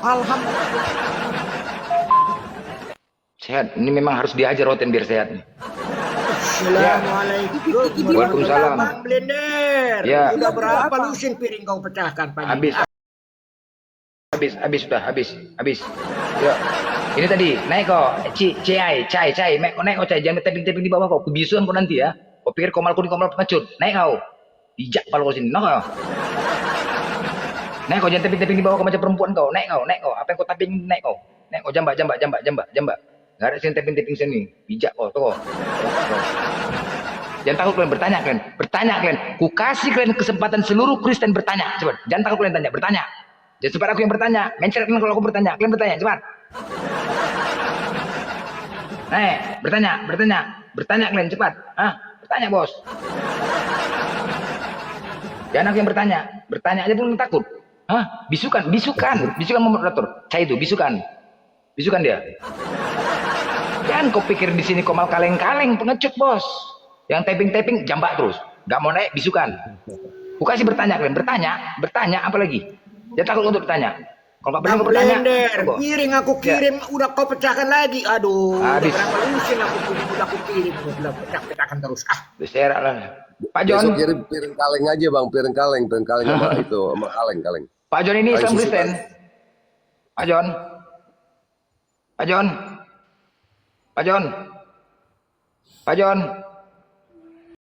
Speaker 10: Alhamdulillah.
Speaker 3: Sehat. Ini memang harus diajar Roten biar sehat nih.
Speaker 10: Assalamualaikum.
Speaker 3: Waalaikumsalam.
Speaker 10: Bang Blender.
Speaker 3: Ya.
Speaker 10: Udah berapa lusin piring kau pecahkan pagi?
Speaker 3: Habis. Ya. Ini tadi naik kok. Cai. Mek kok naik kok cai. Jangan teping-teping di bawah kok. Kebisuan kok nanti ya. Kau pikir komal pengecut. Naik kau. Dijak kepala kau sini. Kau. Naik kau, jangan teping-teping di bawah kau macam perempuan kau. Naik kau. Apa yang kau taping naik kau. Jambak. Gak ada sini teping-teping sini. Bijak kau, tuh. Jangan takut kalian bertanya kalian. Ku kasih kalian kesempatan seluruh Kristen bertanya. Cepat. Jangan takut kalian tanya, bertanya. Jangan sempat aku yang bertanya. Mencret kalian kalau aku bertanya. Kalian bertanya, cepat. Bertanya kalian cepat. Bertanya bos. Jangan aku yang bertanya. Bertanya aja belum takut. Bisukan moderator. Saya itu bisukan dia. Jangan kau pikir di sini kau mal kaleng-kaleng pengecut bos. Yang taping jambak terus. Gak mau naik bisukan. Bukan sih bertanya kalian, bertanya apa lagi? Jangan takut untuk bertanya. Kalau nggak berani
Speaker 10: Bang
Speaker 3: bertanya,
Speaker 10: Blender,
Speaker 3: tunggu.
Speaker 10: piring aku kirim, udah kau pecahkan lagi. Aduh,
Speaker 3: Habis.
Speaker 10: udah berapa lusin udah aku kirim, udah pecahkan terus.
Speaker 3: Beserak lah. Pak John.
Speaker 2: Besok kirim piring kaleng aja bang, piring kaleng sama itu, sama kaleng.
Speaker 3: Pak John ini Islam Kristen. Pak John. Pak John.